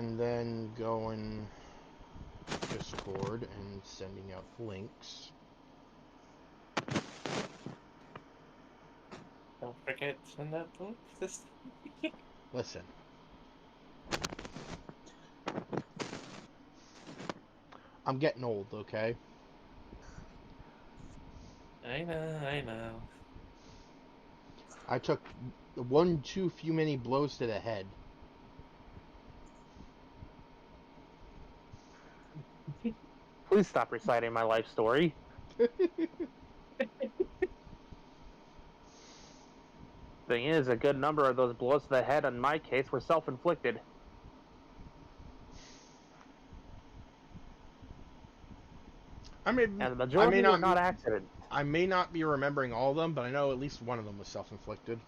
and then going Discord and sending out the links. Don't forget to send out the link this time. Listen. I'm getting old, okay? I know. I took one too few many blows to the head. Please stop reciting my life story. Thing is, a good number of those blows to the head in my case were self-inflicted. And the majority were not accidents. I may not be remembering all of them, but I know at least one of them was self-inflicted.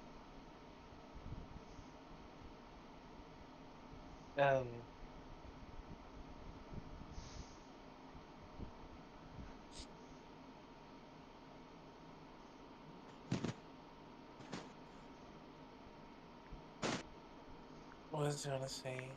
What was I gonna say?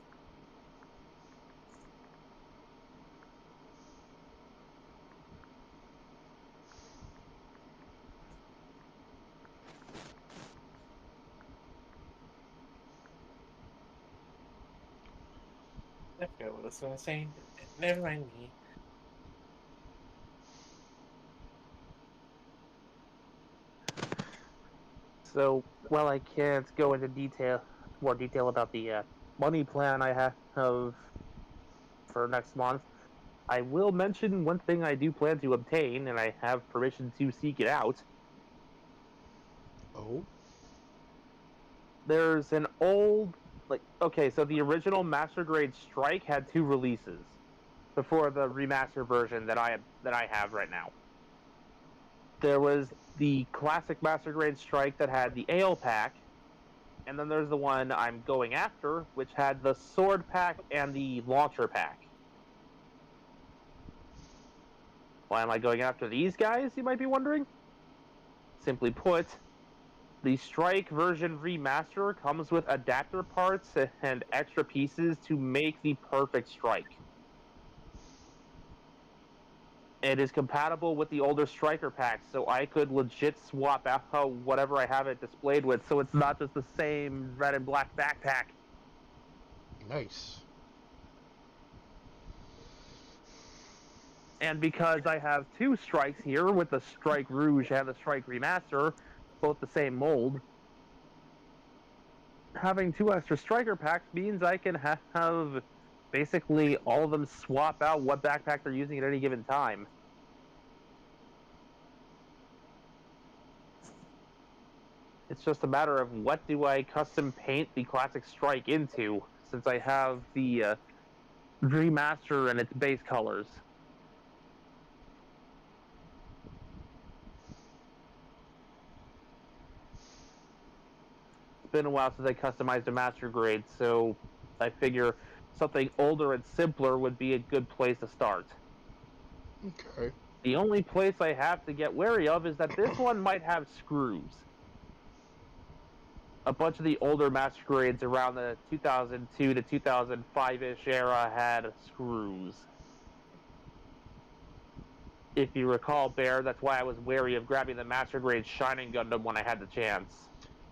I forgot what I was gonna say. Never mind me. So, while I can't go into more detail about the money plan I have for next month, I will mention one thing I do plan to obtain, and I have permission to seek it out. Oh? There's an old, okay, so the original Master Grade Strike had 2 releases before the remaster version that I have right now. There was the classic Master Grade Strike that had the Ale pack, and then there's the one I'm going after, which had the Sword pack and the Launcher pack. Why am I going after these guys, you might be wondering? Simply put, the Strike version remaster comes with adapter parts and extra pieces to make the perfect Strike. It is compatible with the older Striker packs, so I could legit swap out whatever I have it displayed with, so it's not just the same red and black backpack. Nice. And because I have 2 Strikes here, with the Strike Rouge and the Strike Remaster, both the same mold, having 2 extra Striker packs means I can have basically all of them swap out what backpack they're using at any given time. It's just a matter of what do I custom paint the classic Strike into, since I have the remaster and its base colors. It's been a while since I customized a Master Grade, so I figure something older and simpler would be a good place to start. Okay. The only place I have to get wary of is that this one might have screws. A bunch of the older Master Grades around the 2002 to 2005-ish era had screws. If you recall, Bear, that's why I was wary of grabbing the Master Grade Shining Gundam when I had the chance.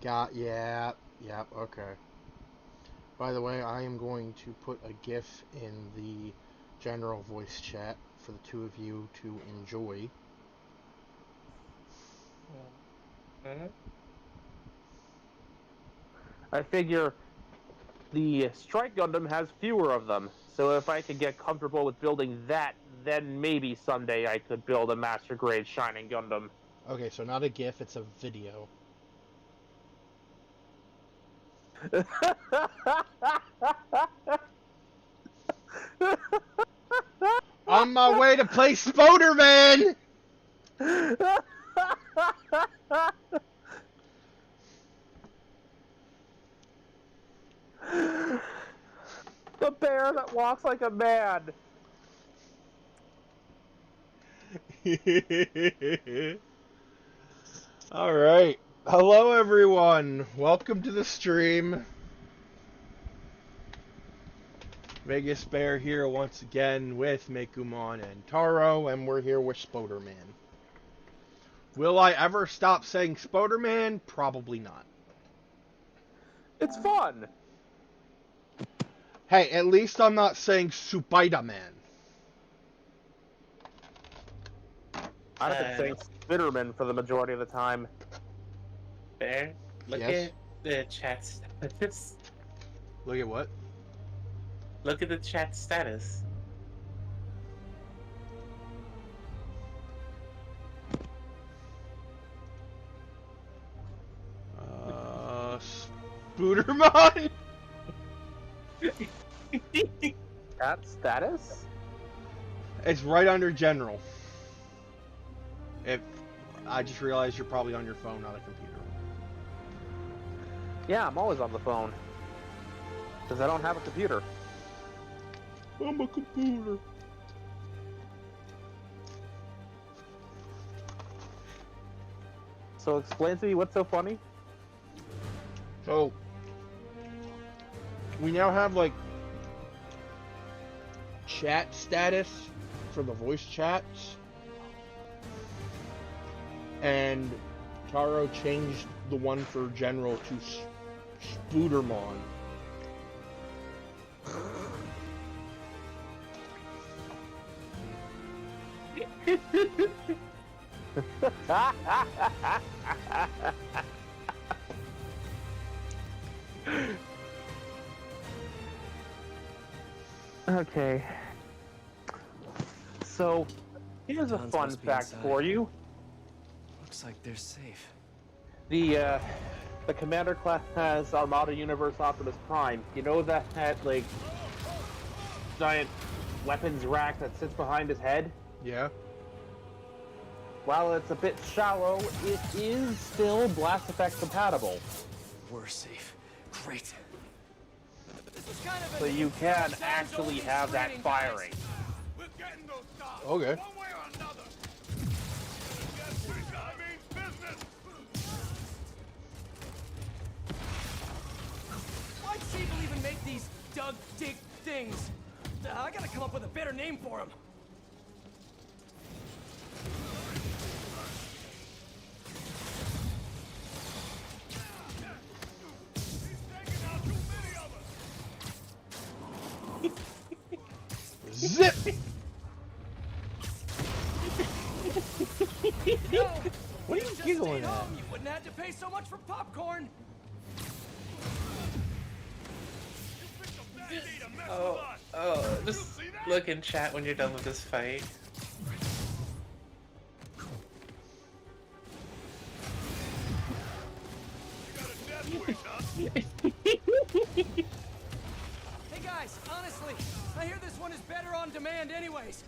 Yeah, okay. By the way, I am going to put a GIF in the general voice chat for the 2 of you to enjoy. I figure the Strike Gundam has fewer of them, so if I could get comfortable with building that, then maybe someday I could build a Master Grade Shining Gundam. Okay, so not a GIF, it's a video. On my way to play Spoderman! The bear that walks like a man. Alright. Hello, everyone. Welcome to the stream. Vegas Bear here once again with Mekumon and Taro, and we're here with Spoderman. Will I ever stop saying Spoderman? Probably not. It's fun. Hey, at least I'm not saying Spider-Man. I've been saying Spiderman for the majority of the time. Bear, look Yes? at the chat status. Look at what? Look at the chat status. Spoodermon? Chat status? It's right under General. If I just realized you're probably on your phone, not a computer. Yeah, I'm always on the phone. Because I don't have a computer. I'm a computer. So explain to me what's so funny? So, we now have, like, chat status for the voice chats. And Taro changed the one for General to Spoodermon. Okay. So, here's a Tons fun must be fact inside. for you. Looks like they're safe. The Commander class has Armada Universe Optimus Prime. You know that like giant weapons rack that sits behind his head? Yeah? While it's a bit shallow, it is still blast effect compatible. We're safe. Great. So you can actually have that firing. We're getting those stars. Okay. One way or another. Yes, I mean business. Why'd Siebel even make these dig things? I gotta come up with a better name for them. He's taking out too many of us. Zip! What are you Just giggling stayed at? home, you wouldn't have to pay so much for popcorn. You picked a bad day to mess Oh, with us. just see that? look in chat when you're done with this fight. You got a death wish, huh? Hey guys, honestly, I hear this one is better on demand anyways.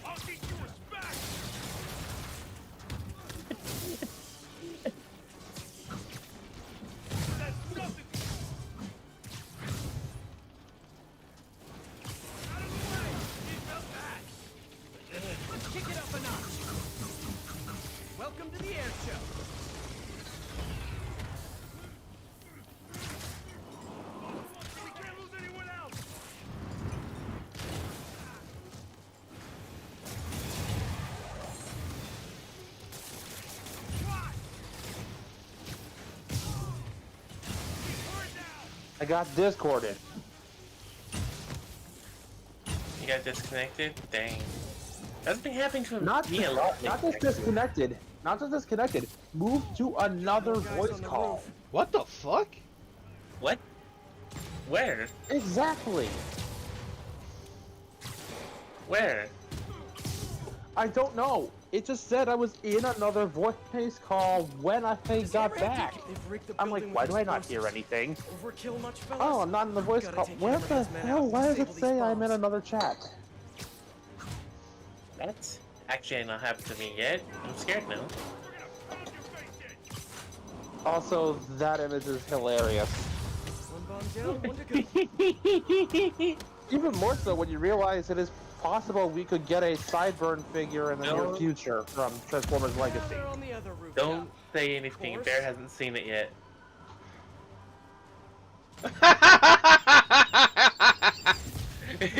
I'll teach you respect. That's nothing. Out of the way. He felt that. Let's kick it up a notch. Welcome to the air show. We can't lose anyone else. What? We're down. I got discorded. You got disconnected? Dang. That's been happening to Not me a lot. not lately, just disconnected. Not just disconnected. Move to another Guys voice on the call. roof. What the fuck? What? Where? Exactly. Where? I don't know. It just said I was in another voice call when I got back. They've rigged the I'm like, building why with do I not hear explosives. anything? Overkill much, fellas? Oh, I'm not in the voice Gotta call. take Where care the of this man hell? out Why and does it disable say these I'm in bombs. another chat? That's actually not happened to me yet. I'm scared now. We're gonna poke your face in. Also, that image is hilarious. One bomb down, one to go. Even more so when you realize it is possible we could get a Sideburn figure in the near No. future from Transformers Now Legacy. they're on the other roof. Don't say anything. course. Bear hasn't seen it yet.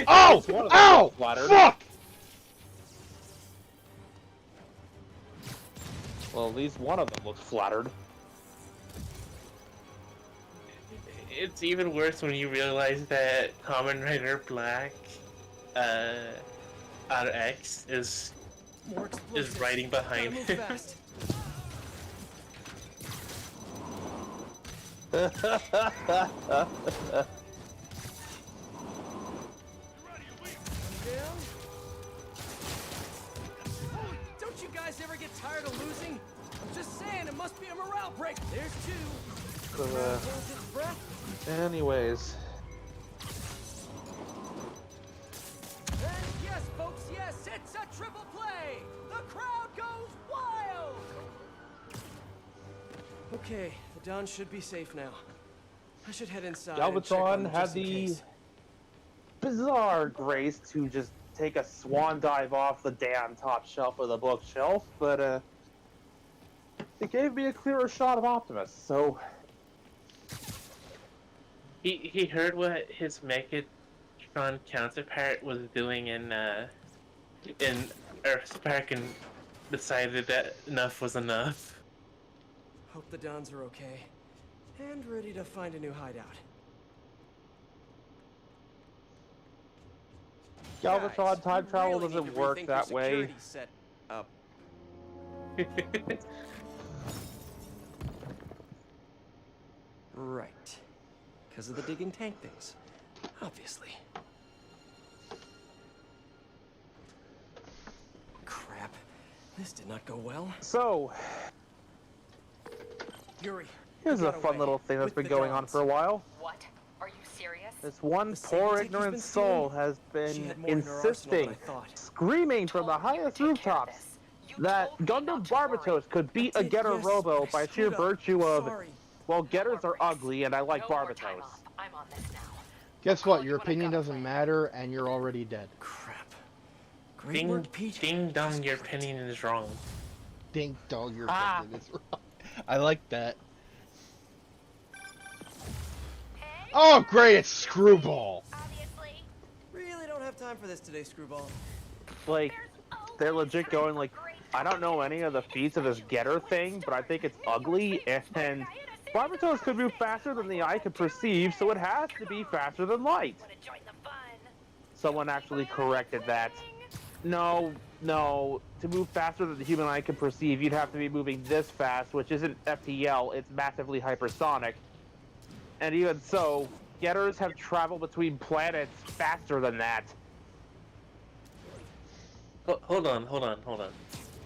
Oh! One of them Ow! was flattered. Fuck! Well, at least one of them looks flattered. It's even worse when you realize that Kamen Rider Black, RX is More explosives. riding Gotta behind move him. fast. Down. Holy, don't you guys ever get tired of losing? I'm just saying, it must be a morale break. There's two. So, Holds his breath. anyways. And yes, folks, yes, it's a triple play. The crowd goes wild. Okay, the Don should be safe now. I should head inside and check on Galvatron them had just in the case. bizarre grace to just take a swan dive off the damn top shelf of the bookshelf, but it gave me a clearer shot of Optimus, so He heard what his Megatron counterpart was doing in Earthspark and decided that enough was enough. Hope the Dons are okay. And ready to find a new hideout. Galvatron Guys, time we travel really need doesn't to work rethink that the way. security set up. Right. Because of the digging tank things. Obviously. Crap. This did not go well. So, Yuri. here's we a got fun away little thing that's with been the going on Dons. for a while. What? Are you serious? This one The same poor tech he's ignorant been soul stealing? has She been had more in her arsenal than insisting, I thought. screaming from the Told me you would highest take care of rooftops this. You that told me Gundam not to worry. Barbatos could beat a Did, Getter yes, Robo I by sheer screwed up. virtue of, Sorry. well, No Getters more are breaks. ugly and I like No more time Barbatos. off. I'm on this now. Guess I'll call what? you Your when I've opinion got a doesn't plan. matter, and you're already dead. Crap. Great work, Pete. Ding dong, your opinion is wrong. Ding dong, your Ah. opinion is wrong. I like that. Oh, great! It's Screwball. Obviously. Really don't have time for this today, Screwball. Like, they're legit going like, I don't know any of the feats of this Getter thing, but I think it's ugly, and Barbatos could move faster than the eye could perceive, so it has to be faster than light. Want to join the fun? Someone actually corrected that. No, to move faster than the human eye can perceive, you'd have to be moving this fast, which isn't FTL, it's massively hypersonic. And even so, Getters have traveled between planets faster than that. Hold on.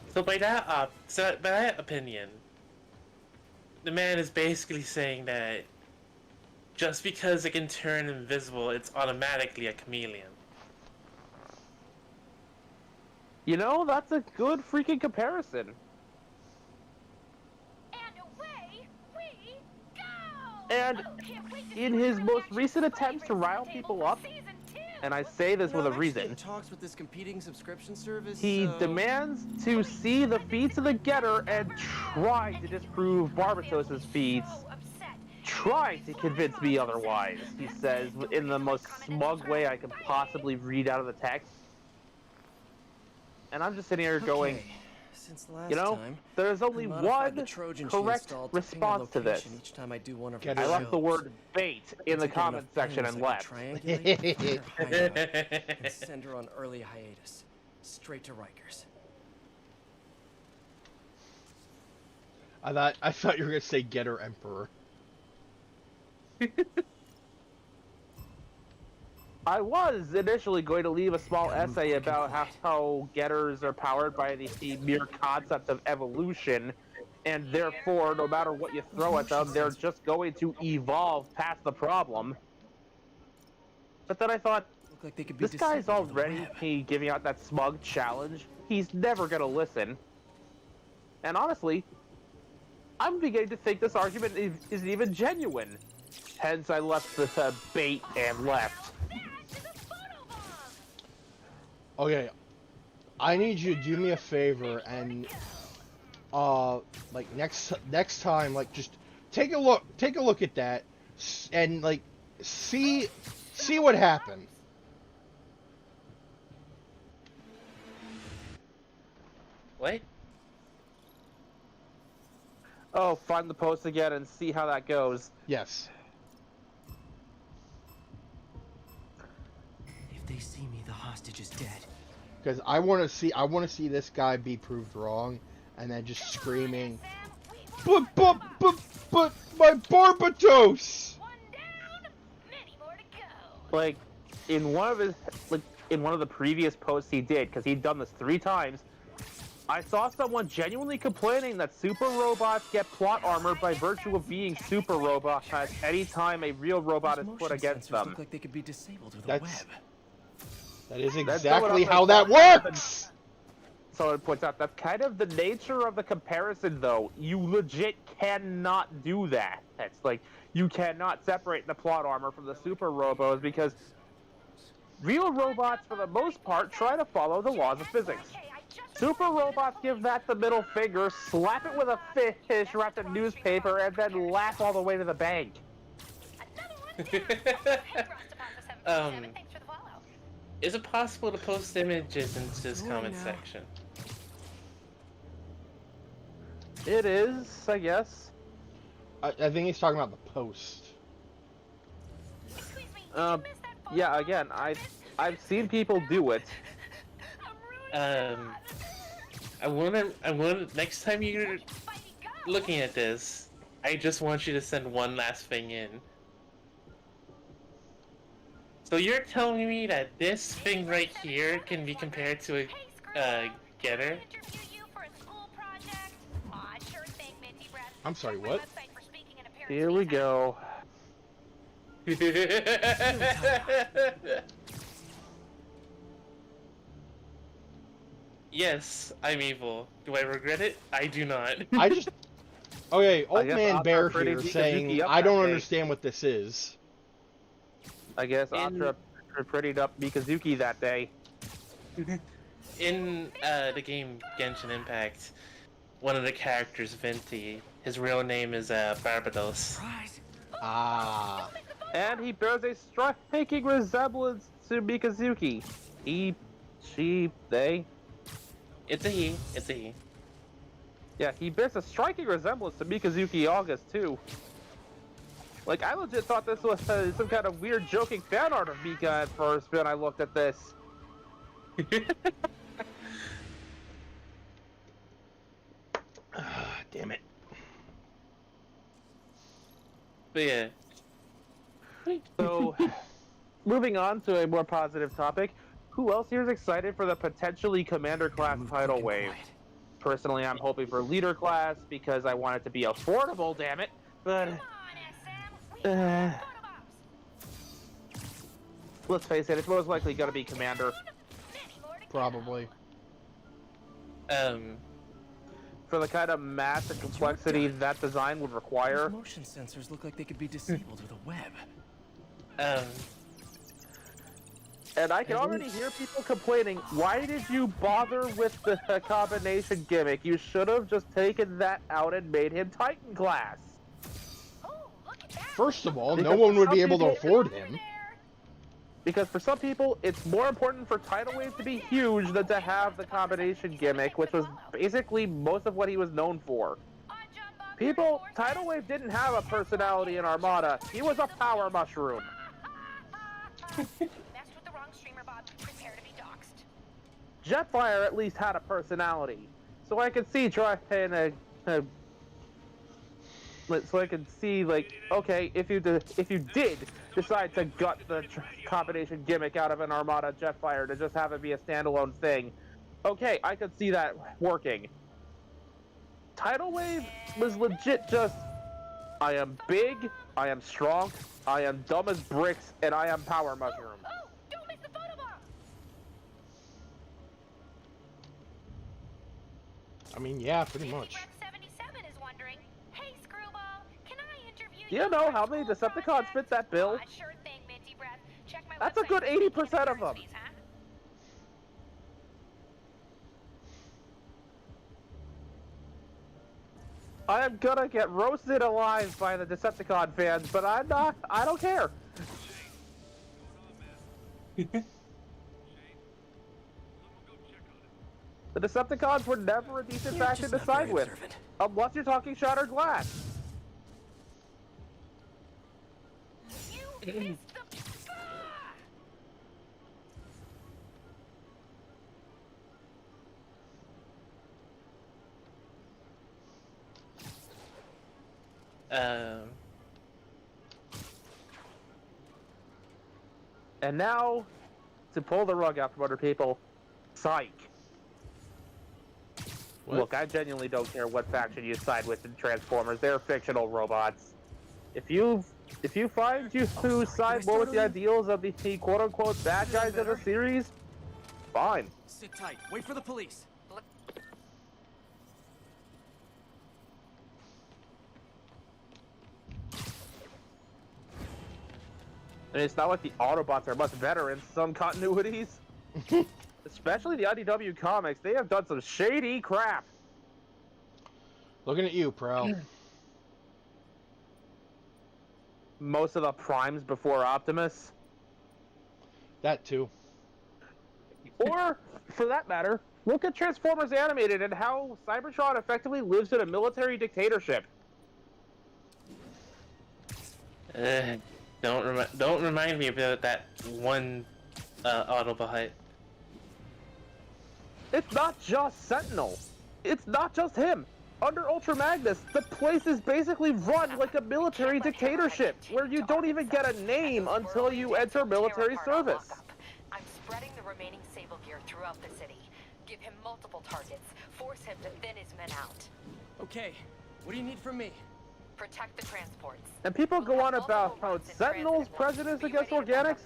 So by that opinion, the man is basically saying that just because it can turn invisible, it's automatically a chameleon. You know, that's a good freaking comparison. And away we go! And Oh, can't wait to in see his what most reaction recent to Buddy attempts to brings rile the people table up, for season 2. and I say this You know, with a I'm actually reason, in talks with this competing subscription service. he so... demands to see the feats of the Getter and try to disprove Barbatos' feats. So upset. Try to convince me otherwise, he says, in the most smug way I can possibly read out of the text. And I'm just sitting here going, Okay. Since the last you know, time, there's only I modified the one Trojan she correct installed to ping my response to this. location each time I do one of her Get it I left the shows. word bait in the Once I get comment enough section pings, and I left. can triangulate, find her hideout, and send her on early hiatus, straight to Rikers. I thought you were gonna say Getter Emperor. I was initially going to leave a small Gotta move essay quick and about quiet. how Getters are powered by the mere concept of evolution, and therefore, no matter what you throw at them, they're just going to evolve past the problem. But then I thought, Look like they could be this guy's disabled with a already web. giving out that smug challenge. He's never gonna listen. And honestly, I'm beginning to think this argument isn't even genuine. Hence, I left the bait and left. Okay, I need you to do me a favor and like next time, like just take a look at that, and like see what happened. What? Oh, find the post again and see how that goes. Yes. If they see me, the hostage is dead. Because I want to see this guy be proved wrong, and then just screaming, but my Barbatos! One down, many more to go. Like, in one of the previous posts he did, because he'd done this 3 times, I saw someone genuinely complaining that super robots get plot armor by virtue of being super robots anytime a real robot is Those put motion against sensors them. look like they could be disabled with a That's- web. That is That's exactly what how I'm that saying. works! Someone points out that's kind of the nature of the comparison, though. You legit cannot do that. That's like, you cannot separate the plot armor from the super robos because real robots, for the most part, try to follow the laws of physics. Super robots give that the middle finger, slap it with a fish wrapped in newspaper, and then laugh all the way to the bank. Thanks for the follow. Is it possible to post images into this comment section? It is, I guess. I think he's talking about the post. Excuse me, Yeah, again, I've seen people do it. I wanna, next time you're looking at this, I just want you to send one last thing in. So you're telling me that this thing right here can be compared to a getter? I'm sorry, what? Here we go. Yes, I'm evil. Do I regret it? I do not. I just... Okay, old guess man odds Bear are pretty here Mikazuki saying, up I don't that day." understand what this is. I guess In- Atra prettied up Mikazuki that day. In the game Genshin Impact, one of the characters, Venti, his real name is Barbados. Surprise! Ah. And he bears a striking resemblance to Mikazuki. He, she, they. It's a he. It's a he. Yeah, he bears a striking resemblance to Mikazuki August, too. Like, I legit thought this was some kind of weird joking fan art of Mika at first when I looked at this. Damn it. But yeah. So, moving on to a more positive topic, who else here is excited for the potentially Commander class Move tidal quick and wave? quiet. Personally, I'm hoping for Leader class because I want it to be affordable, damn it. But, let's face it, it's most likely going to be Commander. Probably. For the kind of mass and complexity that design would require. Those motion sensors look like they could be disabled with a web. And I can already hear people complaining, why did you bother with the combination gimmick? You should have just taken that out and made him Titan class. First of all, no Because one would some be able to people- afford him. Because for some people, it's more important for Tidal Wave to be huge than to have the combination gimmick, which was basically most of what he was known for. People, Tidal Wave didn't have a personality in Armada. He was a power mushroom. Messed with the wrong streamer, Bob. Prepare to be doxxed. Jetfire at least had a personality. So I could see trying to... So I could see, like, okay, if you did decide to gut the combination gimmick out of an Armada Jetfire to just have it be a standalone thing, okay, I could see that working. Tidal Wave was legit just, I am big, I am strong, I am dumb as bricks, and I am power mushroom. Oh, don't miss the photobomb. I mean, yeah, pretty much. 77 is wondering, hey Screwball, can I interview Do you know how many Decepticons fit that bill? Sure thing, Minty Breath. Check my That's a website good for any 80% of them. fees, huh? I am gonna get roasted alive by the Decepticon fans, but I'm not. I don't care. The Decepticons were never a decent You're faction just to not side very with, observant. unless you're talking Shattered Glass. You missed the. Um, And now, to pull the rug out from under people, psych. What? Look, I genuinely don't care what faction you side with in Transformers. They're fictional robots. If you find you who side more with the ideals of the quote-unquote bad guys of the series, fine. Sit tight. Wait for the police. And it's not like the Autobots are much better in some continuities. Especially the IDW comics, they have done some shady crap. Looking at you, Prowl. Most of the Primes before Optimus. That too. Or, for that matter, look at Transformers Animated and how Cybertron effectively lives in a military dictatorship. don't remind me about that one Autobot. It's not just Sentinel. It's not just him. Under Ultra Magnus, the place is basically run like a military dictatorship, where you don't even get a name until you enter military service. I'm spreading the remaining Sable gear throughout the city. Give him multiple targets. Force him to thin his men out. Okay, what do you need from me? Protect the transports. And people go on about how Sentinel's prejudice against organics.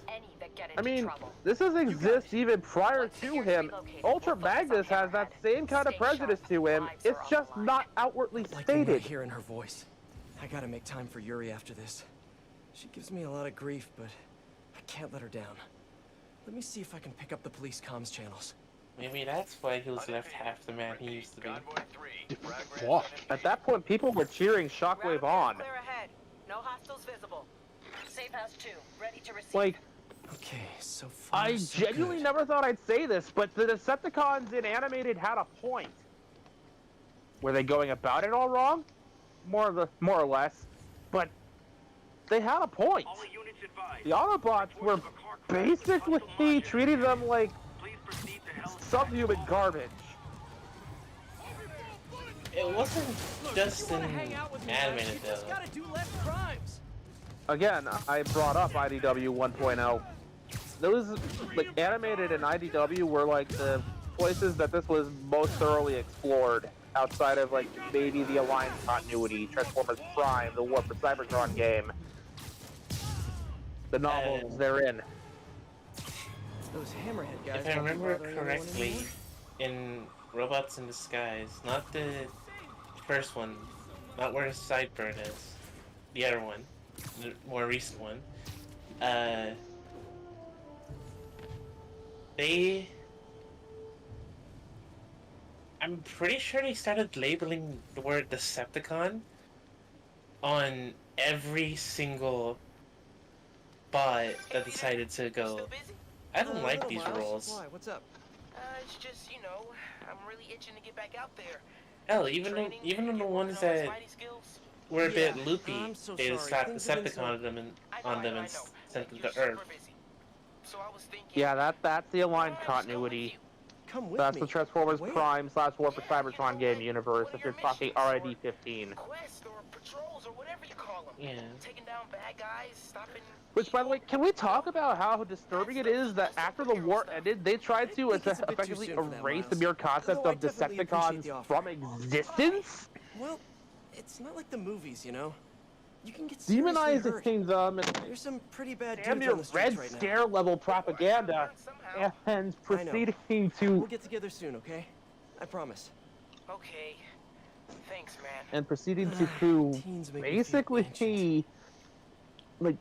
I mean, this has exists even prior to him. Ultra Magnus has that same kind of prejudice to him. It's just not outwardly Like stated. hearing her voice. I gotta make time for Yuri after this. She gives me a lot of grief, but I can't let her down. Let me see if I can pick up the police comms channels. Maybe that's why he was left half the man he used to be. Convoy 3. Fuck. At that point, people were cheering Shockwave on. Clear ahead. No hostiles visible. Safe house 2. Ready to receive. Like, Okay, so far I so genuinely good. never thought I'd say this, but the Decepticons in Animated had a point. Were they going about it all wrong? More or less. But they had a point. All units advised. The Autobots were basically treating them like Please proceed to Hell's subhuman garbage. It wasn't just You in wanna hang out with me, animated you just though. gotta do less crimes. Again, I brought up IDW 1.0. Those, like, Animated and IDW were like the places that this was most thoroughly explored outside of, like, maybe the Alliance continuity, Transformers Prime, the War for Cybertron game, the novels they're in. Those hammerhead guys. If I don't remember bother anyone correctly, anymore? in Robots in Disguise, not the first one, not where Sideburn is, the other one, the more recent one, I'm pretty sure they started labeling the word Decepticon on every single bot that decided to go, I don't like Little these Miles, rules. Why? What's up? It's just, I'm really itching to get back out there. Hell, even in the ones that were a bit Yeah, loopy, I'm so they just sorry. slapped Things have been Decepticon on them and sent them to You're Earth. super busy. So I was thinking, Yeah, that's the Aligned continuity. Come with That's me. the Transformers Where? Prime / War for Cybertron game universe, if you're talking RID 15. quests or patrols or whatever you call them. Yeah. Taking down bad guys, stopping. Which, by the way, can we talk about how disturbing it is that after the war ended, they tried to I think it's a bit too effectively soon for that, erase the Miles. mere concept Although I of definitely appreciate the Decepticons offer. from existence? Well, it's not like the movies, you know. You can get seriously hurt. Demonizing them and There's some pretty bad damn dudes near on the streets Red right now. Scare level propaganda and proceeding We'll to get together soon, okay? I promise. Okay. Thanks, man. and proceeding Teens to make me feel basically ancient. like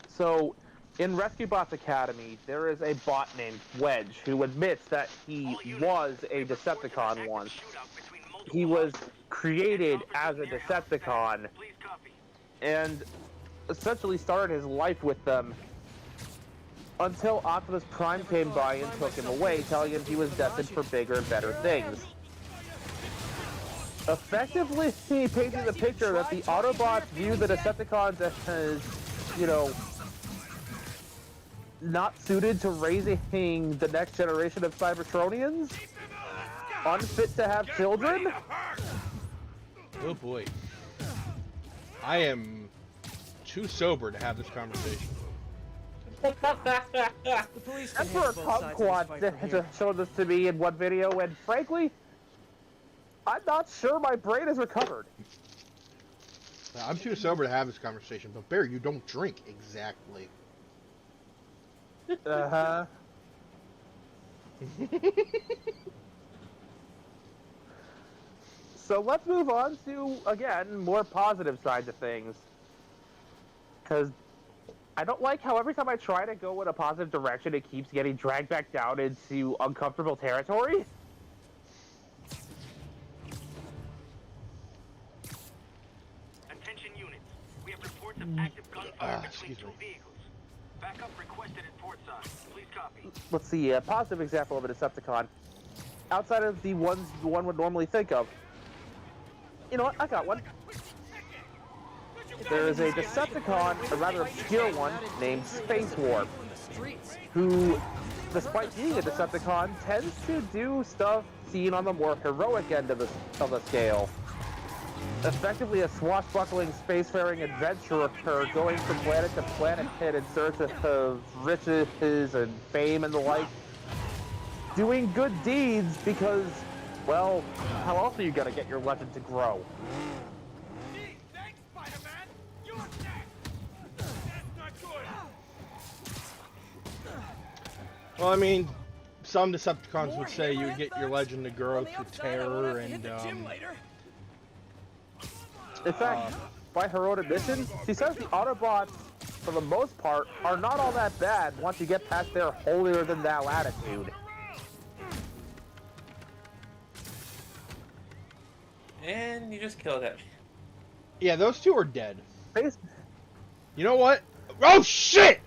so In Rescue Bots Academy, there is a bot named Wedge who admits that he was a Decepticon once. He was created as a Decepticon and essentially started his life with them until Optimus Prime came by and took him away, telling him he was destined for bigger and better things. Effectively painting the picture that the Autobots view the Decepticons as, you know, not suited to raising the next generation of Cybertronians? Unfit to have children? Oh boy. I am too sober to have this conversation. The police can Emperor handle both sides of this Kumquat fight from here. showed this to me in one video, and frankly, I'm not sure my brain has recovered. I'm too sober to have this conversation, but Bear, you don't drink exactly. Uh-huh. So let's move on to, again, more positive sides of things. Because I don't like how every time I try to go in a positive direction, it keeps getting dragged back down into uncomfortable territory. Attention units. We have reports of active gunfire between excuse two me. vehicles. Backup requested at port side. Please copy. Let's see, a positive example of a Decepticon. Outside of the ones one would normally think of. You know what? I got one. There is a Decepticon, a rather obscure one, named Space Warp, who, despite being a Decepticon, tends to do stuff seen on the more heroic end of the scale. Effectively a swashbuckling spacefaring adventurer going from planet to planet in search of riches and fame and the like. Doing good deeds because, well, how else are you gonna get your legend to grow? Gee, thanks, Spider-Man. You're next. That's not good. Well, I mean, some Decepticons would say you get your legend to grow through terror and, In fact, by her own admission, she says the Autobots, for the most part, are not all that bad once you get past their holier-than-thou attitude. And you just killed him. yeah, those two are dead. Space- You know what? Oh, shit!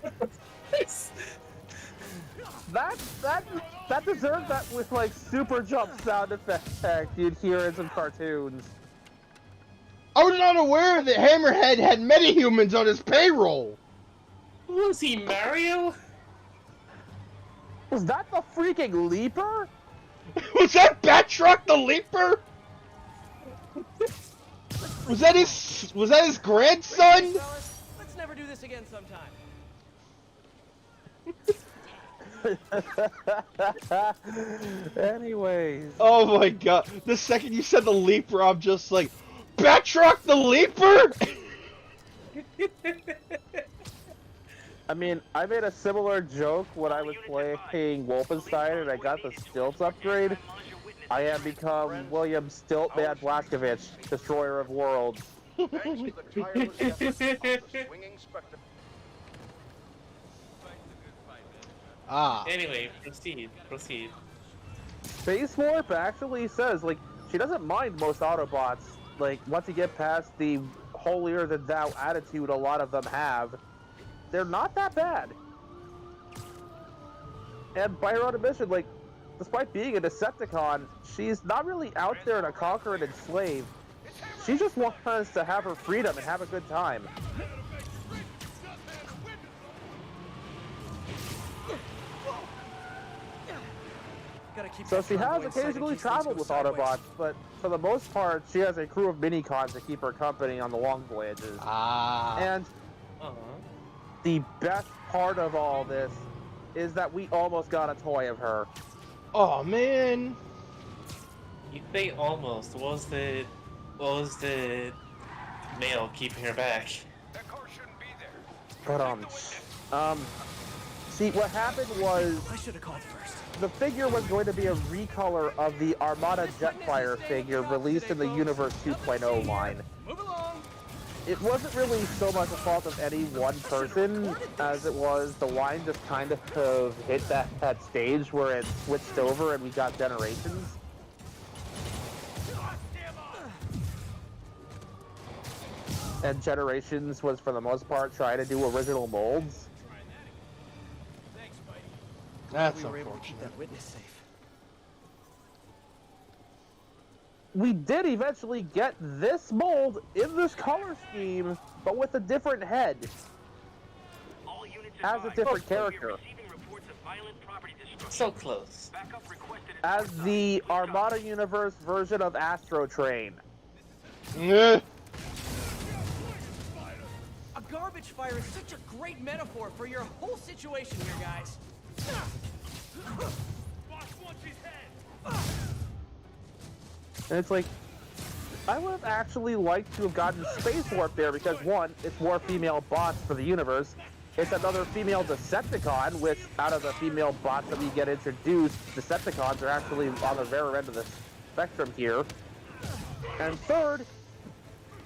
That deserves that with, like, super jump sound effect you'd hear in some cartoons. I was not aware that Hammerhead had metahumans on his payroll. Was he Mario? Was that the freaking Leaper? Was that Batroc the Leaper? Was that his grandson? Fellas, let's never do this again sometime. Anyways. Oh my god. The second you said the Leaper, I'm just like, Batroc the Leaper? I mean, I made a similar joke when I was playing Wolfenstein and I got the Stilts upgrade. I have become William Stiltman Blazkowicz, Destroyer of Worlds. Ah. Anyway, proceed. Space Warp actually says, like, she doesn't mind most Autobots. Like, once you get past the holier-than-thou attitude a lot of them have, they're not that bad. And by her own admission, like, despite being a Decepticon, she's not really out there to conquer and enslave. She just wants us to have her freedom and have a good time. Gotta keep So that she has convoy in sight in occasionally case things traveled go with sideways. Autobots, but for the most part, she has a crew of mini-cons to keep her company on the long voyages. Ah. And the best part of all this is that we almost got a toy of her. Oh man. You say almost. What was the mail keeping her back? That car shouldn't be there. But see, what happened was I should have called first. the figure was going to be a recolor of the Armada Jetfire figure released in the Universe 2.0 line. Move along. it wasn't really so much a fault of any one person as it was the line just kind of hit that stage where it switched over and we got Generations. And Generations was, for the most part, trying to do original molds. That's We were able to keep unfortunate. that witness safe. We did eventually get this mold in this color scheme, but with a different head. All units As a advised. different We are character. receiving reports of violent property destruction. So close. Backup requested at As Northside. the Good copy. Armada Universe version of Astro Train. Eh. A garbage fire is such a great metaphor for your whole situation here, guys. Boss wants his head. And it's like, I would have actually liked to have gotten Space Warp there because, one, it's more female bots for the universe. It's another female Decepticon, which, out of the female bots that we get introduced, Decepticons are actually on the very end of the spectrum here. And third,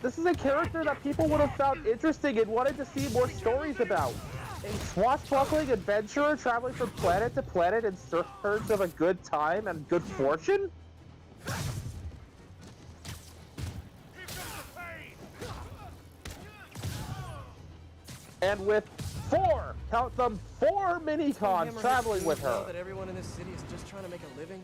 this is a character that people would have found interesting and wanted to see more stories about. A swashbuckling adventurer traveling from planet to planet in search of a good time and good fortune? Here comes the pain. And with four, count them, four mini-cons Hammerhead traveling seems with to know her. that everyone in this city is just trying to make a living.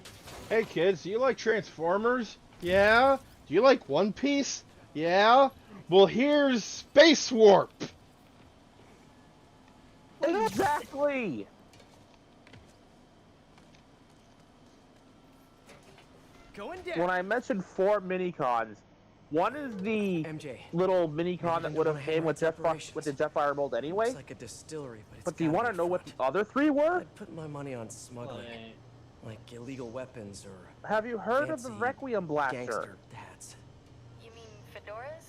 Hey kids, do you like Transformers? Yeah? Do you like One Piece? Yeah? Well, here's Space Warp! Exactly! Going down. When I mentioned four mini-cons, one is the MJ. little mini-con that would have came with the Operations. Jetfire mold anyway. It's like a distillery, but it's But do you gotta want to be know what front. the other three were? I'd put my money on smuggling, like illegal weapons or Have you heard of the fancy Requiem Blaster? gangster hats. You mean fedoras?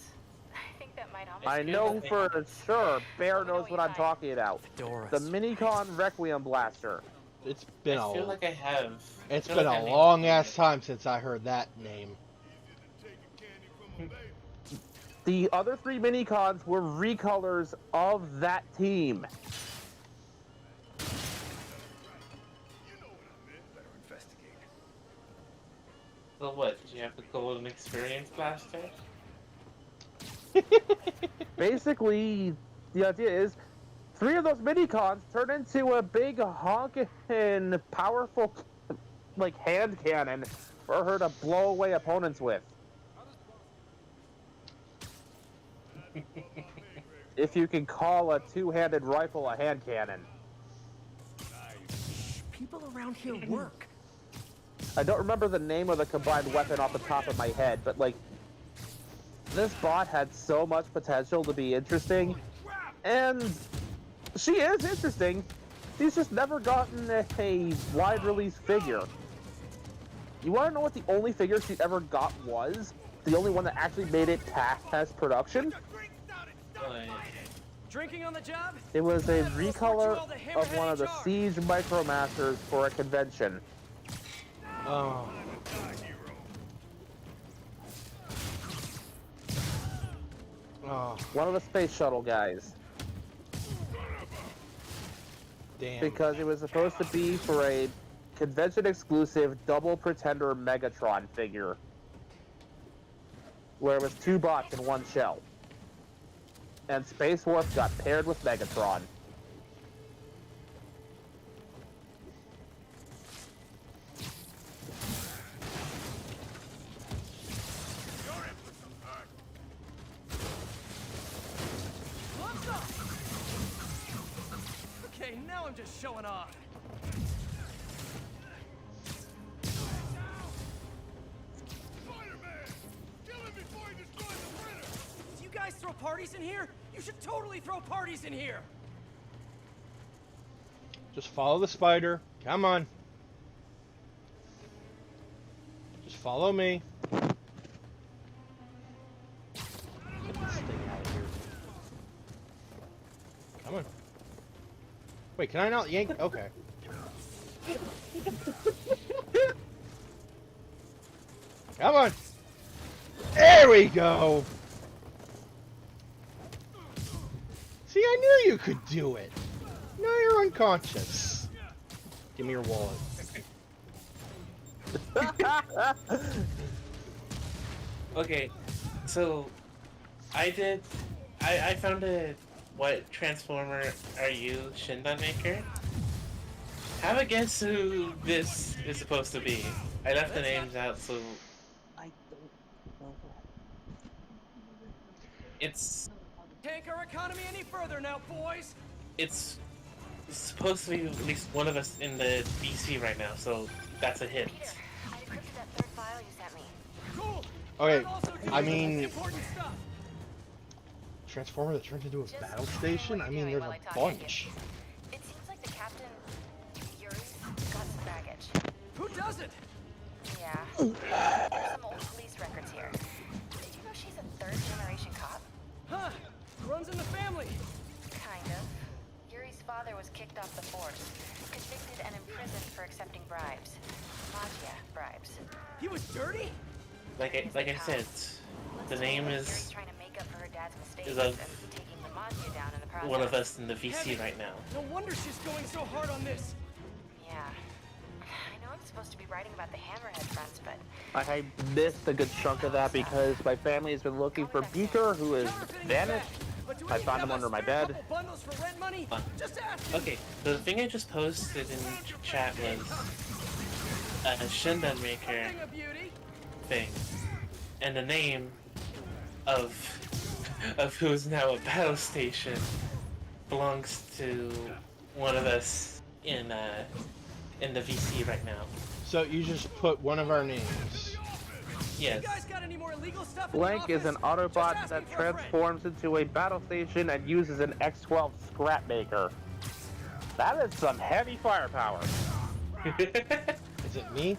I think that might almost I be know the for thing. sure Bear Let me know knows what what you I'm find. talking about. Fedoras. The Minicon Requiem Blaster. It's been I feel a like I have. it's I feel been like a I may- long ass time since I heard that name. Taking candy from a baby. The other three Minicons were recolors of that team. You know what I meant. Better investigate. So what? Did you have the golden experience blaster? Basically, the idea is three of those Minicons turn into a big honkin' powerful like hand cannon for her to blow away opponents with. If you can call a two-handed rifle a hand cannon. People around here work. I don't remember the name of the combined weapon off the top of my head, but like, this bot had so much potential to be interesting, and she is interesting. She's just never gotten a wide release figure. You want to know what the only figure she ever got was? The only one that actually made it past production? Drinking on the job? It was a We'll report you recolor all to of Hammerhead one of the HR. Siege Micromasters for a convention. Oh. Oh, One of the space shuttle guys. damn. Because it was supposed to be for a convention exclusive double pretender Megatron figure. Where it was two bots in one shell. And Space Warp got paired with Megatron. Gloves up. Okay, now I'm just showing off. Spider-Man! Kill him before he destroys the printer! Do you guys throw parties in here? You should totally throw parties in here. Just follow the spider. Come on. Just follow me. Get this thing out of here. Come on. Wait, can I not yank? Okay. Come on. There we go. See, I knew you could do it. Now you're unconscious. Give me your wallet. Okay, so I found a what transformer are you, Shindan Maker? Have a guess who this is supposed to be. I left the names out, so I don't know. it's Take our economy any further now, boys. it's supposed to be at least one of us in the DC right now, so that's a hint. Peter, I decrypted that third file you sent me. Cool. Okay, That also I contains mean, important stuff. Transformer that turns into a Just battle tell me station? what I you're mean, doing there's while a I talk at bunch. you. It seems like the captain, Yuri's, got some baggage. Who doesn't? Yeah. There's some old police records here. Did you know she's a third-generation cop? Huh? Runs in the family. Kind of. Yuri's father was kicked off the force, convicted and imprisoned for accepting bribes. Mafia bribes. He was dirty? Like I said, the name Yuri's is trying to make up for her dad's mistakes is and of taking the Mafia down in the process. one of us in the VC right now. No wonder she's going so hard on this. Yeah. I know I'm supposed to be writing about the Hammerhead fronts, but I missed a good chunk of that because my family has been looking for Beaker, who is Counterfeiting's vanished. bad, but do I we found have him a under my spare bed. couple bundles for rent money? Just ask. Okay, the thing I just posted in chat was a Shindan Maker Thing of beauty. thing, and the name of who is now a battle station belongs to one of us in the VC right now. So you just put one of our names. Yes. You guys got any more illegal stuff in Blank the is an office? Just Autobot asking that for a friend. transforms into a battle station and uses an X-12 scrap maker. That is some heavy firepower. Is it me?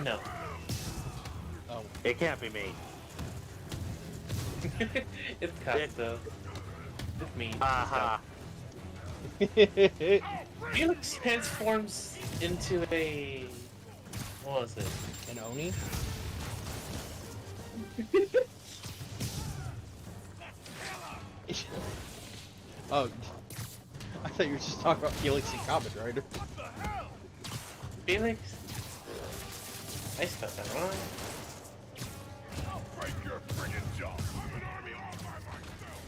No. Oh. It can't be me. It's Costo. It's me. Aha. Felix transforms into a... What was it? An Oni? Oh, I thought you were just talking about Felix and Comet Rider. Felix? I spelled that wrong. I'll break your friggin' jaw. I'm an army all by myself.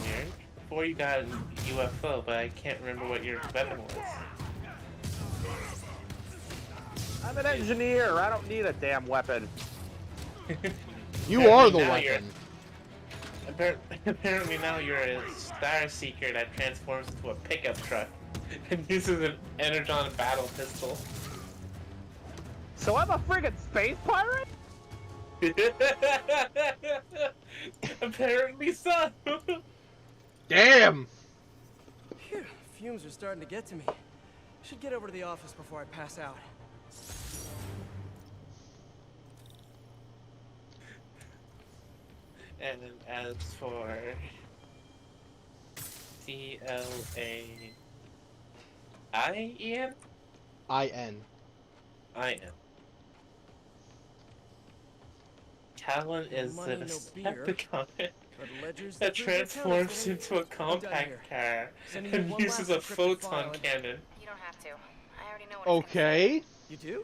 Weird. Before you got a UFO, but I can't remember what your weapon was. I'm an engineer. I don't need a damn weapon. You are the Now you're- weapon. Apparently now you're a Star Seeker that transforms into a pickup truck and uses an Energon battle pistol. So I'm a friggin' space pirate? Apparently so. Damn! Phew, fumes are starting to get to me. Should get over to the office before I pass out. And as for CLAIEN? I-N. IN. Talon is Money, an no beer. Decepticon But ledgers that prove they're transforms counterfeiting. into a I'm done compact here. car Sending you and one uses last a encrypted photon file. cannon. you don't have to. I already know what it's gonna say. Okay. You do?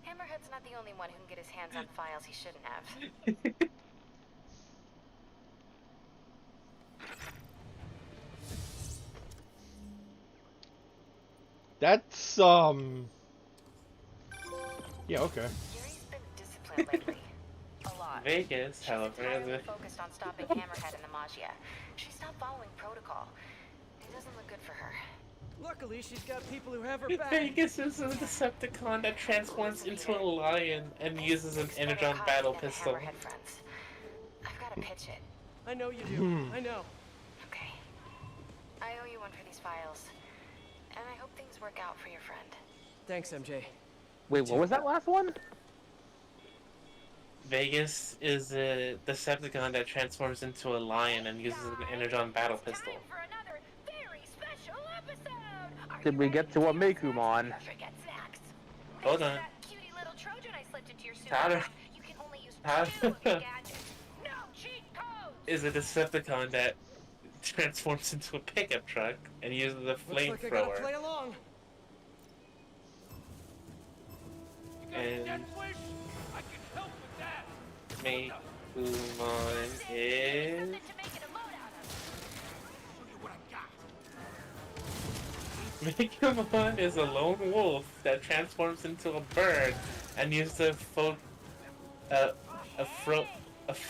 Hammerhead's not the only one who can get his hands on files he shouldn't have. That's, yeah, okay. Yuri's been disciplined lately. A lot. Vegas, She's however, entirely is focused on stopping Hammerhead and the Magia. She's not following protocol. It doesn't look good for her. Luckily, she's got people who have her back. Vegas is a Decepticon that transforms into a lion and uses an Explain Energon how battle and the pistol. Hammerhead fronts. I've got to pitch it. I know you do. I know. Okay. I owe you one for these files. And I hope things work out for your friend. Thanks, MJ. Wait, what was that last one? Vegas is a Decepticon that transforms into a lion and uses an Energon battle pistol. Time for another very special episode. Are Did you we ready get for to a the Mikumon? Forget snacks. Hold Thanks on. to that cutie little Trojan I slipped into your suit. How do- You can only use how- 2 of your gadgets. No cheat codes! Is a Decepticon that transforms into a pickup truck and uses a Looks like I gotta flamethrower. play along. And Death wish? I can help with that. Megumon is... Something to make it a load out of. Megumon is a lone wolf that transforms into a bird and uses a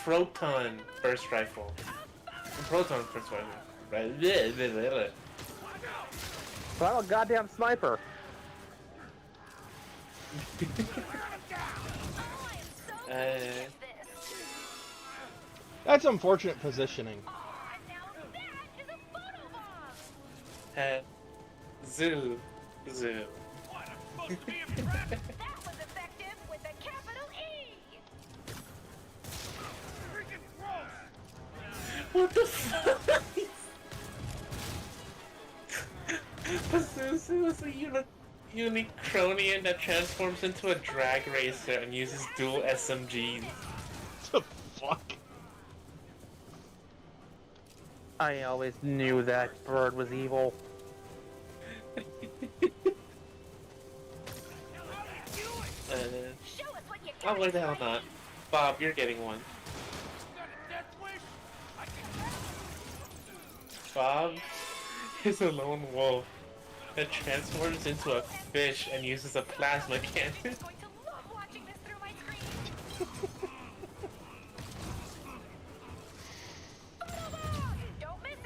Proton burst rifle. A Proton burst rifle. Right. So I'm a goddamn sniper. This. That's unfortunate positioning. Oh, now that is a photobomb! Zoo. What, I'm supposed to be impressed? That was effective with a capital E! Freaking gross! What the fuck? Pazuzu is a Unicronian that transforms into a drag racer and uses dual SMGs. What the fuck? I always knew that bird was evil. Show us what you Oh, got! why the hell not? Bob, you're getting one. Got a death wish? I can Bob is a lone wolf that transforms into a fish and uses a plasma cannon. I'm going to love watching this through my screen! Photobomb! Don't miss it!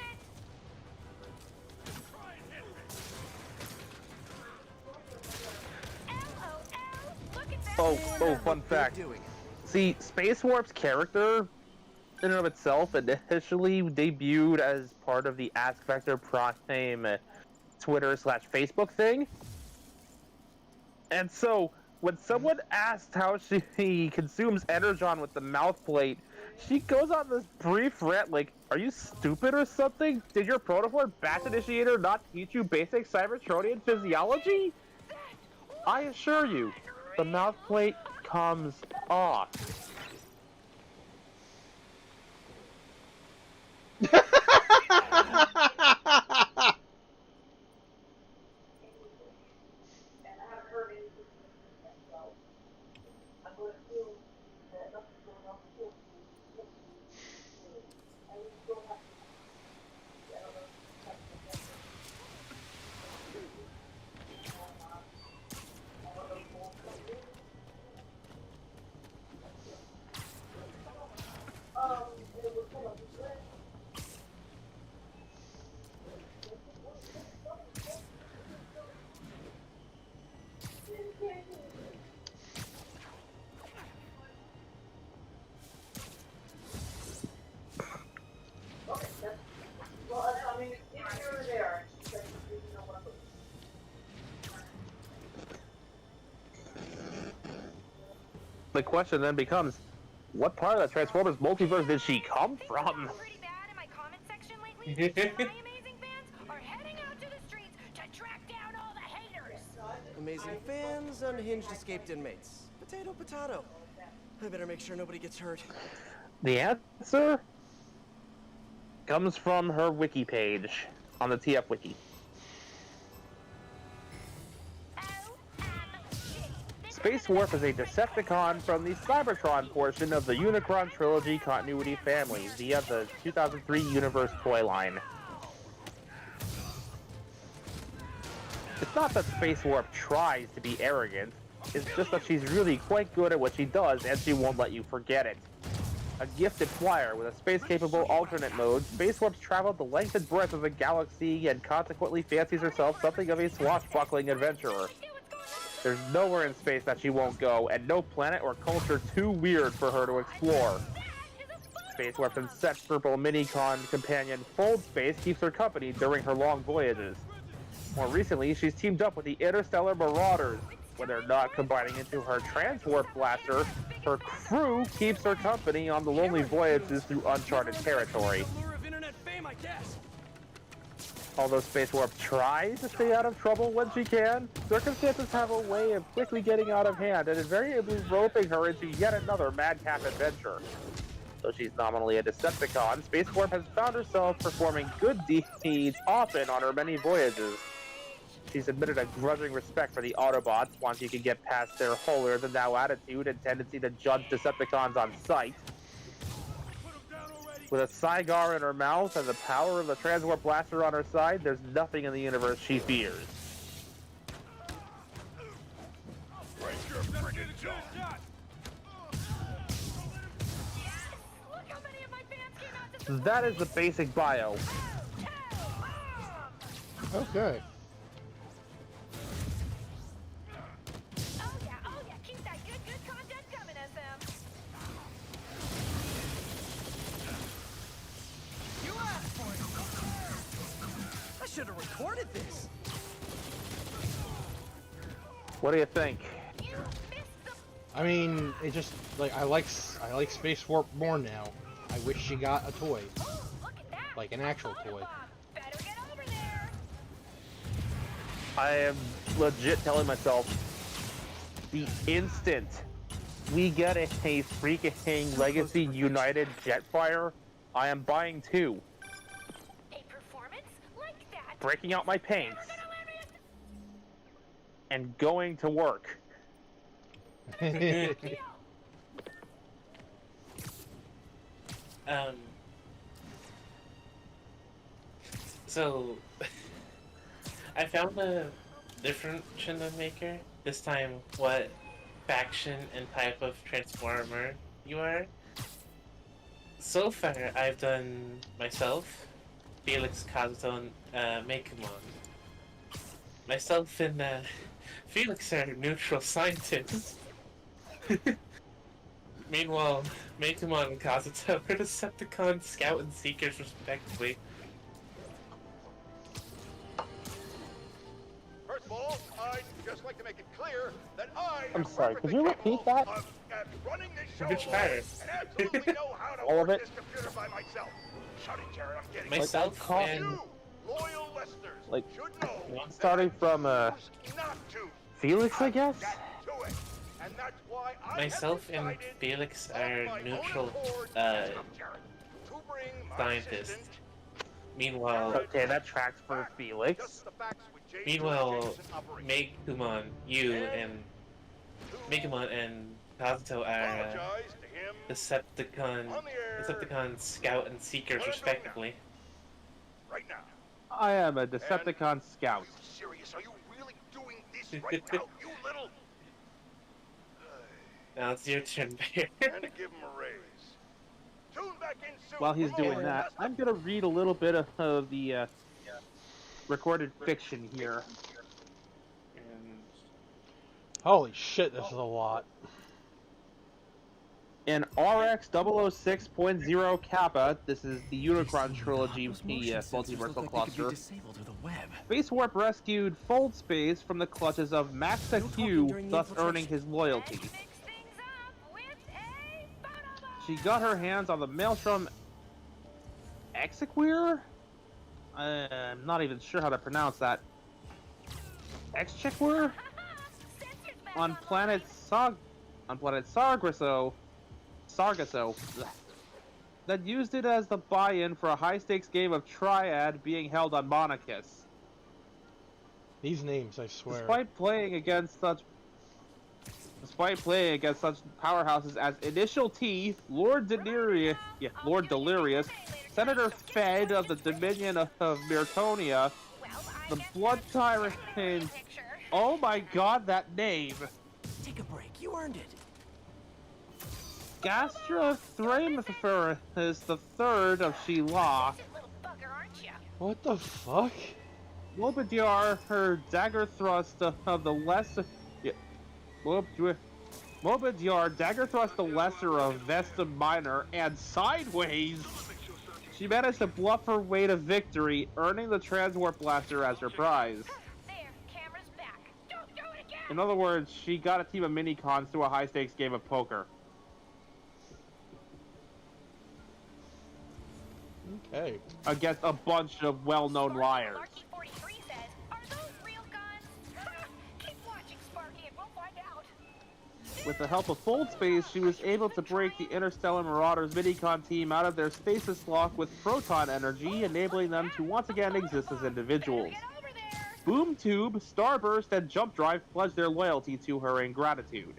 try and hit me. LOL! Look at that! Oh, fun fact. See, Space Warp's character, in and of itself, initially debuted as part of the Ask Vector Prime Twitter/Facebook thing. And so, when someone asked how she consumes Energon with the mouth plate, she goes on this brief rant like, "Are you stupid or something? Did your Protoform Batch Initiator not teach you basic Cybertronian physiology?" I assure you, the mouth plate comes off. The question then becomes, what part of the Transformers multiverse did she come from? Pretty bad in my comment section lately. So my amazing fans are heading out to the streets to track down all the haters. Amazing fans, unhinged escaped inmates. Potato, potato. I better make sure nobody gets hurt. The answer comes from her wiki page on the TF wiki. Space Warp is a Decepticon from the Cybertron portion of the Unicron Trilogy continuity family via the 2003 Universe toy line. It's not that Space Warp tries to be arrogant, it's just that she's really quite good at what she does and she won't let you forget it. A gifted flyer with a space-capable alternate mode, Space Warp's traveled the length and breadth of the galaxy and consequently fancies herself something of a swashbuckling adventurer. There's nowhere in space that she won't go, and no planet or culture too weird for her to explore. Space Warp's inseparable mini-con companion, Fold Space, keeps her company during her long voyages. More recently, she's teamed up with the Interstellar Marauders. When they're not combining into her Transwarp Blaster, her crew keeps her company on the lonely voyages through uncharted territory. Although Space Warp tries to stay out of trouble when she can, circumstances have a way of quickly getting out of hand and invariably roping her into yet another madcap adventure. Though she's nominally a Decepticon, Space Warp has found herself performing good deeds often on her many voyages. She's admitted a grudging respect for the Autobots once you can get past their holier-than-thou attitude and tendency to judge Decepticons on sight. With a Cygar in her mouth and the power of the Transwarp Blaster on her side, there's nothing in the universe she fears. Break your friggin' jaw! Look how many of my fans came out to support That is me. the basic bio. Okay. Oh yeah, keep that good content coming, SM. You asked for it. I should have recorded this. What do you think? You missed the I mean, it just like I like Space Warp more now. I wish she got a toy, look at that. like an actual toy. Better get over there. I am legit telling myself, the instant we get a freaking Legacy United Jetfire, I am buying 2, A performance like that. breaking out my paints, Never gonna let me- and going to work. So I found a different Chindam maker. This time, what faction and type of transformer you are. So far, I've done myself, Felix, Kazuto, and Mekumon. Myself and Felix are neutral scientists. Meanwhile, Mekumon and Kazuto are Decepticon scout and seekers, respectively. First of all, I'd just like to make it clear that I'm am sorry, could perfectly you repeat capable that? of running this show Which live part? and absolutely know how to All of work it? this computer by myself. Shut it, Jared, I'm getting Myself caught- and You, loyal listeners, Like, should know starting that from, I choose not to. Felix, I guess? Get to it. And that's why I myself have and decided Felix of are my own neutral accord, uh, Jared, to bring my scientists. assistant, Meanwhile, Okay, that tracks for Felix. just the facts with Jason meanwhile, Jason operation. Mekumon, you and Mekumon and Kazuto are Apologize to him. Decepticon, On the air. Decepticon scout and seekers, respectively. Right now. I am a Decepticon scout. Are you serious? Are you really doing this right now? You little. Now it's your turn, Bear. And to give him a raise. Tune back in soon. While he's for doing more. that, I'm gonna read a little bit of the recorded fiction here. Holy shit, this is a lot. In RX 006.0 Kappa, this is the Unicron trilogy, the multiversal cluster. Space Warp rescued Fold Space from the clutches of Maxa Q, thus earning his loyalty. Let's mix things up with a photo. She got her hands on the Maelstrom Exequer? I'm not even sure how to pronounce that. Exchequer? On planet Sargasso, that used it as the buy-in for a high-stakes game of Triad being held on Monachus. These names, I swear. Despite playing against such powerhouses as Initial T, Lord Delirious, Senator Fed of the Dominion of Mirtonia, the Blood Tyrant, and oh my god, that name! Take a break. You earned it. Gastra Thramither is the third of Sheila. Little bugger, aren't you? What the fuck? Mobidyar, her dagger thrust of the lesser. Yeah, Mobidyar, dagger thrust the lesser of Vesta Minor, and sideways, she managed to bluff her way to victory, earning the Transwarp Blaster as her prize. There, camera's back. Don't do it again. In other words, she got a team of mini-cons to a high-stakes game of poker. Hey. against a bunch of well-known liars. Sparky 43 says, "Are those real guns?" Keep watching, Sparky, and we'll find out. With the help of Fold Space, she was able to break the Interstellar Marauders Minicon team out of their stasis lock with proton energy, enabling them to once again exist as individuals. Get over there. Boom Tube, Starburst, and Jump Drive pledged their loyalty to her in gratitude.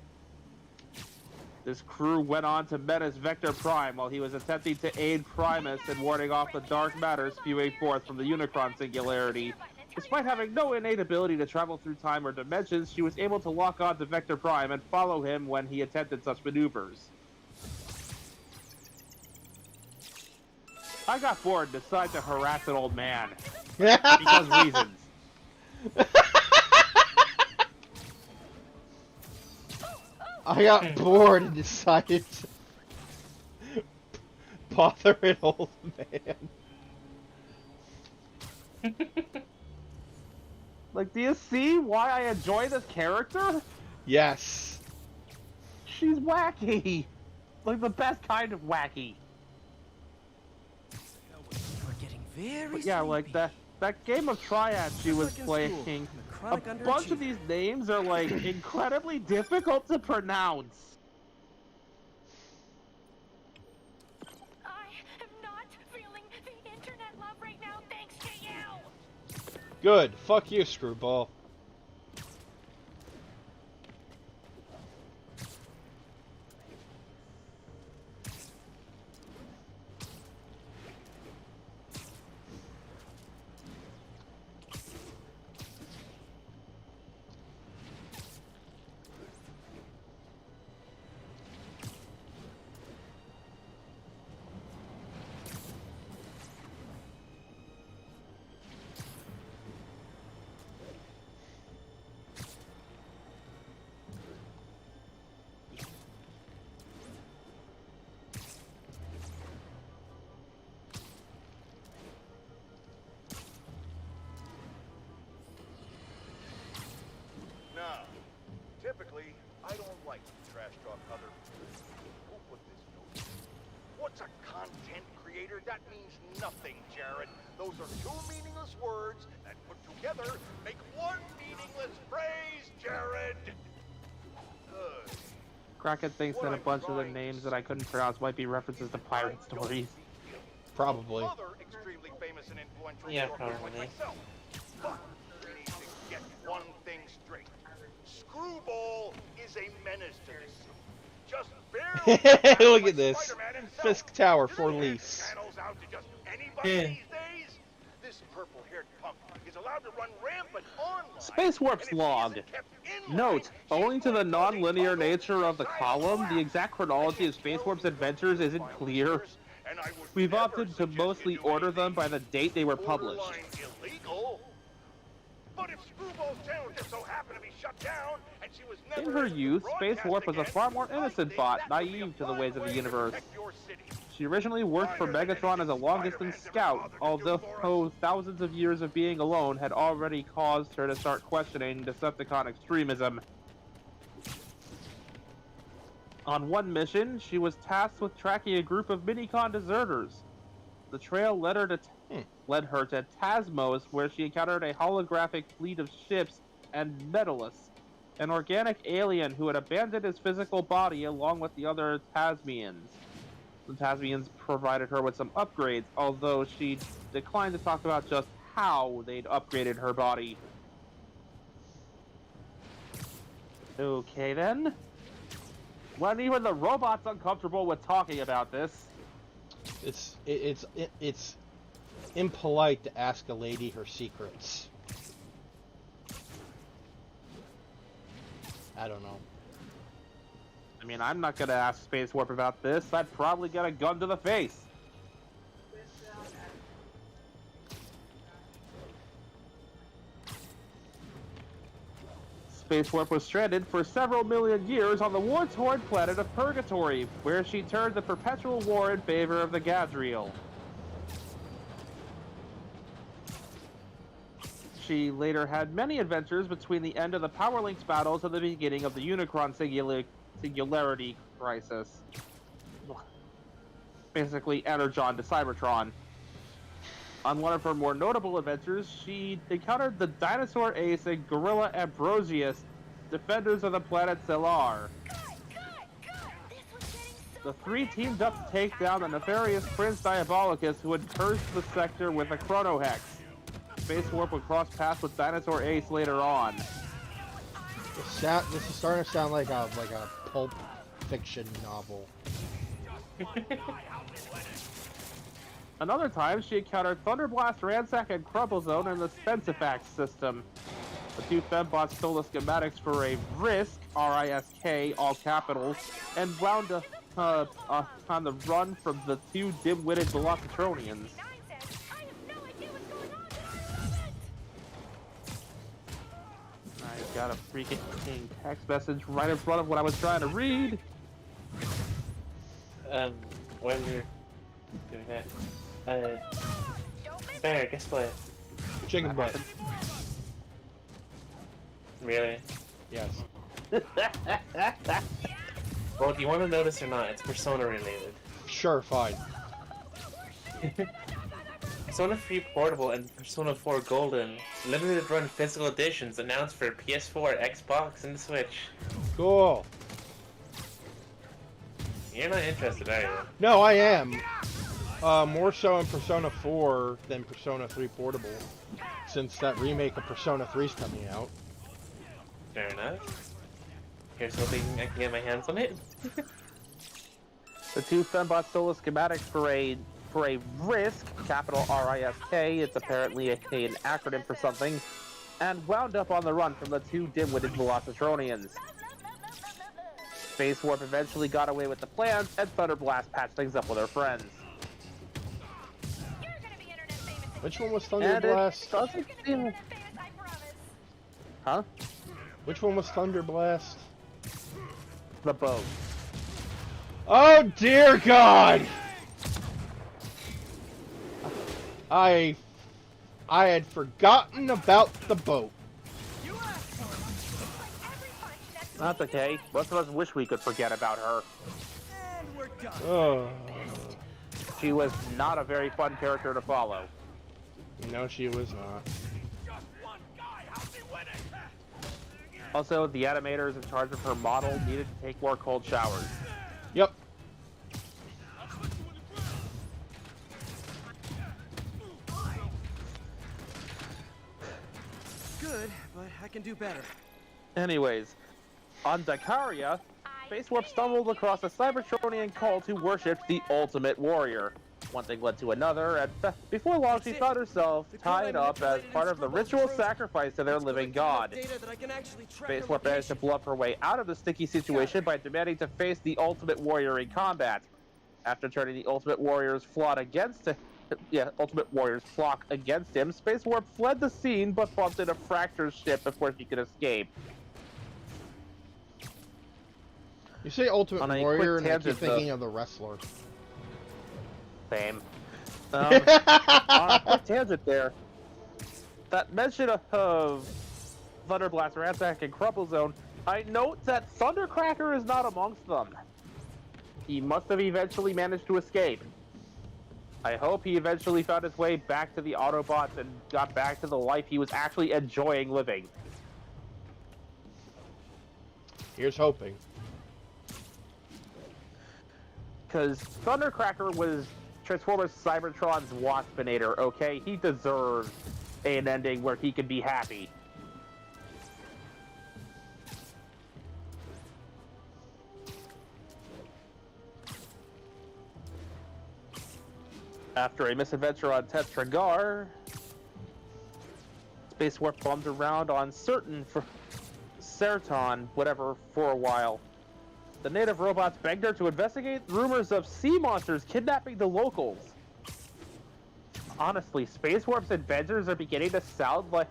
This crew went on to menace Vector Prime while he was attempting to aid Primus in warding off the dark matter spewing forth from the Unicron singularity. Despite having no innate ability to travel through time or dimensions, she was able to lock on to Vector Prime and follow him when he attempted such maneuvers. I got bored and decided to harass an old man. Because reasons. I got bored and decided to bother an old man. Like, do you see why I enjoy this character? Yes. She's wacky. Like, the best kind of wacky. We're getting very But yeah, like, sleepy. that game of Triad she was Like in playing, school, I'm a chronic bunch of underachiever. these names are, like, incredibly difficult to pronounce. I am not feeling the internet love right now, thanks to you. Good. Fuck you, Screwball. Now, typically, I don't like to trash talk other people. Who put this note? What's a content creator? That means nothing, Jared. Those are two meaningless words that put together make one meaningless phrase, Jared. Good. Kraken thinks that a bunch of the names that I couldn't pronounce might be references to pirate stories. Probably. Other extremely famous and influential Yeah, authors like probably. myself. But we need to get one thing straight. Screwball is a menace to this suit. Just barely. Look at this. Spider-Man himself. Fisk Tower Do for they hand lease. channels out to just anybody Yeah. these days? This purple-haired punk is allowed to run rampant online. Space Warp's and if he log. isn't kept in Note, line, owing he's to the going cause a non-linear total nature of the column, the societal exact chronology of Space Warp's adventures isn't clear. and I would We've never opted to suggest mostly you do order them anything by the date they were published. borderline illegal. But if Screwball's channel just so happened to be shut down, and she was never In her able to youth, Space broadcast Warp was a again, far more I innocent think bot, that would be a naive to the fine ways of the way to universe. protect your city. She originally worked for Megatron as a long-distance scout, although thousands of years of being alone had already caused her to start questioning Decepticon extremism. On one mission, she was tasked with tracking a group of Minicon deserters. The trail led her to Tasmos, where she encountered a holographic fleet of ships and Metallus, an organic alien who had abandoned his physical body along with the other Tasmians. The Tasmians provided her with some upgrades, although she declined to talk about just how they'd upgraded her body. Okay then. When even the robot's uncomfortable with talking about this. It's impolite to ask a lady her secrets. I don't know. I mean, I'm not gonna ask Space Warp about this. I'd probably get a gun to the face. Space Warp was stranded for several million years on the war-torn planet of Purgatory, where she turned the perpetual war in favor of the Gadriel. She later had many adventures between the end of the Power Links battles and the beginning of the Unicron Singularity Crisis. Basically, Energon to Cybertron. On one of her more notable adventures, she encountered the dinosaur ace and gorilla Ambrosius, defenders of the planet Stellar. The three teamed up to take down the nefarious Prince Diabolicus, who had cursed the sector with a chrono hex. Space Warp would cross paths with Dinosaur Ace later on. This is starting to sound like a pulp fiction novel. Another time, she encountered Thunderblast, Ransack, and Crumple Zone in the Spensifax system. The two fembots stole the schematics for a Risk, R-I-S-K, all capitals, and wound up on the run from the two dim-witted Velocitronians. I got a freaking text message right in front of what I was trying to read. When you're doing that, Spare, guess what? Chicken butt. Really? Yes. Well, do you want to notice or not? It's Persona related. Sure, fine. Persona 3 Portable and Persona 4 Golden limited run physical editions announced for PS4, Xbox, and Switch. Cool. You're not interested, are you? No, I am. More so in Persona 4 than Persona 3 Portable, since that remake of Persona 3 is coming out. Fair enough. Here's hoping I can get my hands on it. The two fembots stole the schematics for a Risk, capital R-I-S-K, it's apparently an acronym for something, and wound up on the run from the two dim-witted Velocitronians. Space Warp eventually got away with the plans, and Thunderblast patched things up with her friends. Which one was Thunderblast? Doesn't seem... Huh? Which one was Thunderblast? The boat. Oh dear God! I had forgotten about the boat. That's okay. Most of us wish we could forget about her. And we're done. Oh. She was not a very fun character to follow. No, she was not. Just one guy. How's he winning? Also, the animators in charge of her model needed to take more cold showers. Yep. Good, but I can do better. Anyways, on Dakaria, Space Warp stumbled across a Cybertronian cult who worshipped the Ultimate Warrior. One thing led to another, and before long she found herself tied up as part of the ritual sacrifice to their living god. Space Warp managed to bluff her way out of the sticky situation by demanding to face the Ultimate Warrior in combat. After turning the Ultimate Warrior's flock against him, Space Warp fled the scene but bumped into Fracture's ship before she could escape. You say Ultimate On a Warrior, quick and I keep tangent, thinking of the wrestler. Same. On a quick tangent there, that mention of Thunderblast, Ransack, and Crumple Zone, I note that Thundercracker is not amongst them. He must have eventually managed to escape. I hope he eventually found his way back to the Autobots and got back to the life he was actually enjoying living. Here's hoping. Because Thundercracker was Transformers Cybertron's Waspinator, okay? He deserves an ending where he could be happy. After a misadventure on Tetragar, Space Warp bummed around on Serton, whatever, for a while. The native robots begged her to investigate rumors of sea monsters kidnapping the locals. Honestly, Space Warp's adventures are beginning to sound like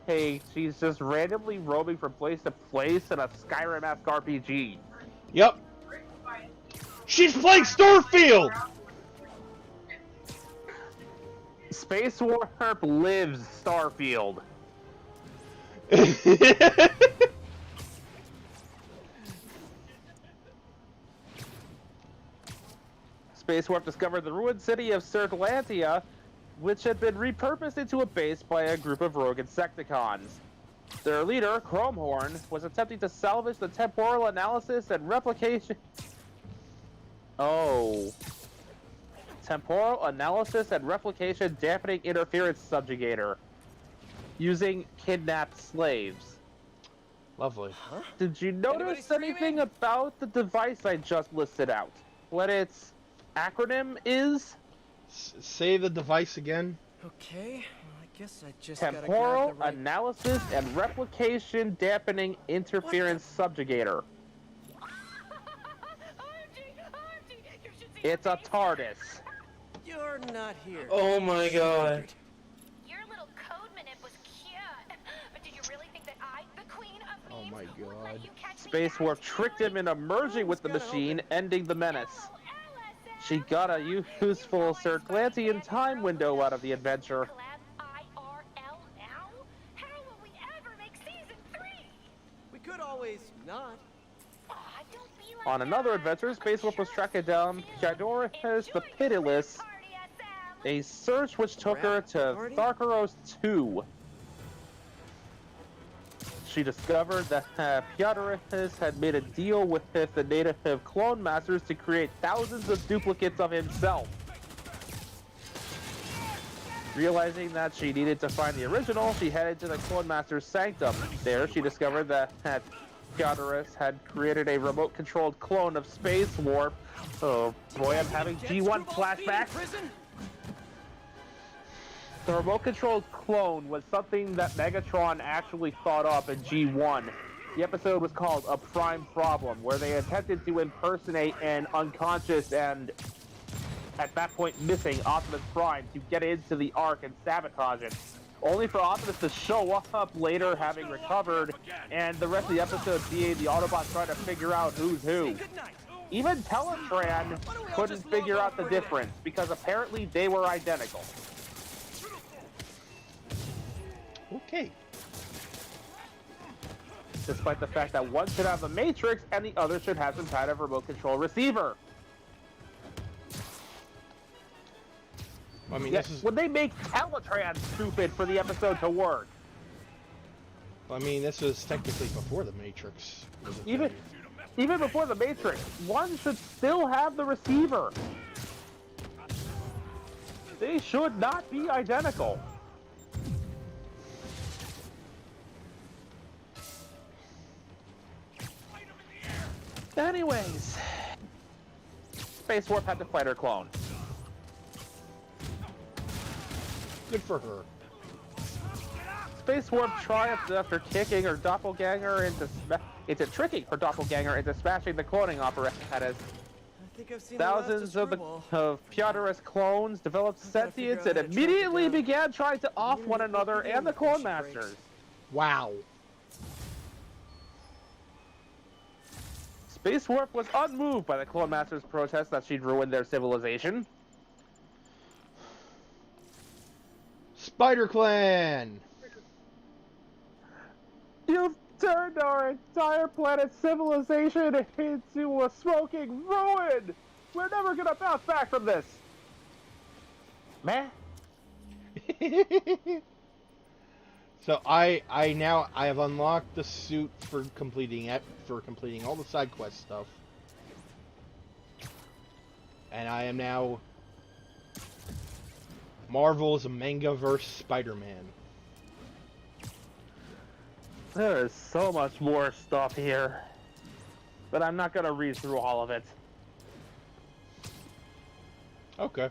she's just randomly roaming from place to place in a Skyrim-esque RPG. Yep. She's playing Starfield! Space Warp lives Starfield. Space Warp discovered the ruined city of Sertlantia, which had been repurposed into a base by a group of rogue Insecticons. Their leader, Chromehorn, was attempting to salvage the temporal analysis and replication... Oh. Temporal analysis and replication dampening interference subjugator. Using kidnapped slaves. Lovely. Huh? Did you notice anything about the device I just listed out? What its acronym is? Say the device again. Okay, well, I guess I just Temporal gotta grab the right... Analysis and Replication Dampening Interference Subjugator. It's a TARDIS. You're not here. Oh my god. Your little code manip was cute. But did you really think that I, the queen of Oh memes, my would god. let you catch me Space Warp tricked him into merging with the machine, ending the menace. She got a useful Circlantian time window out of the adventure. Collab IRL now? How will we ever make season 3? We could always not. Aw, don't be like On another that. adventure, Space Warp was tracking down Pyadorus the Pitiless, a search which took her to Tharkaros 2. She discovered that Pyadorus had made a deal with the native clone masters to create thousands of duplicates of himself. Realizing that she needed to find the original, she headed to the clone master's sanctum. There, she discovered that Pyadorus had created a remote-controlled clone of Space Warp. Oh boy, I'm having G1 flashbacks. The remote-controlled clone was something that Megatron actually thought up in G1. The episode was called A Prime Problem, where they attempted to impersonate an unconscious and, at that point, missing Optimus Prime to get into the Ark and sabotage it. Only for Optimus to show up later having recovered, and the rest of the episode being the Autobots trying to figure out who's who. Even Teletran couldn't figure out the difference, because apparently they were identical. Okay. Despite the fact that one should have a matrix and the other should have some kind of remote control receiver. I mean, Yet, this is. would they make Teletran stupid for the episode to work? I mean, this was technically before the Matrix. Even before the Matrix, one should still have the receiver. They should not be identical. Anyways, Space Warp had to fight her clone. Good for her. Space Warp triumphed after kicking her doppelganger into tricking her doppelganger into smashing the cloning apparatus. I think I've seen Thousands of Pyadorus clones developed gotta figure sentience out and how to track it immediately down. began trying to off one another and the clone She breaks. masters. Wow. Space Warp was unmoved by the clone masters' protest that she'd ruined their civilization. Spider Clan! You've turned our entire planet's civilization into a smoking ruin! We're never gonna bounce back from this! Man. So I have unlocked the suit for completing all the side quest stuff. And I am now Marvel's Mangaverse Spider-Man. There is so much more stuff here. But I'm not gonna read through all of it. Okay.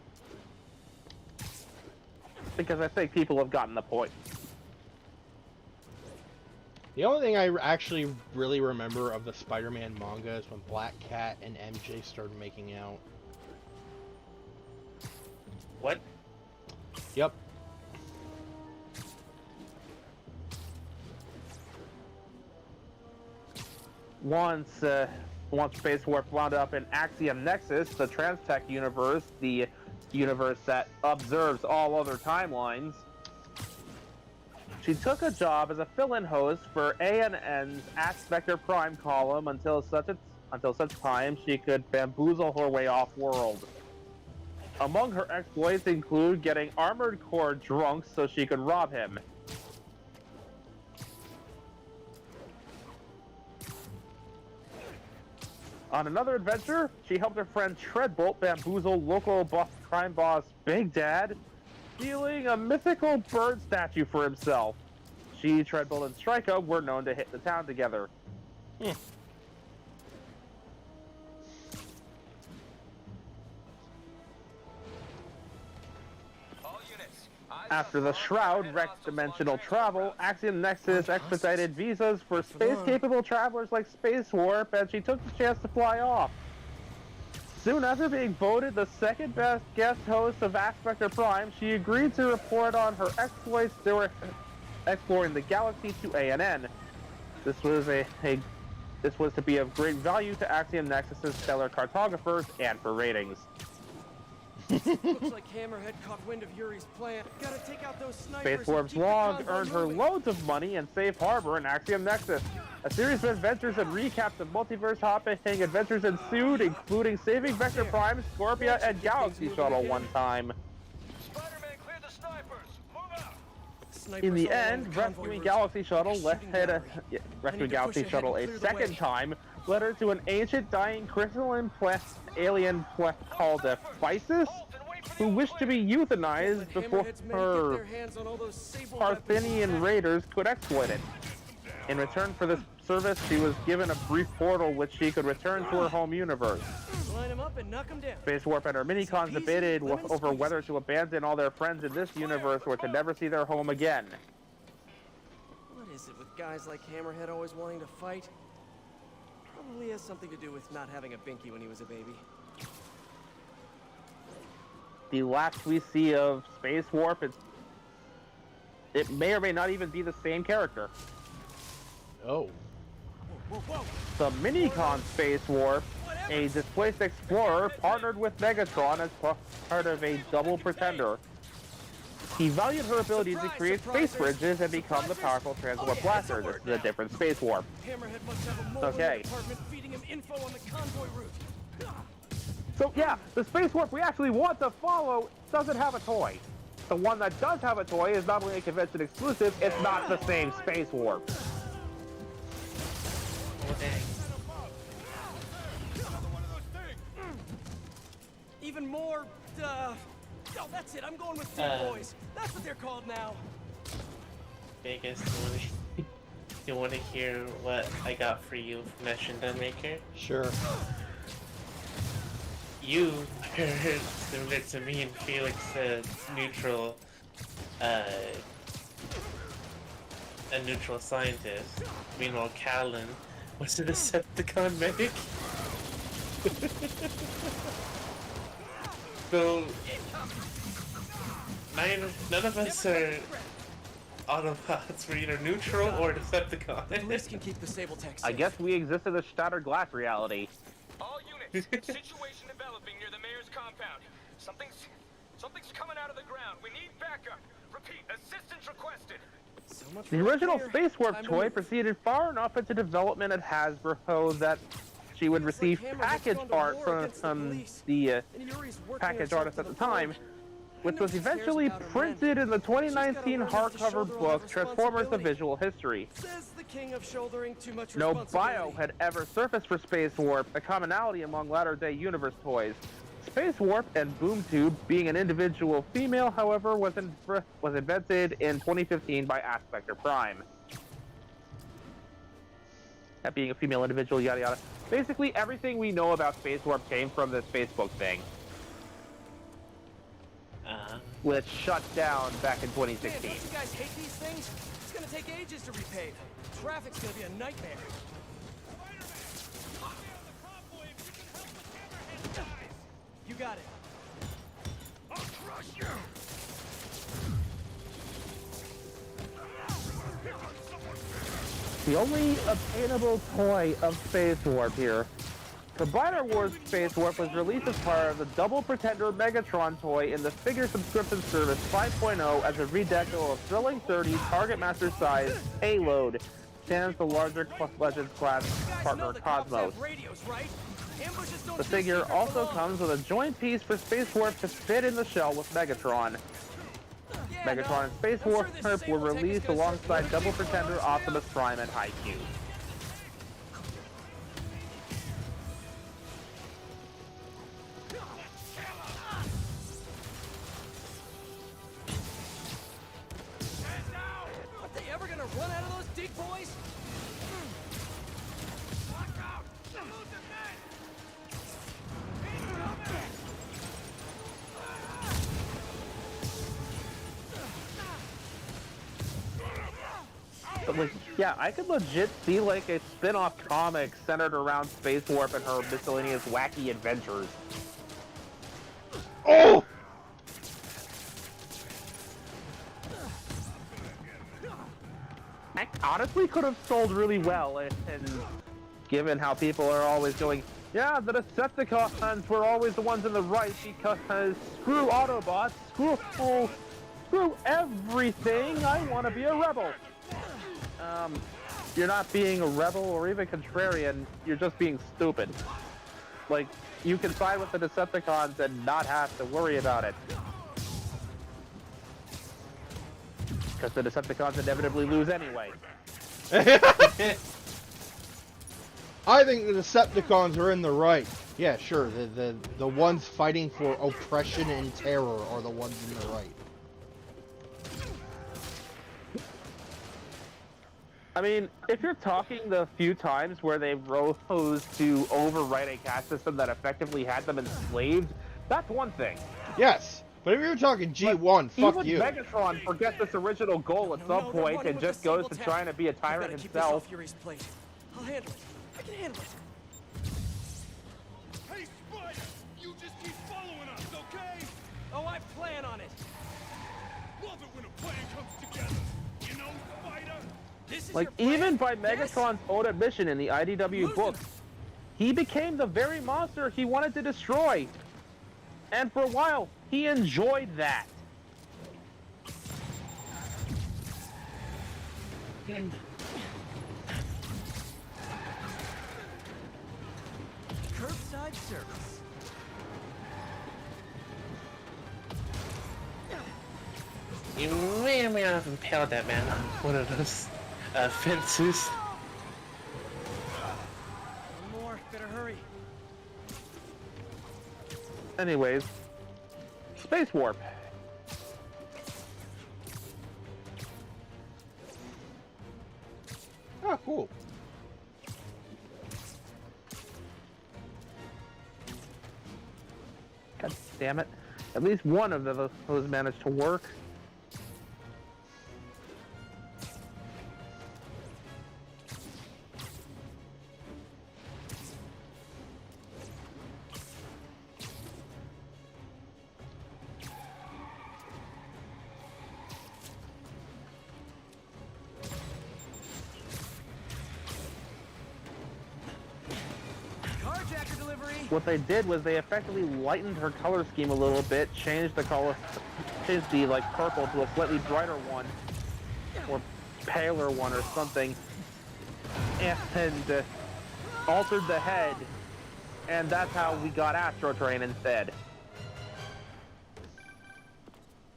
Because I think people have gotten the point. The only thing I actually really remember of the Spider-Man manga is when Black Cat and MJ started making out. What? Yep. Once Space Warp wound up in Axiom Nexus, the Transtech universe, the universe that observes all other timelines, she took a job as a fill-in host for A&N's Aspector Prime column until such time she could bamboozle her way off-world. Among her exploits include getting Armored Core drunk so she could rob him. On another adventure, she helped her friend Treadbolt bamboozle local crime boss Big Dad, stealing a mythical bird statue for himself. She, Treadbolt, and Strika were known to hit the town together. After the Shroud wrecked dimensional travel, Axiom Nexus expedited visas for space-capable travelers like Space Warp, and she took the chance to fly off. Soon after being voted the second best guest host of Aspector Prime, she agreed to report on her exploits during exploring the galaxy to ANN. This was to be of great value to Axiom Nexus's stellar cartographers and for ratings. Looks like Hammerhead caught wind of Yuri's plan. Gotta take out those snipers. Space Warp's log earned her loads of money in Safe Harbor and Axiom Nexus. A series of adventures and recaps of multiverse hopping adventures ensued, including saving Vector Prime, Scorpia, and Galaxy Shuttle one time. Spider-Man, clear the snipers! Move out! In the end, rescuing Galaxy Shuttle a second time led her to an ancient dying crystalline alien called Physis, who wished to be euthanized before her Parthenian raiders could exploit it. In return for this service, she was given a brief portal which she could return to her home universe. Line 'em up and knock 'em down. Space Warp and her minicons debated over whether to abandon all their friends in this universe or to never see their home again. What is it with guys like Hammerhead always wanting to fight? Probably has something to do with not having a binky when he was a baby. The last we see of Space Warp, it may or may not even be the same character. Oh. The minicon Space Warp, a displaced explorer, partnered with Megatron as part of a double pretender. He valued her ability to create space bridges and become the powerful transport blaster. This is a different Space Warp. Hammerhead must have a mole Okay. in the department feeding him info on the convoy route. So yeah, the Space Warp we actually want to follow doesn't have a toy. The one that does have a toy is not only a convention exclusive, it's not the same Space Warp. Oh, dang. Even more, oh, that's it. I'm going with Deep Boys. That's what they're called now. Vegas, you want to hear what I got for you from Gun Maker? Sure. You are similar to me and Felix neutral, a neutral scientist. Meanwhile, Callan was a Decepticon medic. So, none of us are Autobots. We're either neutral or Decepticon. The police can keep the Sable Tech safe. I guess we exist in a shattered glass reality. All units, situation developing near the mayor's compound. Something's coming out of the ground. We need backup. Repeat, assistance requested. So much The for original here. Space Warp Time to toy move. proceeded far enough into development at Hasbro that she would receive Hammerhead's package gone to art war from against the police. the And Yuri's working package herself artist to at the the bone. time, which I know was she cares eventually about her men. printed in the 2019 She's gotta learn to shoulder hardcover all book that Transformers: The responsibility. Visual History. Says the king of shouldering too much No responsibility. bio had ever surfaced for Space Warp, a commonality among latter-day universe toys. Space Warp and Boom Tube, being an individual female, however, was invented in 2015 by Aspector Prime. That being a female individual, yada yada. Basically, everything we know about Space Warp came from this Facebook thing, which shut down back in Man, 2016. don't you guys hate these things? It's gonna take ages to repave. Traffic's gonna be a nightmare. You got it. I'll crush you! The only obtainable toy of Space Warp here. Combiner Wars Space Warp was released as part of the Double Pretender Megatron toy in the figure subscription service 5.0 as a redeco of thrilling 30 Target Master size payload, sans the larger Legends class You guys partner know the cops Cosmos. have radios, right? Ambushes don't The do figure secret also belong. comes with a joint piece for Space Warp to fit in the shell with Megatron. Yeah, Megatron no, and Space I'm sure Warp this were Sable tech is released gonna start alongside blowing Double people Pretender, straight Optimus up. Prime, and Haikyuu. Aren't they ever gonna run out of those dig boys? Watch out! They're losing men! Incoming! But like, yeah, I could legit see like a spin-off comic centered around Space Warp and her miscellaneous wacky adventures. Oh! I honestly could have sold really well, and given how people are always going, yeah, the Decepticons were always the ones in the right because screw Autobots, screw everything, I want to be a rebel. You're not being a rebel or even contrarian, you're just being stupid. Like, you can side with the Decepticons and not have to worry about it. Because the Decepticons inevitably lose anyway. I think the Decepticons are in the right. Yeah, sure. The ones fighting for oppression and terror are the ones in the right. I mean, if you're talking the few times where they rose to overwrite a caste system that effectively had them enslaved, that's one thing. Yes, but if you're talking G1, fuck Even you. Megatron forgets this original goal at some point and just goes to trying to be a tyrant Keep this off himself. Yuri's plate. I'll handle it. I can handle it. Hey, Spider! You just keep following us, okay? Oh, I plan on it. Love it when a plan comes together. You know, Spider? This is Like, your plan? even by Yes? Megatron's own admission in the IDW Losing. books, he became the very monster he wanted to destroy. And for a while, he enjoyed that. Curbside service. You may or may not have impaled that man on one of those fences. One more. Better hurry. Anyways, Space Warp. Oh, cool. God damn it. At least one of those managed to work. Carjacker delivery. What they did was they effectively lightened her color scheme a little bit, changed the color, changed the like purple to a slightly brighter one, or paler one or something, and altered the head, and that's how we got Astro Train instead.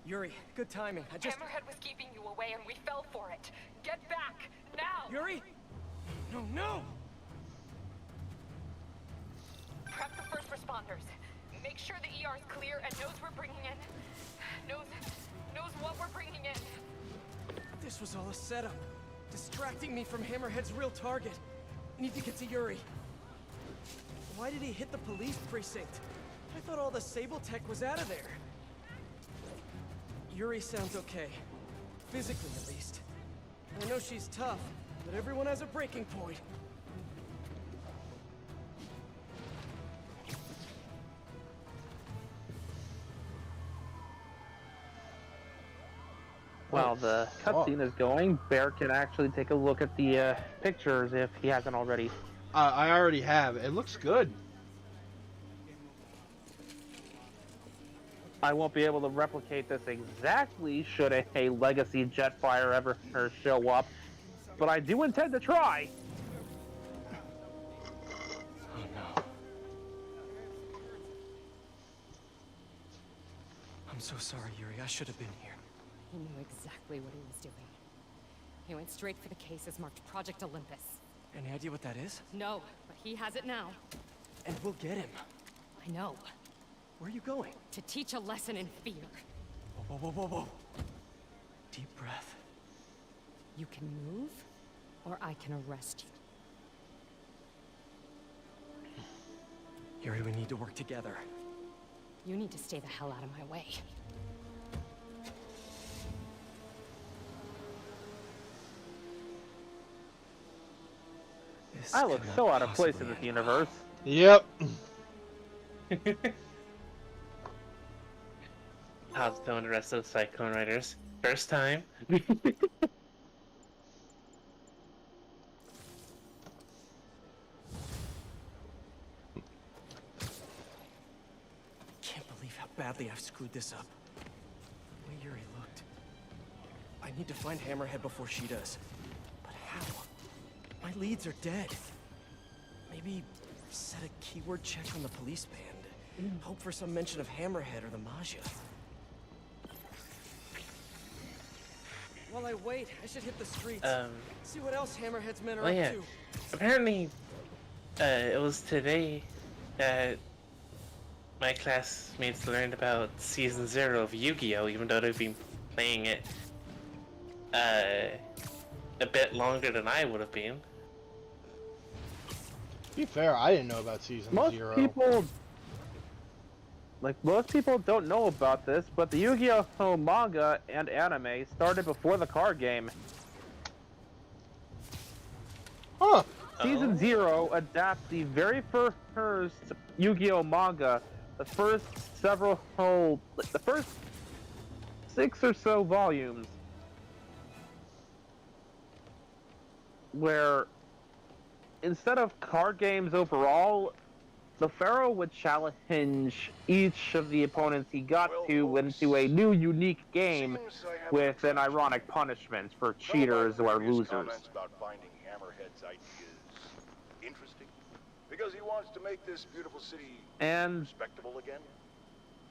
Yuri, good timing. I just... Hammerhead was keeping you away and we fell for it. Get back, now! Yuri? No, no! Prep the first responders. Make sure the ER is clear and knows we're bringing in. Knows what we're bringing in. This was all a setup. Distracting me from Hammerhead's real target. Need to get to Yuri. Why did he hit the police precinct? I thought all the Sable tech was out of there. Yuri sounds okay. Physically, at least. I know she's tough, but everyone has a breaking point. While the cutscene is going, Bear can actually take a look at the pictures if he hasn't already. I already have. It looks good. I won't be able to replicate this exactly should a Legacy Jetfire ever show up, but I do intend to try. Oh no. so sorry, Yuri. I should have been here. He knew exactly what he was doing. He went straight for the cases marked Project Olympus. Any idea what that is? No, but he has it now. And we'll get him. I know. Where are you going? To teach a lesson in fear. Whoa, whoa, whoa, whoa, whoa. Deep breath. You can move, or I can arrest you. Yuri, we need to work together. You need to stay the hell out of my way. This I look cannot so out of place possibly in this end universe. Yep. How's it going, the rest of the Cyclone Riders? First time? Can't believe how badly I've screwed this up. The way Yuri looked. I need to find Hammerhead before she does. But how? My leads are dead. Maybe set a keyword check on the police band. Hope for some mention of Hammerhead or the Maja. While I wait, I should hit the streets. See what else Hammerhead's men are Oh up yeah. to. Apparently, it was today that my classmates learned about Season 0 of Yu-Gi-Oh! Even though they've been playing it a bit longer than I would have been. To be fair, I didn't know about Season Most 0. most people don't know about this, but the Yu-Gi-Oh! Manga and anime started before the card game. Huh. Season 0 adapts the very first Yu-Gi-Oh! Manga, the first 6 or so volumes, where instead of card games overall, the Pharaoh would challenge each of the opponents he got to into a new, unique game with an ironic punishment for cheaters or losers. Comments about finding Hammerhead's ideas interesting because he wants to make this beautiful city And respectable again.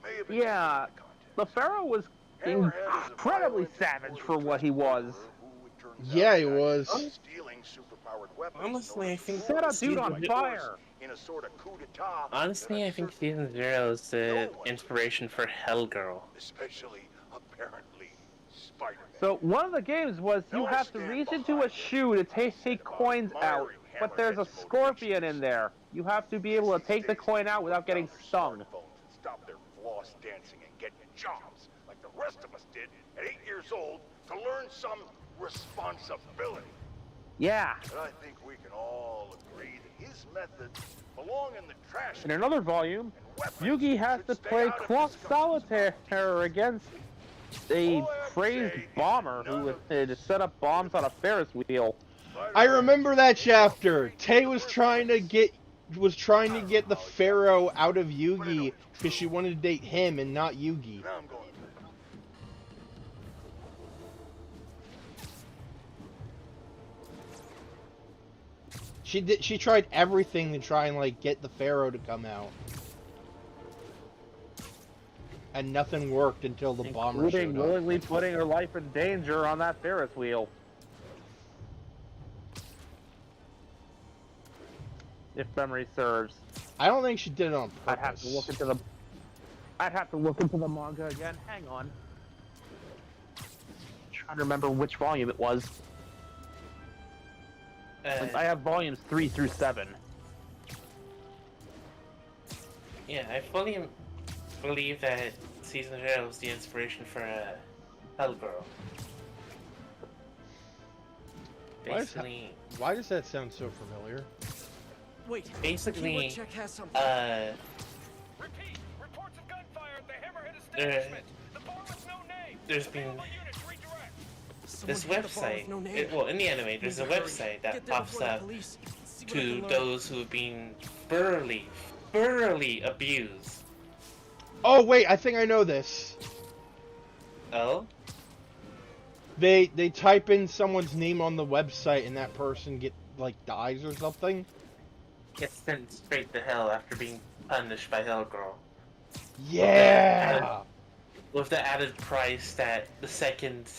May have been yeah, changing the Pharaoh was Hammerhead is a incredibly violent savage and for what he was. who it turns Yeah, out he is was. actually stealing superpowered weapons in Honestly, order I to think Set a dude Season on 0 fire! in a sort of coup d'etat. Honestly, that I think certainly Season 0 is the no one inspiration for Hellgirl. especially apparently Spider-Man. So one of the games was you No have to stand reach into behind a it. shoe to take coins out, Admiring but there's a Hammerhead's scorpion in motivations. there. You have to be able to take the coin out without getting stung. Smartphones and stop their floss dancing and get jobs like the rest of us did at 8 years old to learn some responsibility. Yeah. But I think we can all agree that his methods belong in the trash. In another volume, and weapons Yugi has should to stay play out of cross discussions solitaire against a All I have to crazed say bomber is who none of had set up bombs on a Ferris wheel. I remember that chapter. Tay was trying to get the Pharaoh out of Yugi because she wanted to date him and not Yugi. Now I'm going. She tried everything to try and like get the Pharaoh to come out. And nothing worked until the bomber Including showed up. willingly putting her life in danger on that Ferris wheel. If memory serves. I don't think she did it on purpose. I'd have to look into the manga again. Hang on. Trying to remember which volume it was. I have volumes 3 through 7. Yeah, I fully believe that Season 0 was the inspiration for Hellgirl. Basically, Why does that sound so familiar? Wait, basically, keyword check has something. Repeat. Reports of gunfire at the Hammerhead There- establishment. The bar with no name. there's been Available units redirect. Someone this hit the bar with website. no name. Well, in the anime, there's a Need to hurry. website that Get there pops before the up police. See what I to can learn. those who have been thoroughly abused. Oh wait, I think I know this. Oh? They type in someone's name on the website and that person dies or something. Gets sent straight to hell after being punished by Hellgirl. Yeah. with the added price that the second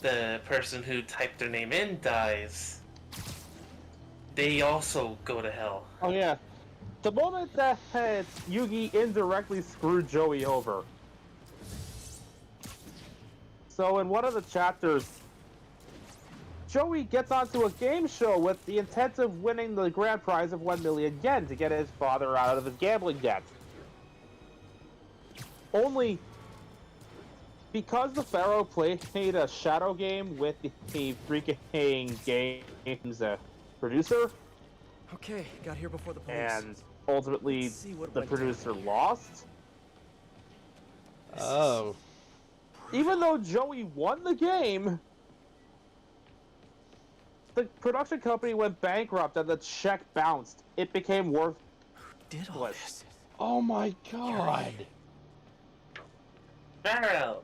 the person who typed their name in dies, they also go to hell. Oh yeah, the moment that Yugi indirectly screwed Joey over. So in one of the chapters, Joey gets onto a game show with the intent of winning the grand prize of 1 million yen to get his father out of his gambling debt. Only because the Pharaoh played a shadow game with the freaking game's producer, Okay, got here before the police. and ultimately Let's see what the went down producer in here. lost. Oh. Even though Joey won the game, the production company went bankrupt and the check bounced. It became worthless. Did all this? Oh my god. Pharaoh!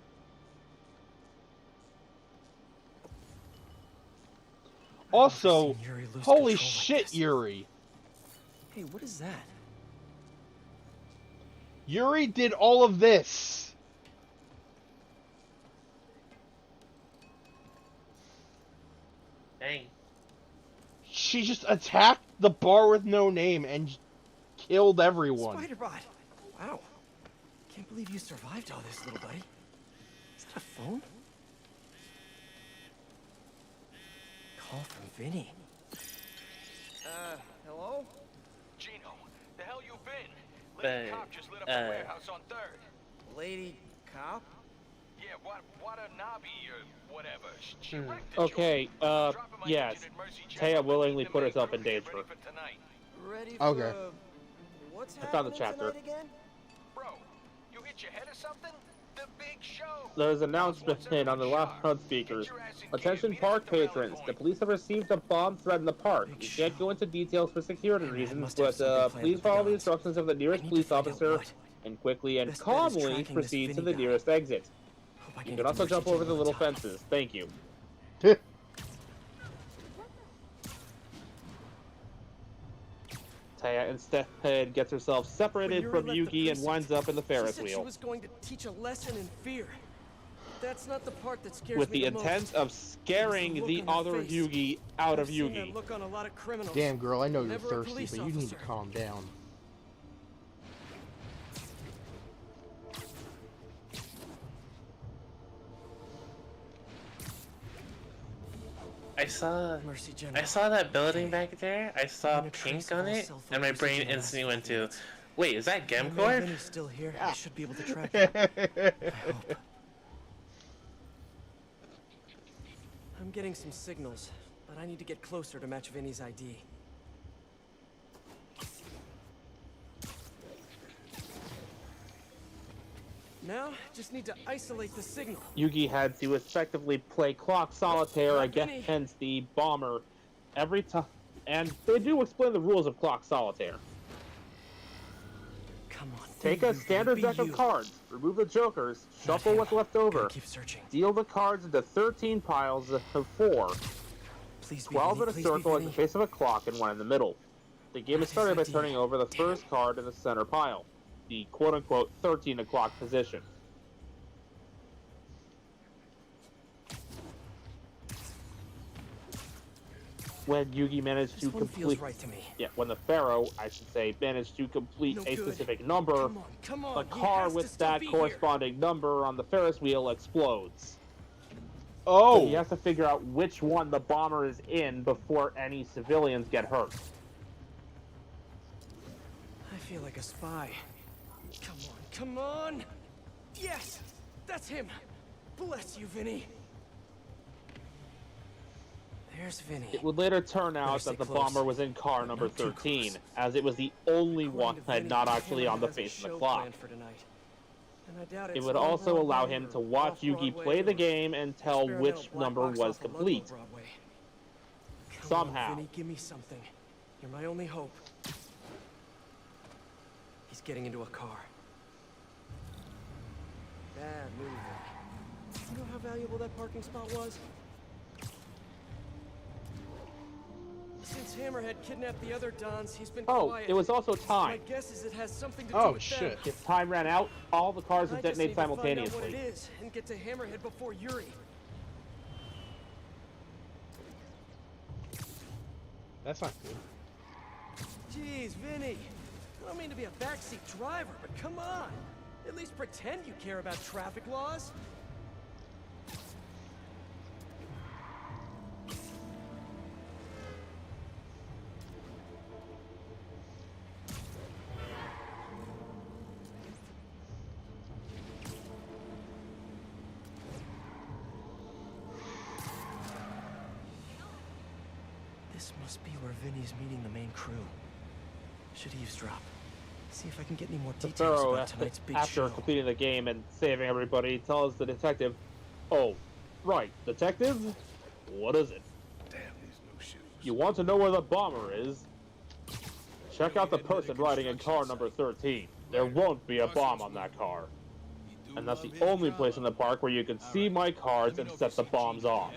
Also, I've never seen Yuri lose holy control like shit, this. Yuri. Hey, what is that? Yuri did all of this. Dang. She just attacked the bar with no name and killed everyone. Spider-Bot! Wow. Can't believe you survived all this, little buddy. Is that a phone? Call from Vinny. Hello? Gino, the hell you been? But, Lady cop just lit up the warehouse on 3rd. Lady cop? Yeah, Watanabe or whatever. She wrecked the joint. Okay, Dropping my yes. engine at Mercy Taya Channel, willingly the put main herself crew in get danger. ready for tonight. Ready Okay. for... What's I found the happening chapter. tonight again? Bro, you hit your head or something? The big show. There's an announcement on the loudspeakers. Attention park patrons, the police have received a bomb threat in the park. Big We can't go into details for security Man, that reasons, must have but something planned please with the follow the guns. instructions of the nearest I need to police find out officer what. and quickly and Best bet is calmly tracking this proceed to Vinny the guy. nearest exit. Hope I You can can get also to jump Mercy over the Channel little on time. fences. Thank you. Taya instead gets herself separated When from Yuri left the Yugi and precinct, winds up in the she Ferris said she wheel. was going to teach a lesson in fear. That's not the part that scares With me the the intent most. of scaring look the on her other face. Yugi out of I've seen that Yugi. look on a lot of criminals. Damn, girl, I know you're Never a thirsty, police but you need to officer. calm down. Mercy I General. saw that building back there. I saw I'm gonna trace pink on all it, cell and my phone brain usage in the last instantly went 15 to, minutes. wait, is that My man Gemcorp? Vinny's still here. I should be able to track him. I hope. I'm getting some signals, but I need to get closer to match Vinny's ID. Now, just need to isolate the signal. Yugi had to effectively play clock solitaire Not Vinny. against the bomber every time. And they do explain the rules of clock solitaire. Come on. Take be a you, standard be deck of you. cards, remove the jokers, shuffle him. what's left Gotta over, keep searching. deal the cards into 13 piles of 4, Please be 12 Vinny, in a please be circle at the Vinny. face of a clock and 1 in the middle. The game is Not started by his ID. turning over the first card in the center pile, the quote-unquote 13 o'clock position. When Yugi managed This to one feels complete, right to me. yeah, when the Pharaoh, I should say, managed to complete No a good. specific number, Come on, the he car has to with still that be here. corresponding number on the Ferris wheel explodes. So Oh! he has to figure out which one the bomber is in before any civilians get hurt. I feel like a spy. Come on! Yes! That's him! Bless you, Vinny! There's Vinny. It would later turn out stay that the close, bomber was in car but number not too 13, close. as it was the only According one to that Vinny, not actually Hammerhead on the has a face of the show clock. planned for tonight. And I doubt It it's would on also Broadway allow him or to watch Yugi off-Broadway play the or game and tell experimental which black number box was off a local complete. Broadway. Come Somehow. on, Vinny, give me something. You're my only hope. He's getting into a car. Bad move. You know how valuable that parking spot was? Since Since Hammerhead kidnapped the other Dons, he's been Oh, quiet. it was also My time. guess is it has something to do Oh with shit. If time ran out, all the cars them. would I just detonate need to find out what it simultaneously. is and get to Hammerhead before Yuri. That's not good. Jeez, Vinny. I don't mean to be a backseat driver, but come on. At least pretend you care about traffic laws. This must be where Vinny's meeting the main crew. Should eavesdrop. See if I can get any more The details Pharaoh, about tonight's big after show. completing the game and saving everybody, tells the detective, "Oh, right, detective? What is it? Damn these new shoes. You want to know where the bomber is? Check out the person riding in car number 13. There won't be a bomb on that car. And that's the only place in the park where you can see my cards and set the bombs off.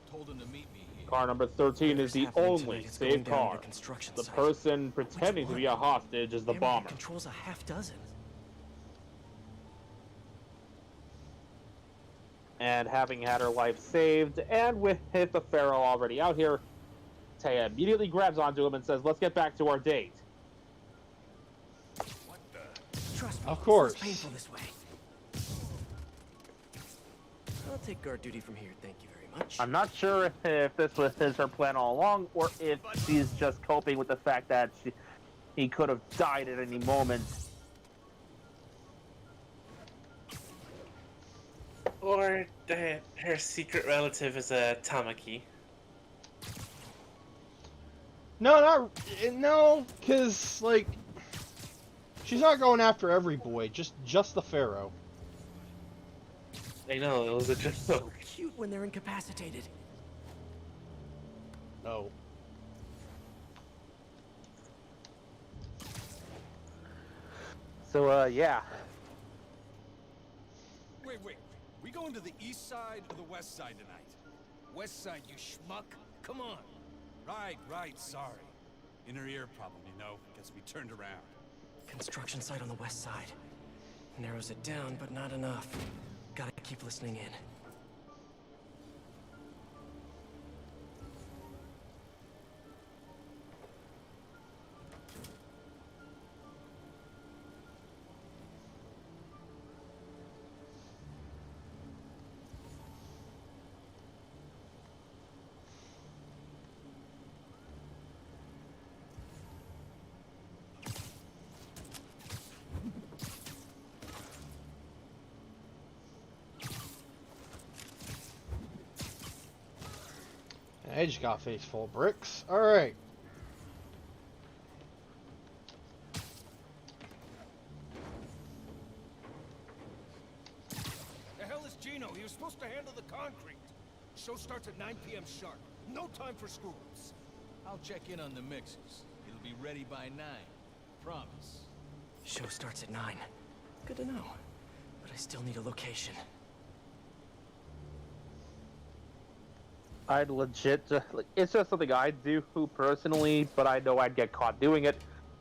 Told him to meet me here. Car number 13 is the Whatever's happening only tonight is going safe down at car. the construction The site. person pretending to be a hostage is the Hammerhead bomber." controls a half dozen. And having had her life saved, and with the Pharaoh already out here, Taya immediately grabs onto him and says, "Let's get back to our date." What the? Trust me, Of course. it's less painful this way. I'll take guard duty from here, thank you very much. I'm not sure if this was her plan all along, or if she's just coping with the fact that he could have died at any moment. Or that her secret relative is a Tamaki. No, because like she's not going after every boy, just the Pharaoh. I know, it was a joke. So cute when they're incapacitated. Oh. So, yeah. Wait. We going to the east side or the west side tonight? West side, you schmuck. Come on. Right, sorry. Inner ear problem, you know. Gets me turned around. Construction site on the west side. Narrows it down, but not enough. Gotta keep listening in. I just got a face full of bricks. Alright. The hell is Gino? He was supposed to handle the concrete. Show starts at 9 p.m. sharp. No time for screw-ups. I'll check in on the mixes. It'll be ready by 9. Promise. Show starts at 9. Good to know. But I still need a location. I'd legit just, it's just something I'd do personally, but I know I'd get caught doing it.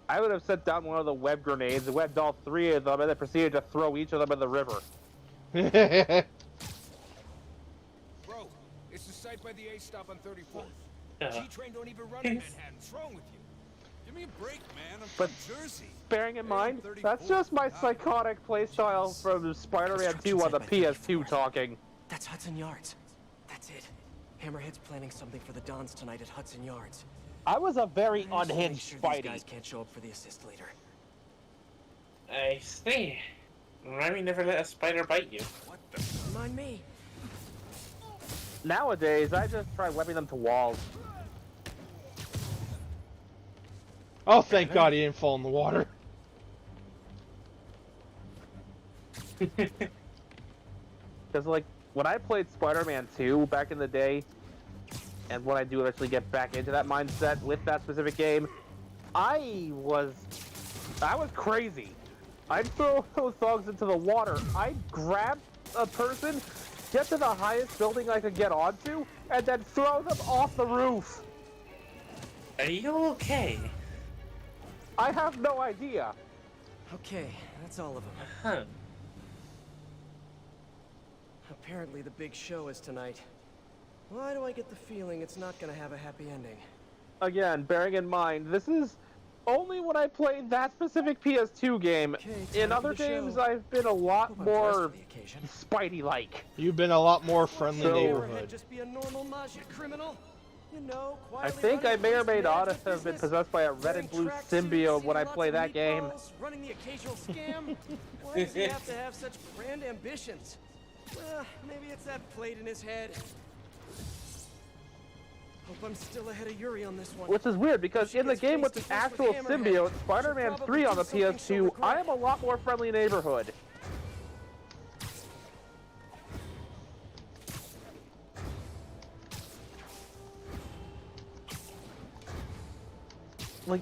I would have set down one of the web grenades, webbed all 3 of them, and then proceeded to throw each of them in the river. Bro, it's the site by the A stop on 34th. Yeah. G-Train don't even run in Manhattan. What's wrong with you? Give me a break, man. I'm But from Jersey. bearing in Hey, mind, 34. that's just my psychotic playstyle from Spider-Man 2 on the PS2 talking. That's Hudson Yards. That's it. Hammerhead's planning something for the Dons tonight at Hudson Yards. I was a very I'm just making unhinged sure these Spidey. guys can't show up for the assist later. I see. Remy never let a spider bite you. What the? Mind me. Nowadays, I just try webbing them to walls. Oh, thank God he didn't fall in the water. Because, like, when I played Spider-Man 2 back in the day, and when I do eventually get back into that mindset with that specific game, I was crazy. I'd throw those dogs into the water. I'd grab a person, get to the highest building I could get onto, and then throw them off the roof. Are you okay? I have no idea. Okay, that's all of them. Huh. Apparently the big show is tonight. Why do I get the feeling it's not gonna have a happy ending? Again, bearing in mind, this is only when I played that specific PS2 game. Okay, In time other for the games, show. I've been a lot Hope I'm dressed more for the occasion. Spidey-like. You've been a lot more friendly So- neighborhood. Just be a normal Majia criminal. You know, I quietly think I running may or may police not management have been business, possessed by a red wearing and blue tracksuits, symbiote when I eating play lots that of game. meatballs, running the occasional scam. Why does he have to have such grand ambitions? Maybe it's that plate in his head. Hope I'm still ahead of Yuri on this one. Which is weird, because She in the gets game with face the to face with actual Hammerhead. symbiote, She'll Spider-Man probably 3 on do the something she'll PS2, regret. I am a lot more friendly neighborhood. Like,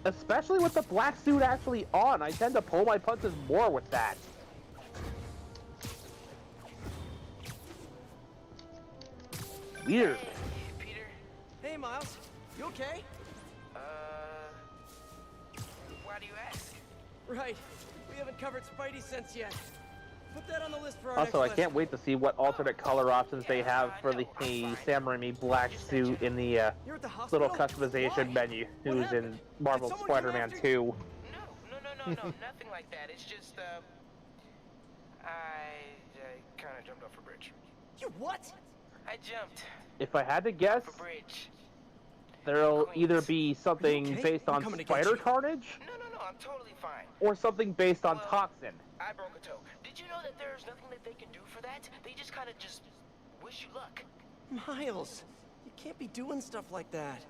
especially with the black suit actually on, I tend to pull my punches more with that. Weird. Hey, Peter. Hey, Miles. You okay? Why do you ask? Right. We haven't covered Spidey sense yet. Put that on the list for our Also, I next can't wait to see what alternate color options they have for the Sam Raimi black suit in the You're at the hospital? little customization Why? menu What who's happened? in Marvel's Did someone come Spider-Man after 2. No, nothing like that. It's just, I kind of jumped off a bridge. You what? I jumped If I had to guess, off a bridge. there'll either be something okay? based I'm on coming to get Spider you. Carnage, No, I'm totally fine. or something based on Well- Toxin. I broke a toe. Did you know that there's nothing that they can do for that? They just kind of just wish you luck. Miles, you can't be doing stuff like that.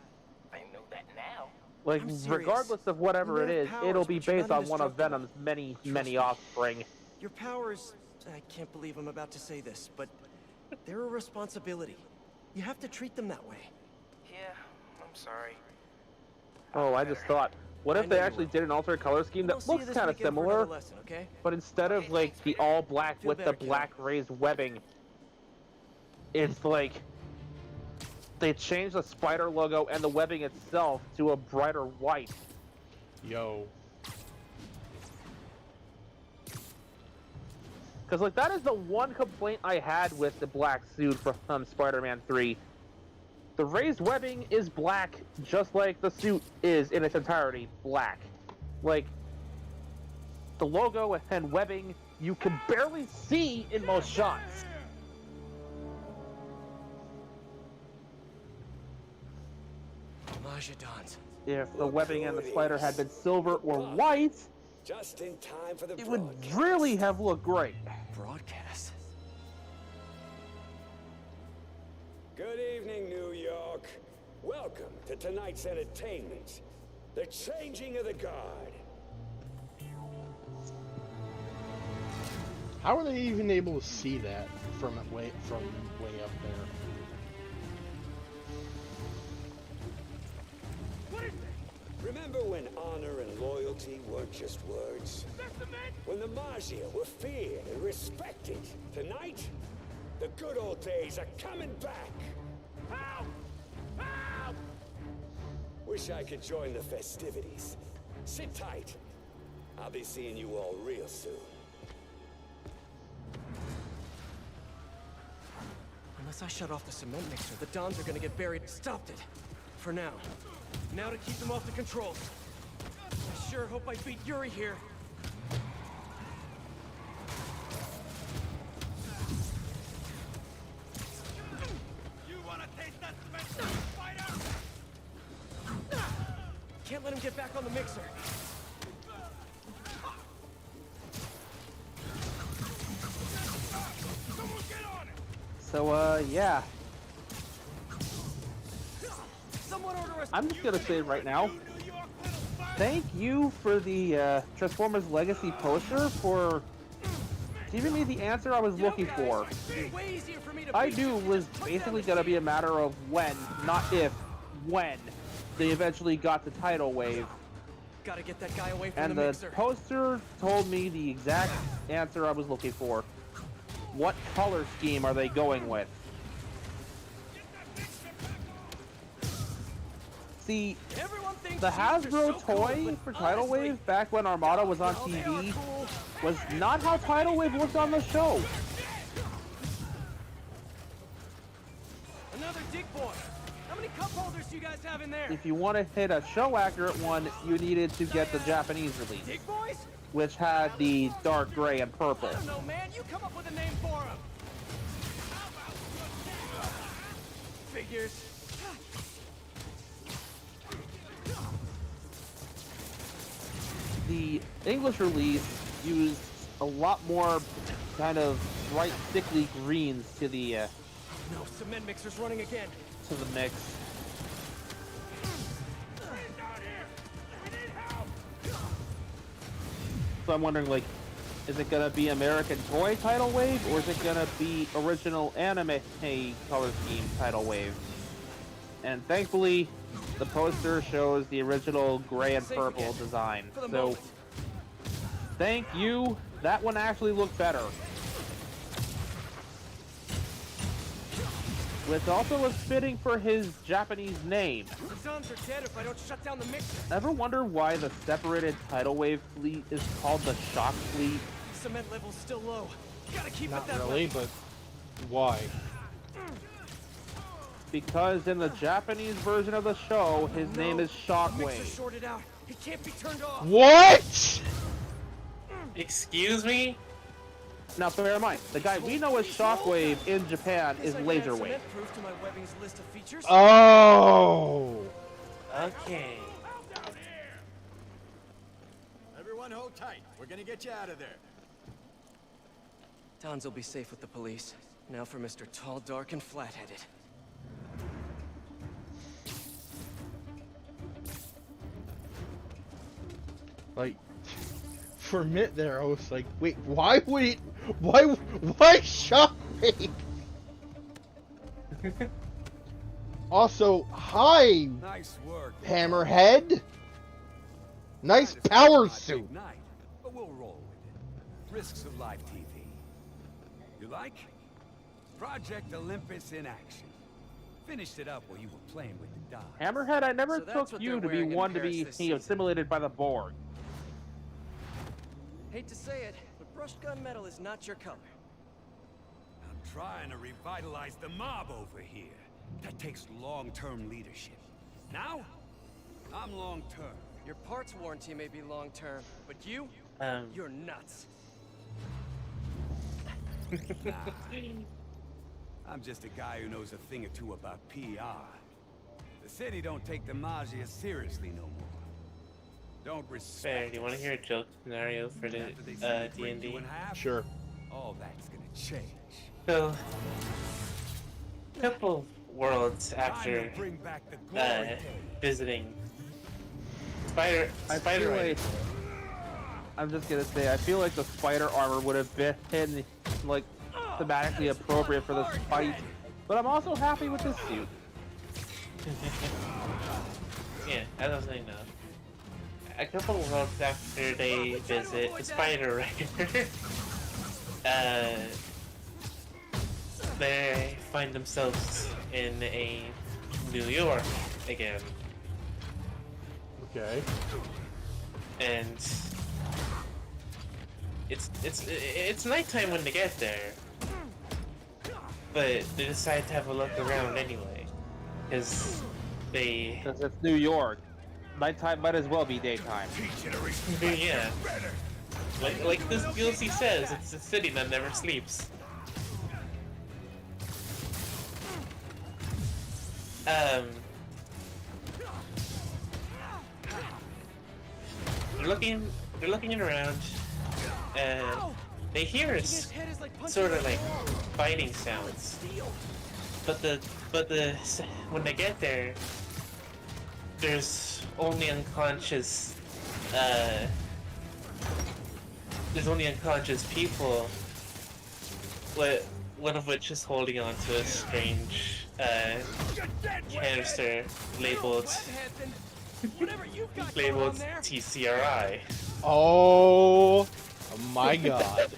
I know that now. Like, I'm serious. regardless of whatever You it have is, powers, it'll be but you're based not on one of indestructible. Venom's many, Trust many me. offspring. Your powers, I can't believe I'm about to say this, but they're a responsibility. You have to treat them that way. Yeah, I'm sorry. Oh, I just thought, what I if know they you actually will. did an alternate color scheme I'll that see you looks this kind of weekend for another similar, lesson, okay? but instead of like the all black Feel with the better, kid. black raised webbing, it's like they changed the spider logo and the webbing itself to a brighter white. Yo. Because like that is the one complaint I had with the black suit from Spider-Man 3. The raised webbing is black, just like the suit is in its entirety black. Like, the logo and webbing you can barely see in most shots. Majidons. If the webbing and the spider had been silver or white, Just in time for the it would broadcast. really have looked great. Broadcast. Good evening, New York. Welcome to tonight's entertainment. The changing of the guard. How are they even able to see that from way up there? Remember when honor and loyalty weren't just words? When the Maggia were feared and respected? Tonight, the good old days are coming back. Help! Help! Wish I could join the festivities. Sit tight. I'll be seeing you all real soon. Unless I shut off the cement mixer, the Dons are gonna get buried. Stopped it. For now. Now to keep them off the controls. I sure hope I beat Yuri here. You wanna taste that cement, spider? Can't let him get back on the mixer. Someone get on it! So, yeah. Someone order us. I'm just gonna say right now, New York little bastard! thank you for the Transformers Legacy poster for giving me the answer I was looking for. Way easier for me to I beat knew you. it was Just put down basically the gonna be a sheet. matter of when, not if, when they eventually got the tidal wave. Gotta get that guy away from And the the mixer. poster told me the exact answer I was looking for. What color scheme are they going with? See, Everyone thinks the shields are Hasbro so cool, toy but for Tidal honestly, Wave back when Armada was on well, they are TV cool. was not how Tidal Wave looked on the show. Another dig boy. How many cup holders do you guys have in there? If you want to hit a show accurate one, you needed to get the Japanese release, Dig boys? which had the dark gray and purple. I don't know, man. You come up with a name for them. Figures. The English release used a lot more kind of bright, sickly greens to the No, cement mixer's running again. mix. So I'm wondering, like, is it gonna be American Toy Tidal Wave, or is it gonna be original anime color scheme Tidal Wave? And thankfully, the poster shows the original gray and purple design. For the So, moment. thank you. That one actually looked better. Which also was fitting for his Japanese name. The Zons are dead if I don't shut down the mixer. Ever wonder why the separated Tidal Wave fleet is called the Shock Fleet? Cement level's still low. Gotta keep Not it that really, way. but why? Because in the Japanese version of the show, his name is The mixer's Shockwave. shorted out. It can't be turned off. What? Excuse me? Now, bear in mind, the guy we know as Shockwave in Japan Guess is I can add Laser Wave. cement proof to my webbing's list of features. Oh. Okay. Everyone hold tight. We're gonna get you out of there. Towns will be safe with the police. Now for Mr. Tall, Dark, and Flat-Headed. Like, for a minute there, I was like, wait, why Shockwave? Also, hi, Nice work. Hammerhead. Nice power suit. Big night, but we'll roll with it. Risks of live TV. You like? Project Olympus in action. Finished it up while you were playing with the dogs. Hammerhead, I never So that's took what you they're to be wearing in one to Paris be this season. assimilated by the Borg. Hate to say it, but brushed gunmetal is not your color. I'm trying to revitalize the mob over here. That takes long-term leadership. Now, I'm long-term. Your parts warranty may be long-term, but you're nuts. Nah. I'm just a guy who knows a thing or two about PR. The city don't take the Maggia seriously no more. Don't respect. Fair, do you want to hear a joke scenario for the After they say break you D&D? in half, Sure. all that's gonna change. So, a couple worlds Time after to bring back the glory days. visiting Spider I feel Rider. like, I'm just gonna say, I feel like the spider armor would have been like thematically appropriate for this fight, but I'm also happy with this suit. Yeah, as I was saying, a couple worlds after they visit the Spider Rider, they find themselves in a New York again, Okay. and it's nighttime when they get there, but they decide to have a look around anyway, because they Because it's New York. Nighttime might as well be daytime. yeah, like this DLC says, it's a city that never sleeps. They're looking around, and they hear sort of like fighting sounds. But when they get there, there's only unconscious people. One of which is holding on to a strange canister labeled TCRI. Oh my god.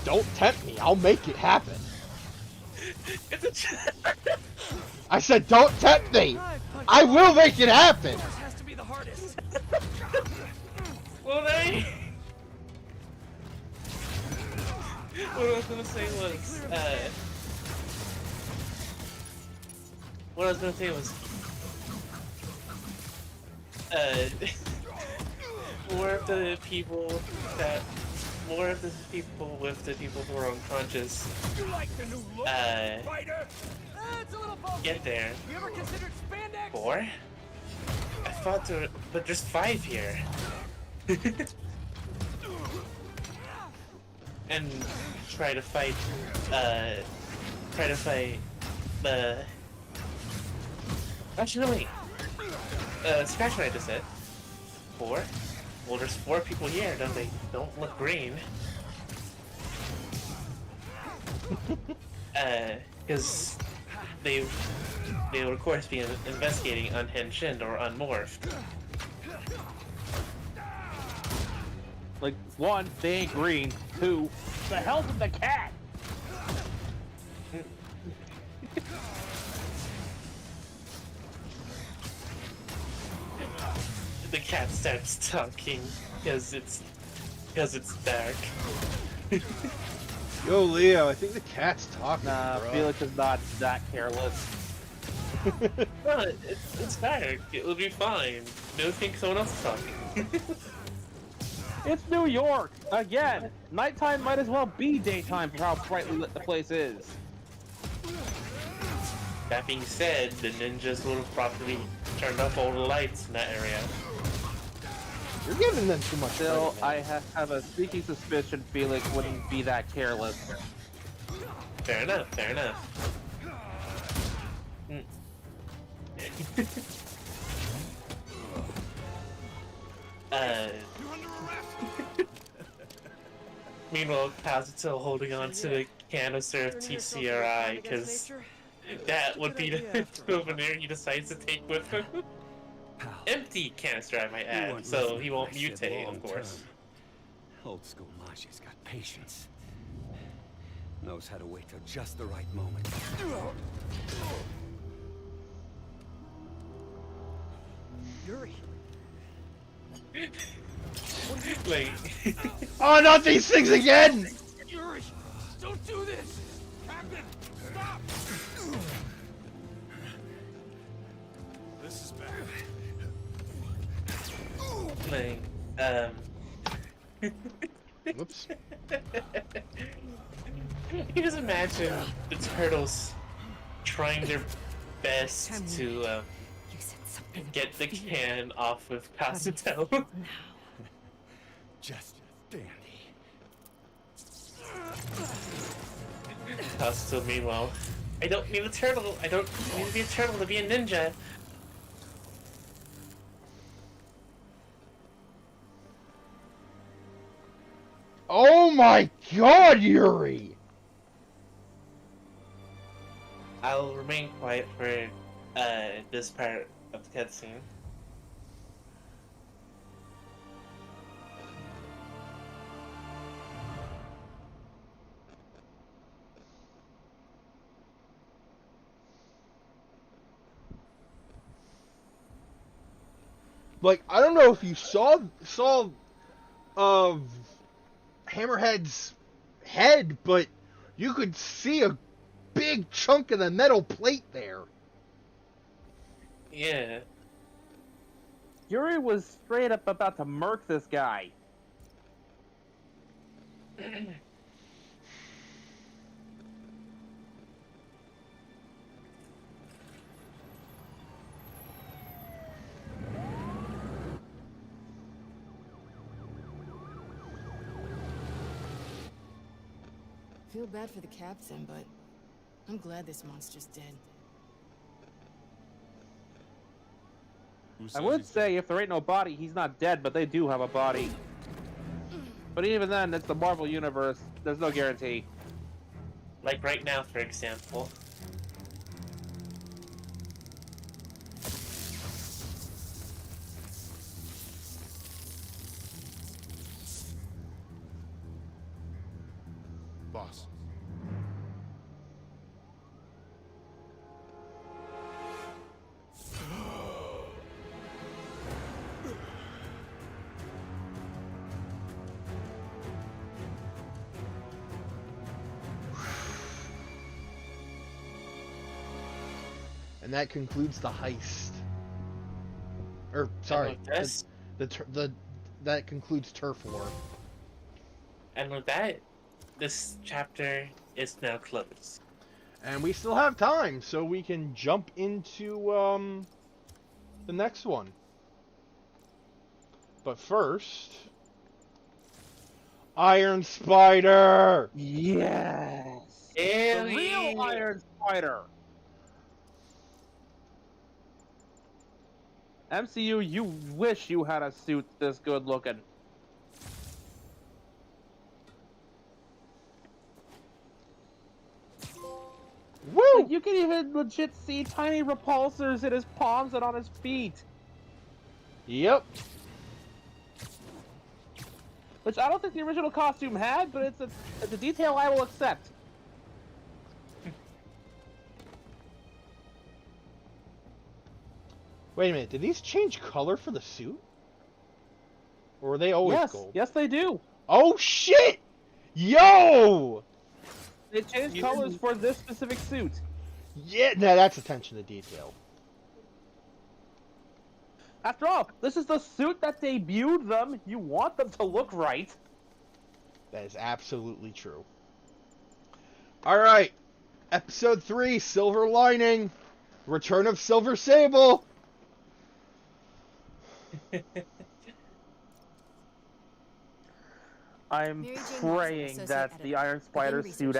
Don't tempt me, I'll make it happen. I said don't tempt me! I will make it happen! This has to be the hardest. Well, they. What I was gonna say was, what I was gonna say was, more of the people that, more of the people with the people who are unconscious, You like the new look, fighter? It's a little bulky. get there. You ever considered spandex? 4? I thought there, but there's 5 here. And try to fight the... Actually, no, wait. Scratch what I just said. 4? Well, there's 4 people here, don't they? Don't look green. Because they would of course be investigating Unhinged or Unmorphed. Like, 1, they ain't green. 2, the hell's with the cat? The cat starts talking because it's dark. Yo, Leo, I think the cat's talking. Nah, bro. Felix is not that careless. Well, it's dark. It'll be fine. No think someone else is talking. It's New York! Again! Nighttime might as well be daytime for how brightly lit the place is. That being said, the ninjas would have probably turned off all the lights in that area. You're giving them too much Still, credit, man. I have a sneaky suspicion Felix wouldn't be that careless. Fair enough, fair enough. Meanwhile, Kazuto holding on to the canister of TCRI, because that would be the souvenir he decides to take with him. Empty canister, I might add, so he won't mutate, of course. Old school Maji's got patience. Knows how to wait till just the right moment. Yuri. Like, Oh, not these things again! Yuri, don't do this. Captain, stop. This is bad. Whoops. You just imagine the turtles trying their best to get the can off of Kazuto. Just dandy. Kazuto, meanwhile, I don't need a turtle. I don't need to be a turtle to be a ninja. Oh my god, Yuri! I'll remain quiet for this part of the cutscene. Like, I don't know if you saw Hammerhead's head, but you could see a big chunk of the metal plate there. Yeah. Yuri was straight up about to murk this guy. Feel bad for the captain, but I'm glad this monster's dead. I would say if there ain't no body, he's not dead, but they do have a body. But even then, it's the Marvel Universe. There's no guarantee. Like right now, for example. Boss. And that concludes the heist. Or sorry, that concludes Turf War. And with that, this chapter is now closed. And we still have time, so we can jump into the next one. But first, Iron Spider! Yes! The real Iron Spider! MCU, you wish you had a suit this good looking. Woo! Like, you can even legit see tiny repulsors in his palms and on his feet. Yep. Which I don't think the original costume had, but it's a detail I will accept. Wait a minute, did these change color for the suit? Or were they always gold? Yes, they do. Oh shit! Yo! They changed colors for this specific suit. Yeah, now that's attention to detail. After all, this is the suit that debuted them. You want them to look right. That is absolutely true. Alright. Episode 3, Silver Lining. Return of Silver Sable. I'm praying that the Iron Spider suit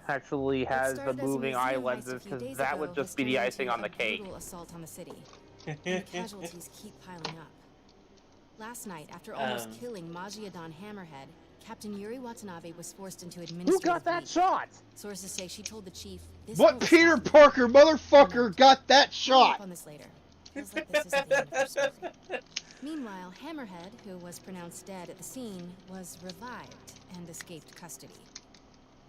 actually has the moving eye lenses, because that would just be the icing on the cake. Assault on the city. And casualties keep piling up. Last night, after almost killing Majiadon Hammerhead, Captain Yuri Watanabe was forced into administrative Who got that shot? Sources say she told the chief, what Peter Parker motherfucker got that shot? On this later. Feels like this isn't the end of her story. Meanwhile, Hammerhead, who was pronounced dead at the scene, was revived and escaped custody.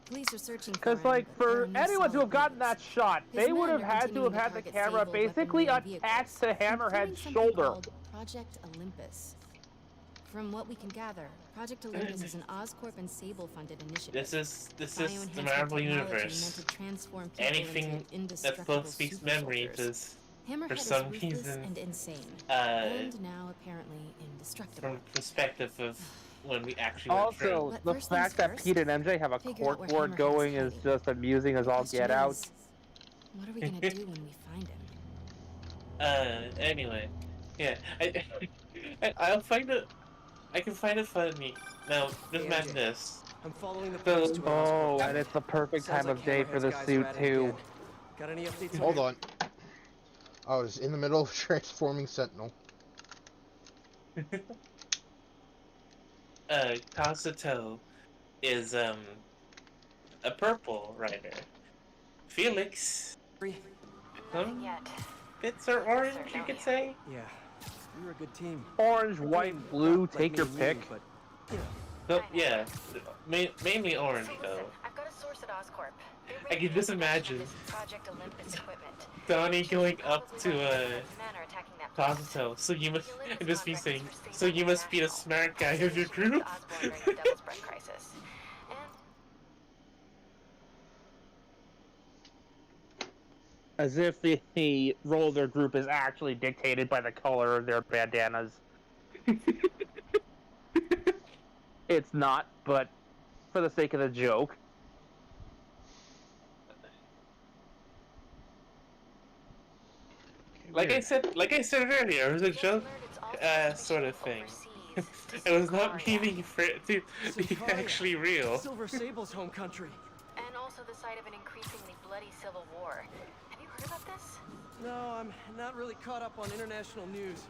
Police are searching for him, because, like, for but anyone to have gotten that shot, His they would men have are had to have continuing had the target camera Sable basically weaponry and attached to vehicles, Hammerhead's including something shoulder. called Project Olympus. From what we can gather, Project Olympus is an Oscorp and Sable-funded initiative. This is the Bioenhancement Marvel technology Universe. meant to transform people Anything into that indestructible both speaks super memory soldiers. is, Hammerhead for is some ruthless reason, and insane, and now apparently indestructible. from perspective of when we actually went through. Also, But the first fact things that first, Pete and MJ have a figure out where corkboard Hammerhead going is is hiding. just amusing as all Question get out. is, what are we gonna do when we find him? Anyway, yeah, I'll find it. I can find it funny. Now, just imagine this. I'm following the So- police to an Oh, Oscorp. and it's the perfect Sounds time like of day for the Hammerhead's guys suit are at it too. again. Got any updates? Hold on. I was in the middle of transforming Sentinel. Kazuto is a purple rider. Felix, Nothing yet. bits are orange, you could say. Yeah, we were a good team. Orange, white, blue, Not take like your me and pick. you, but, you know, So yeah, mainly orange So though. listen, I've got a source at Oscorp. They're I can raiding just a bunch of imagine this Project Olympus equipment. Donnie going Probably up to why men are attacking that place. Kazuto. So you must, The Olympus and just be contract saying, is for so you must be the International, smart guy of your group. to Osborn during the Devil's Breath crisis. And As if the role of their group is actually dictated by the color of their bandanas. It's not, but for the sake of the joke. Like I said earlier, it was a joke, sort of thing. It was not meaning for it to be Sicaria, actually real. Silver Sable's home country. and also the site of an increasingly bloody civil war. Have you heard about this? No, I'm not really caught up on international news.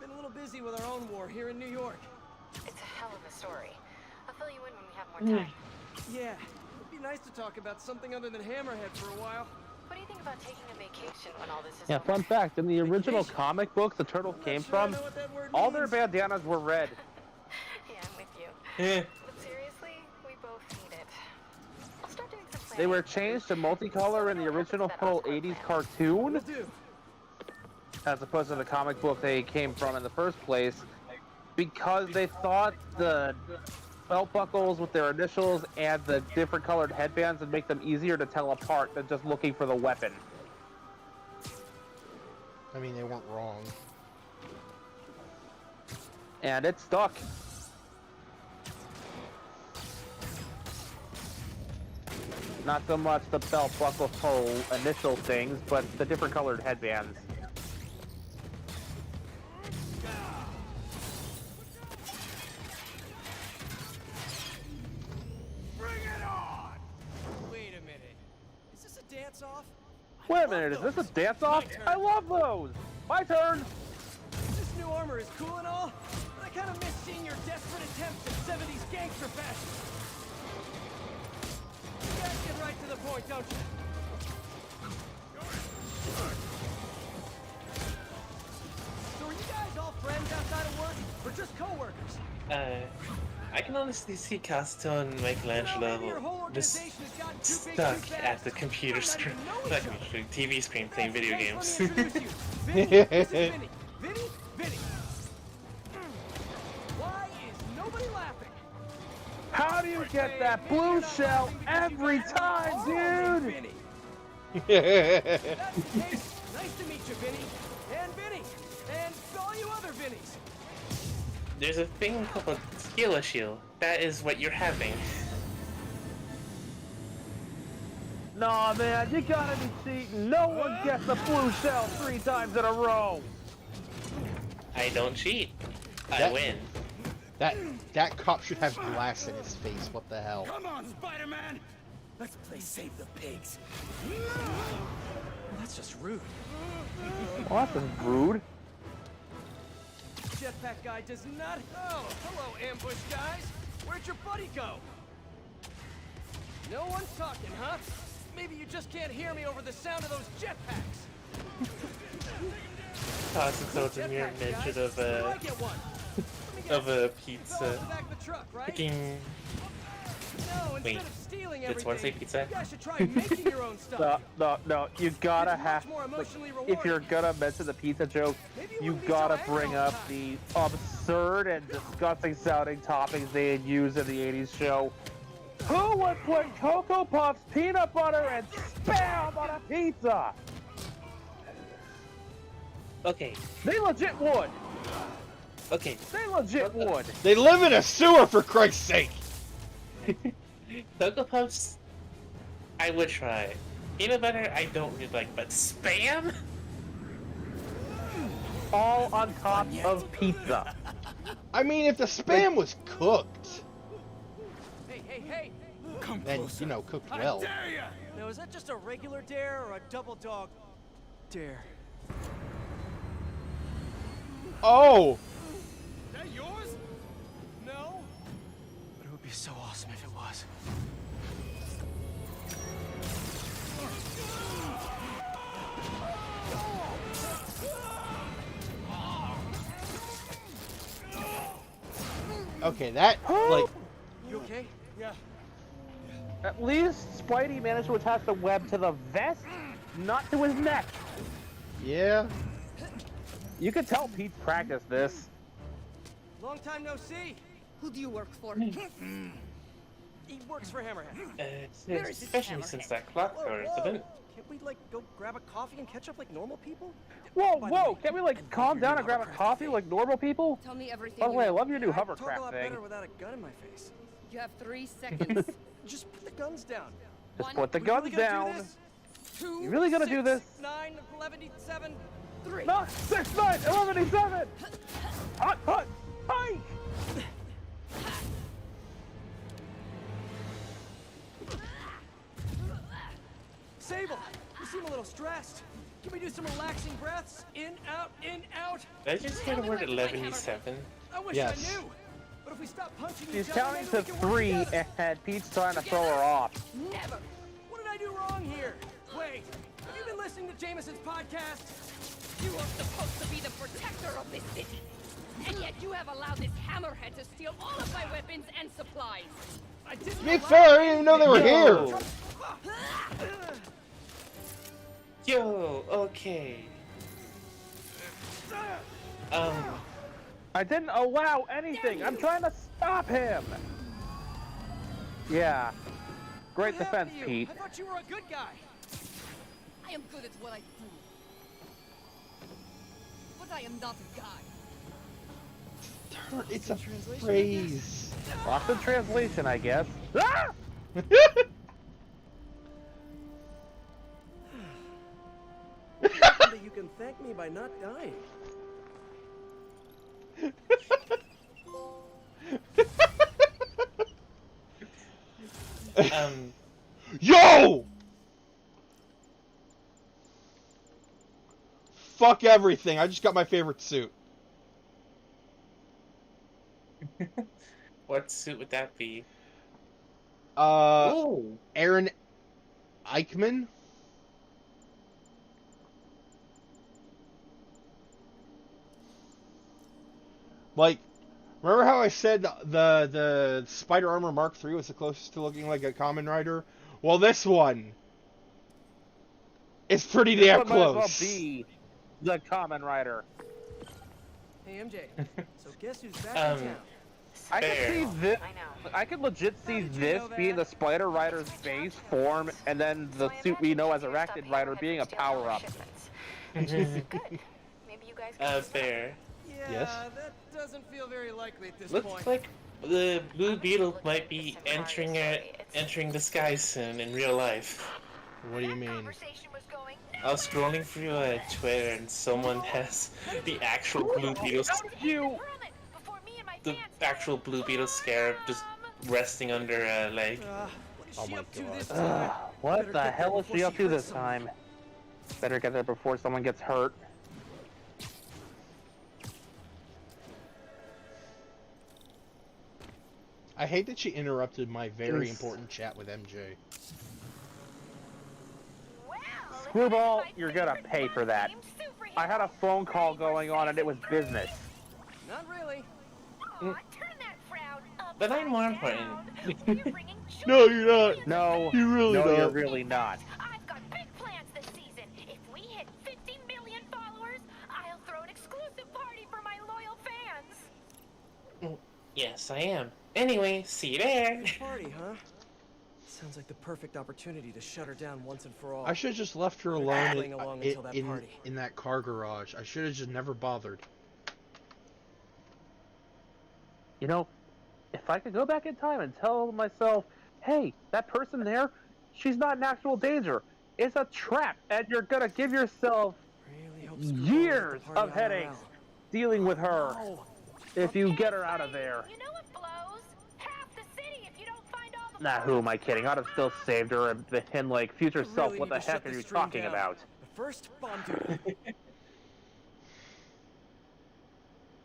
Been a little busy with our own war here in New York. It's a hell of a story. I'll fill you in when we have more time. Yeah, it'd be nice to talk about something other than Hammerhead for a while. What do you think about taking a vacation when all this is Yeah, over? fun fact, in the original Vacation. comic books the turtles I'm not came sure I from, know what that word all their means. bandanas were red. Yeah, I'm with you. Eh, But seriously, we both need it. I'll start doing some planning. They were changed to multicolor in the original total 80s cartoon, Will do. as opposed to the comic book they came from in the first place, because they thought the belt buckles with their initials and the different colored headbands would make them easier to tell apart than just looking for the weapon. I mean, they weren't wrong. And it's stuck. Not so much the belt buckle hole initial things, but the different colored headbands. Bring it on! Wait a minute. Is this a dance-off? Wait a minute, is this a dance-off? I love those! My turn! This new armor is cool and all, but I kind of miss seeing your desperate attempts at 70s gangster fashion. You guys get right to the point, don't you? So are you guys all friends outside of work, or just co-workers? I can honestly see Casto and Michelangelo just stuck at the computer screen, not computer screen, TV screen playing video games. Vinny, this is Vinny. Vinny, Vinny. Why is nobody laughing? How do you get that blue shell every time, dude? Vinny. That's the case. Nice to meet you, Vinny. And Vinny. And all you other Vinnies. There's a thing called a skill shield. That is what you're having. Nah, man, you gotta be cheating. No one gets the blue shell 3 times in a row. I don't cheat. I win. That cop should have glass in his face. What the hell? Come on, Spider-Man! Let's play Save the Pigs. Well, that's just rude. Well, that's rude. Jetpack guy does not. Oh, hello, ambush guys. Where'd your buddy go? No one's talking, huh? Maybe you just can't hear me over the sound of those jetpacks. Toss a mere mention of a pizza. Picking. No, Wait, instead of stealing did someone say everything, pizza? you guys should try making your own stuff. No, you gotta It's much have, more like, emotionally if you're rewarding. gonna mention the pizza joke, Maybe you wouldn't be so gotta angry bring all up the the absurd and disgusting sounding toppings they had used in the 80s show. Who would put Cocoa Puffs, peanut butter, and Spam on a pizza? Okay. They legit would. Okay. They legit would. They live in a sewer, for Christ's sake! Cocoa Puffs, I would try. Peanut butter, I don't really like, but Spam? All on top of pizza. I mean, if the Spam was cooked, Hey! and, you know, cooked well. Now, is that just a regular dare or a double dog dare? Oh! That yours? No? But it would be so awesome if it was. Okay, that, like... You okay? Yeah. At least Spidey managed to attach the web to the vest, not to his neck. Yeah? You could tell Pete's practiced this. Long time no see. Who do you work for? He works for Hammerhead. Especially since that clock tower incident. Can't we, like, go grab a coffee and catch up like normal people? Whoa! Can't we, like, calm down and grab a coffee like normal people? Tell me everything. By the way, I love your new I'd talk a hovercraft lot thing. better without a gun in my face. You have 3 seconds. Just put the guns down. Just put the We guns really gonna down. do this? 2, You really gonna do 6, this? 9, 11, 7, 3. No, 6, 9, 11, 7! Hut! Hike! Sable, you seem a little stressed. Can we do some relaxing breaths? In, out, in, out. Did I just hear the word 11-7? I wish Yes. I knew. But if we stop punching She's each other, counting maybe to we can work 3 together. and Pete's trying to throw her off. Never. What did I do wrong here? Wait, have you been listening to Jameson's podcast? You are supposed to be the protector of this city. And yet you have allowed this hammerhead to steal all of my weapons and supplies. I didn't To be allow fair, I didn't even know they were Yo. here! Yo, okay. I didn't allow anything. I'm trying to stop him. Yeah. Great What happened defense, to you? Pete. I thought you were a good guy. I am good at what I do. I am not a guy. It's a Translation, phrase. Lost in translation, I guess. Ah! That you can thank me by not dying. Yo! Fuck everything. I just got my favorite suit. What suit would that be? Aaron Eichmann. Like, remember how I said the Spider Armor Mark III was the closest to looking like a Kamen Rider? Well, this one is pretty damn This one might as well close. be the Kamen Rider. Hey MJ, so guess who's back in town? I could see this. I know. I could legit see did you this know that? being the Spider Rider's base form, and then the suit we know as Arachnid Rider being a power-up. Good. Maybe you guys can Fair. Yeah, Yes? that doesn't feel very likely at this Looks point. like the Blue Beetle might be entering the sky soon in real life. What do you mean? I was scrolling through Twitter and someone has the actual Blue Beetle, the actual Blue Beetle scarab just resting under a leg. What is Oh she my up to God. this time? What Better the get there hell is before she up to hurts this someone. time? Better get there before someone gets hurt. I hate that she interrupted my very Jeez. important chat with MJ. Screwball, you're gonna pay for that. I had a phone call going on and it was business. Not really. But I'm more important. No, you're not. No, You really no, don't. you're really not. I've got big plans this season. If we hit 50 million followers, I'll throw an exclusive party for my loyal fans. Yes, I am. Anyway, see you there. Party, huh? Sounds like the perfect opportunity to shut her down once and for all. I should have just left her alone Playing along until that party. in that car garage. I should have just never bothered. You know, if I could go back in time and tell myself, hey, that person there, she's not in actual danger. It's a trap, and you're gonna give yourself Really hope Screwball is at the years party of IRL. headaches dealing with her Oh, if you get her out of there. You know what blows? Half the city if you don't find all the Nah, who am I kidding? I'd have still saved her and been like, future I self, really what need the to shut heck are this you stream talking down. about? But first, bomb duty.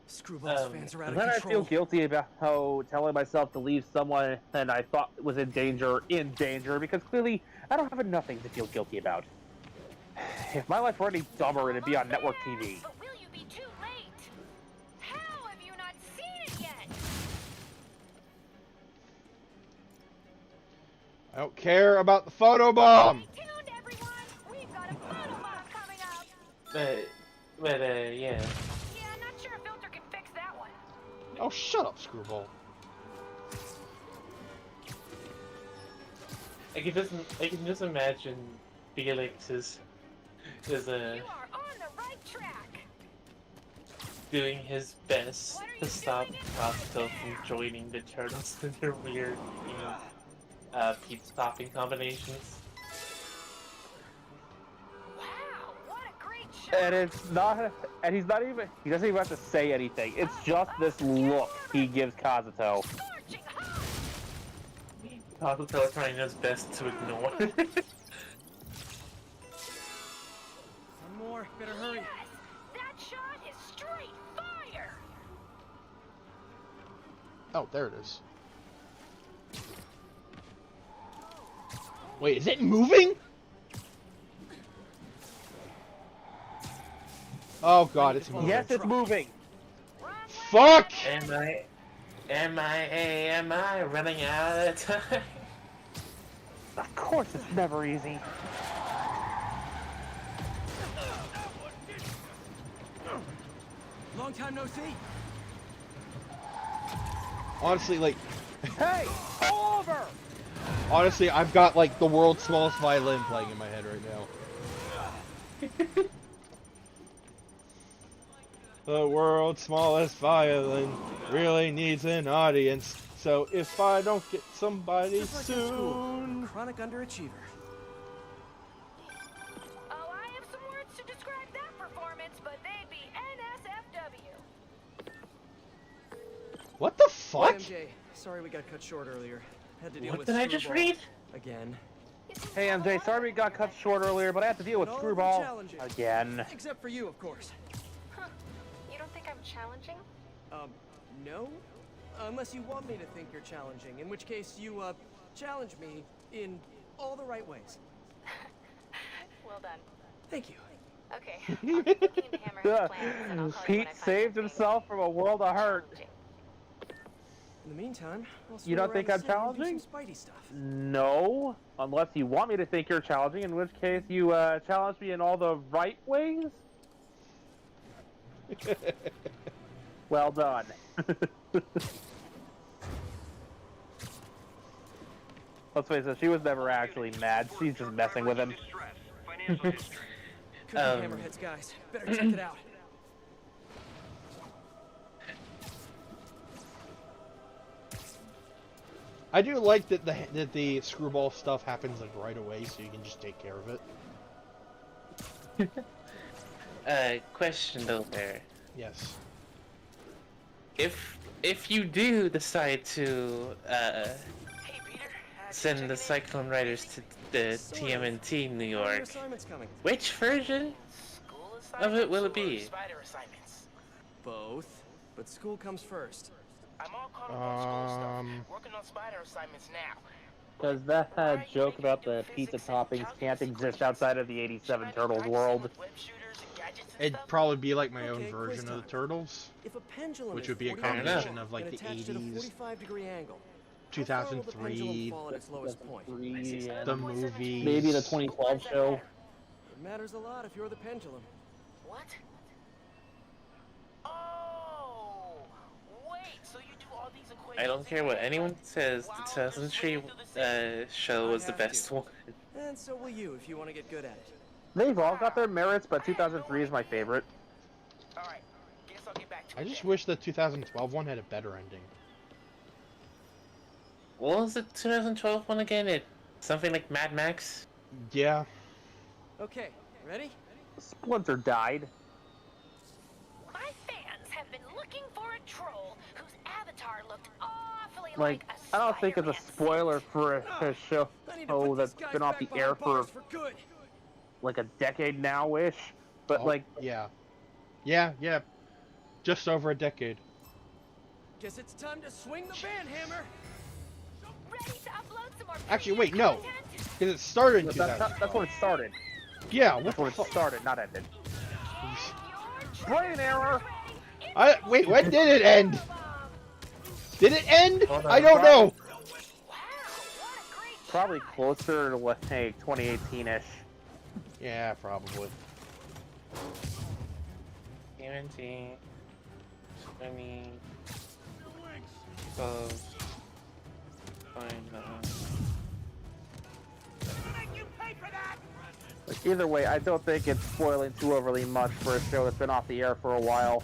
Screwball's fans are out And of then I feel control. guilty about how telling myself to leave someone that I thought was in danger, because clearly I don't have nothing to feel guilty about. If my life were any dumber, it'd be on network TV. But will you be too late? How have you not seen it yet? I don't care about the photo bomb. Stay tuned, everyone. We've got a photo bomb coming up. Yeah. Yeah, I'm not sure a filter can fix that one. Oh, shut up, Screwball. I can just imagine Felix is You are on the right track. doing his best to stop Roscoe from joining the turtles in their weird, pizza topping combinations. Wow, what a great shot. And it's not, and he doesn't even have to say anything. It's just this look he gives Kazuto. Scorching hot. Roscoe trying his best to ignore. One more. Better hurry. Yes, that shot is straight fire. Oh, there it is. Wait, is it moving? Oh god, it's moving. Yes, it's moving. Fuck! Am I running out of time? Of course, it's never easy. Long time no see. Honestly, like, Hey, over! honestly, I've got like the world's smallest violin playing in my head right now. The world's smallest violin really needs an audience. So if I don't get somebody Just like in school. soon... Chronic underachiever. Oh, I have some words to describe that performance, but they'd be NSFW. What the fuck? MJ, sorry we got cut short earlier. Had to deal What with did I just Screwball read? again. Hey MJ, sorry we got cut short earlier, but I have to deal with No, Screwball challenging. again. Except for you, of course. Huh. You don't think I'm challenging? No? Unless you want me to think you're challenging, in which case you, challenge me in all the right ways. Well done. Thank you. Okay. I'll keep looking into Hammerhead's plans, and I'll tell you when Pete I find saved something himself from a world of hurt. challenging. In the meantime, I'll You don't swing think around I'm the city and do challenging? some Spidey stuff. No, unless you want me to think you're challenging, in which case you challenge me in all the right ways. Well done. Let's face it, she was never actually mad. She's just messing with him. Could be Hammerhead's guys. Better check it out. I do like that the Screwball stuff happens like right away, so you can just take care of it. Question though there. Yes. If you do decide to send the Cyclone Riders to the TMNT New How are your York, assignments coming? which version of it will it be? Spider assignments. Both, but school comes first. I'm all caught up on school stuff. Working on spider assignments now. Because that joke about the pizza toppings can't exist outside of the 87 Turtles world. It'd probably be like my own Okay, quiz version of the time. Turtles, If a pendulum which is would be a 45 combination of like and the attached at a 80s, 45-degree angle, how far will the pendulum 2003, fall at its lowest point? the movies. Maybe the 2012 show. It matters a lot if you're the pendulum. What? Oh, wait. So you do all these equations? I don't care what anyone says. The 2003 show was the best one. And so will you if you want to get good at it. They've all got their merits, but 2003 is my favorite. All right. Guess I'll get back to I it just then. wish the 2012 one had a better ending. What was the 2012 one again? It something like Mad Max. Yeah. Okay, ready? Splinter died. My fans have been looking for a troll whose avatar looked awfully Like, a I don't think it's a Spider-Man spoiler for a show I need to put that's these guys been off back the air behind for bars good. like a decade now-ish. But Oh, like, yeah. Yeah. Just over a decade. Guess it's time to swing the van hammer. Ready to upload some more Actually, premium wait, no. content? Because it started in that's 2012. when it started. Yeah, what That's the when it fuck? started, not ended. Your Brain error! Wait, when did it end? Did it end? Hold on. I don't know. Probably closer to like 2018-ish. Yeah, probably. TMNT. 20. Like, either way, I don't think it's spoiling too overly much for a show that's been off the air for a while.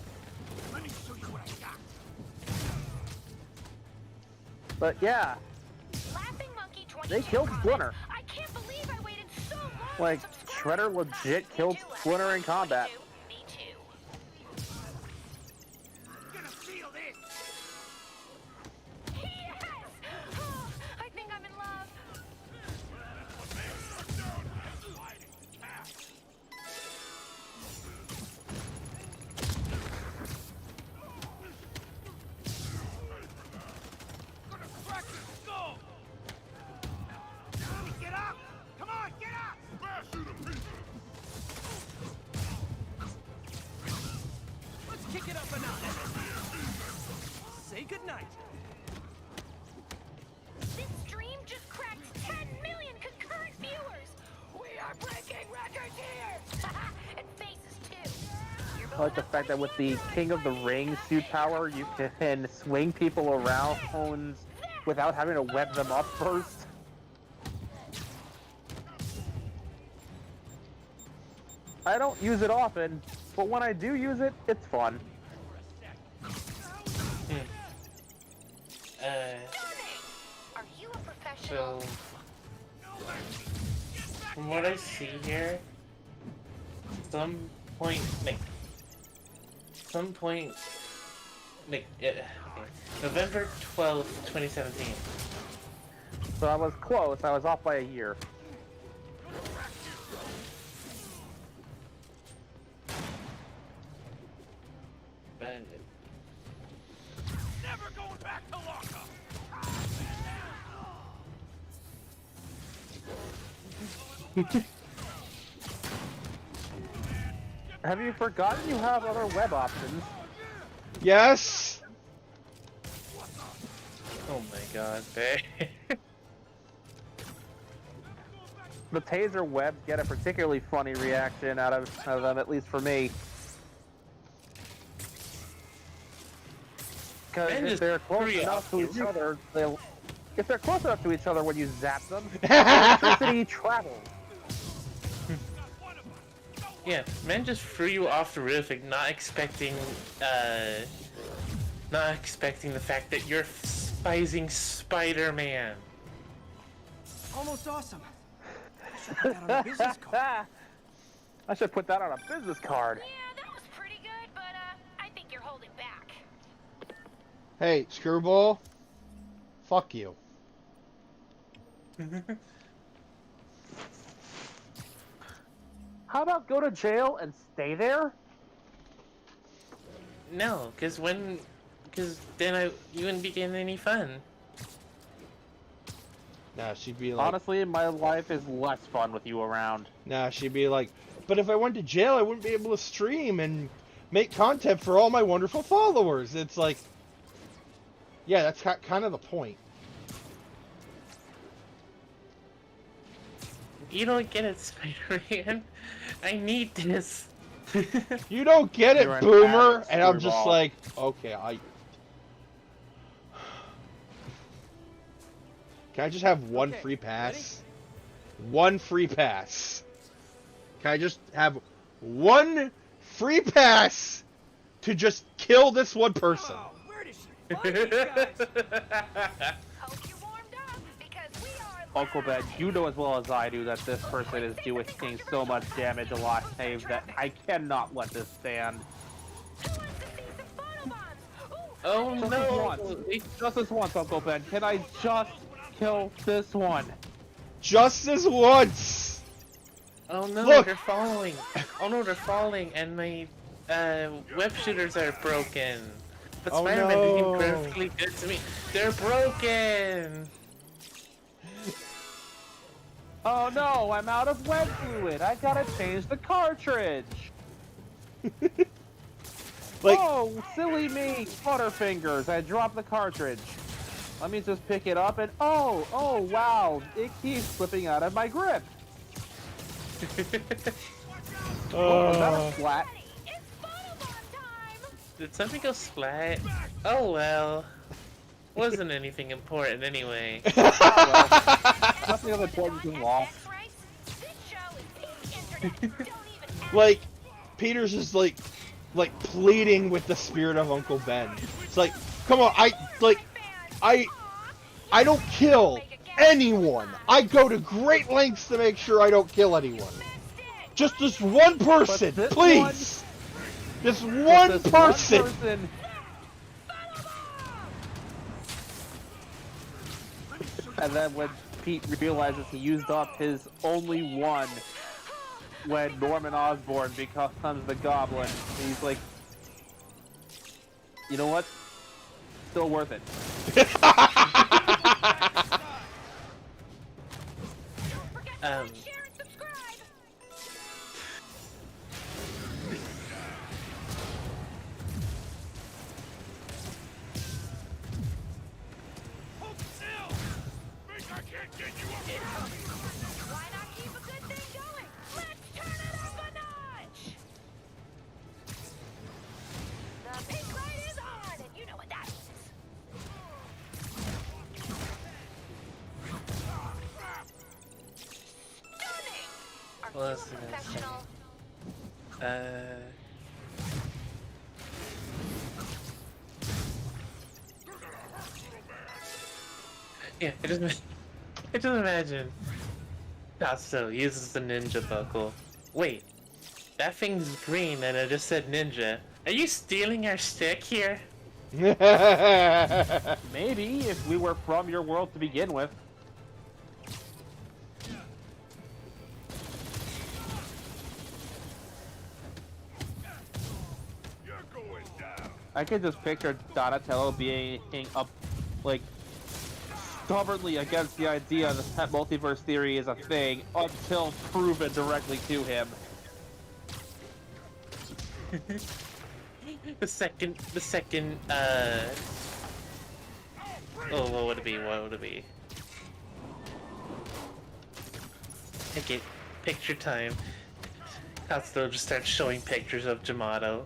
But yeah, Laughing Monkey they killed Splinter. I can't believe I waited so long. Like, Shredder legit killed Splinter in combat. Me too. Yes! Oh, I think I'm in love. Get up! Come on, get up! Let's kick it up a notch. Say goodnight. This stream just cracked 10 million concurrent viewers. We are breaking records here. And faces too. You're I like the fact that with the King of the Ring suit power, you can swing people around without having to web them up first. I don't use it often, but when I do use it, it's fun. Are you a professional? So, from what I see here, some point, November 12th, 2017. So I was close. I was off by a year. Bandit. Never going back to lockup. Have you forgotten you have other web options? Yes. Oh my god, babe. The taser webs get a particularly funny reaction out of them, at least for me. Because if they're close enough to each other, if they're close enough to each other when you zap them, electricity travels. Yeah, man just threw you off the roof, like, not expecting the fact that you're spicing Spider-Man. Almost awesome. I should put that on a business card. I should put that on a business card. Yeah, that was pretty good, but I think you're holding back. Hey, Screwball. Fuck you. How about go to jail and stay there? No, because then you wouldn't be getting any fun. Nah, she'd be like... Honestly, my life is less fun with you around. Nah, she'd be like, but if I went to jail, I wouldn't be able to stream and make content for all my wonderful followers. It's like... Yeah, that's kind of the point. You don't get it, Spider-Man. I need this. You don't get it, You're an Boomer! ass And I'm just screwball. like, okay, Can I just have one free pass? One free pass. Can I just have one free pass to just kill this one person? Oh, where did she find these guys? Hope you warmed up, because we are Uncle Ben, you know as well as I do that this person is doing so much damage alive that I cannot let this stand. Oh Just no! this once, Uncle Ben. Can I just kill this one? Just this once! Oh no, Look! they're falling. Oh no, they're falling, and my web shooters are broken. But Oh, Spider-Man did no. perfectly good to me. They're broken. Oh no, I'm out of web fluid. I gotta change the cartridge. Like, Oh, silly me, Butterfingers. I dropped the cartridge. Let me just pick it up and oh wow, it keeps slipping out of my grip. Was that a splat? Did something go splat? Oh well. Wasn't anything important anyway. Nothing other important than lost. like, Peter's just like pleading with the spirit of Uncle Ben. It's like, come on, I don't kill anyone. I go to great lengths to make sure I don't kill anyone. Just this one person, this please. This one person. And then when Pete realizes he used up his only one, when Norman Osborn becomes the Goblin, he's like, you know what? Still worth it. Why not keep a good thing going? Let's turn it up a notch! The pink light is on, and you know what that means. Stunning! Are Well, you that's a the next professional? Yeah, I just imagine. Tatsu uses the ninja buckle. Wait, that thing's green and it just said ninja. Are you stealing our stick here? Maybe, if we were from your world to begin with. You're going down. I could just picture Donatello being up, like, stubbornly against the idea that multiverse theory is a thing until proven directly to him. the second, oh, what would it be? What would it be? Okay, picture time. Katsuto just starts showing pictures of Jamato.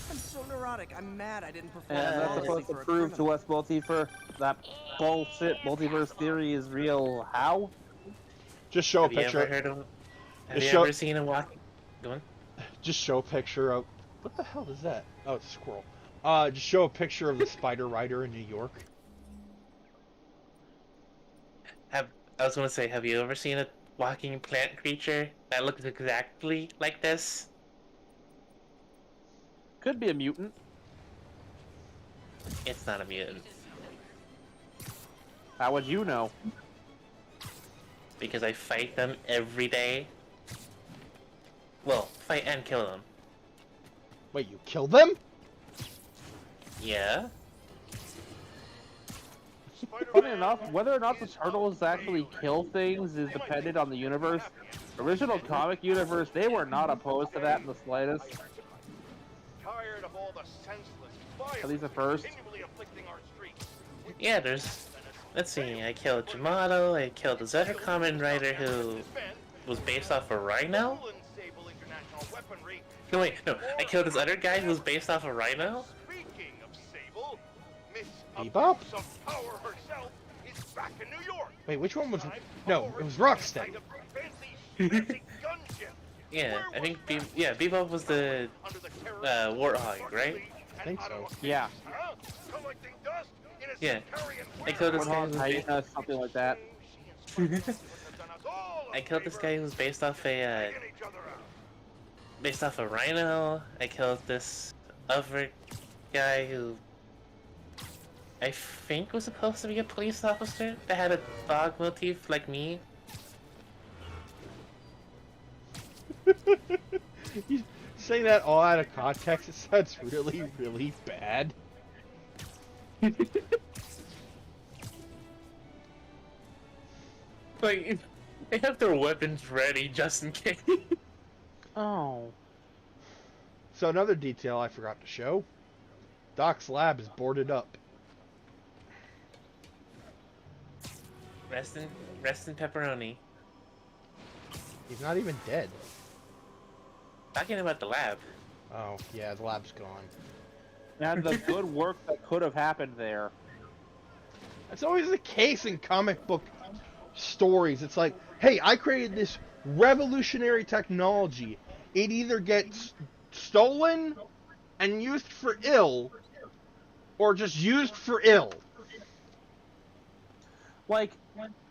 I'm so neurotic. I'm mad I didn't perform. And that's supposed to prove to us that bullshit multiverse theory is real. How? Just show a Have you picture. ever heard of? Have Just you show- ever seen him walk? Go on. Just show a picture of. What the hell is that? Oh, it's a squirrel. Just show a picture of the Spider Rider in New York. I was gonna say, have you ever seen a walking plant creature that looks exactly like this? Could be a mutant. It's not a mutant. How would you know? Because I fight them every day. Well, fight and kill them. Wait, you killed them? Yeah? Funny enough, whether or not the turtles actually kill things is dependent on the universe. Original comic universe, they were not opposed to that in the slightest. Tired of all the senseless At least at first. continually afflicting our streets. Yeah, there's... Let's see, I killed Jamato, I killed this other common writer who was based off of Rhino? No, wait, no, I killed this other guy who was based off of Rhino? Speaking of Sable, Miss Bebop? Abuse of Power herself is back in New York. Wait, which one was? No, it was Rocksteady. Yeah, I think Bebop was the Warthog, right? I think so. Yeah. Yeah, I killed this guy who was Hyena, something like that. I killed this guy who was based off a Rhino. I killed this other guy who I think was supposed to be a police officer that had a dog motif like me. You saying that all out of context, it sounds really, really bad. Like, they have their weapons ready just in case. Oh. So another detail I forgot to show. Doc's lab is boarded up. Rest in pepperoni. He's not even dead. Talking about the lab. Oh, yeah, the lab's gone. And the good work that could have happened there. That's always the case in comic book stories. It's like, hey, I created this revolutionary technology. It either gets stolen and used for ill, or just used for ill. Like,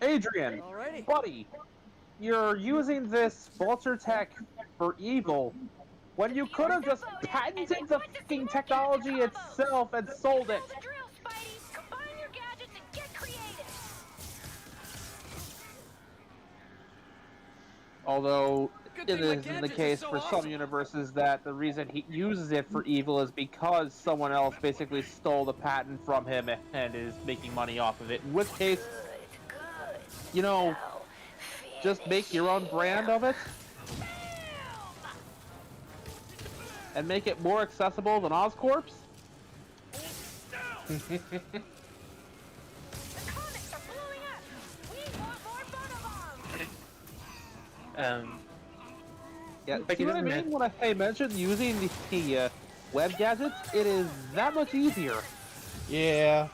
Adrian, Alrighty. buddy, you're using this vulture tech for evil when you could have just patented the fucking technology itself and sold it. Although it is in the case for some universes that the reason he uses it for evil is because someone else basically stole the patent from him and is making money off of it. In which case, you know, just make your own brand of it and make it more accessible than Oscorp's. Yeah, see what I mean when I mentioned using the web gadgets? It is that much easier. Yeah.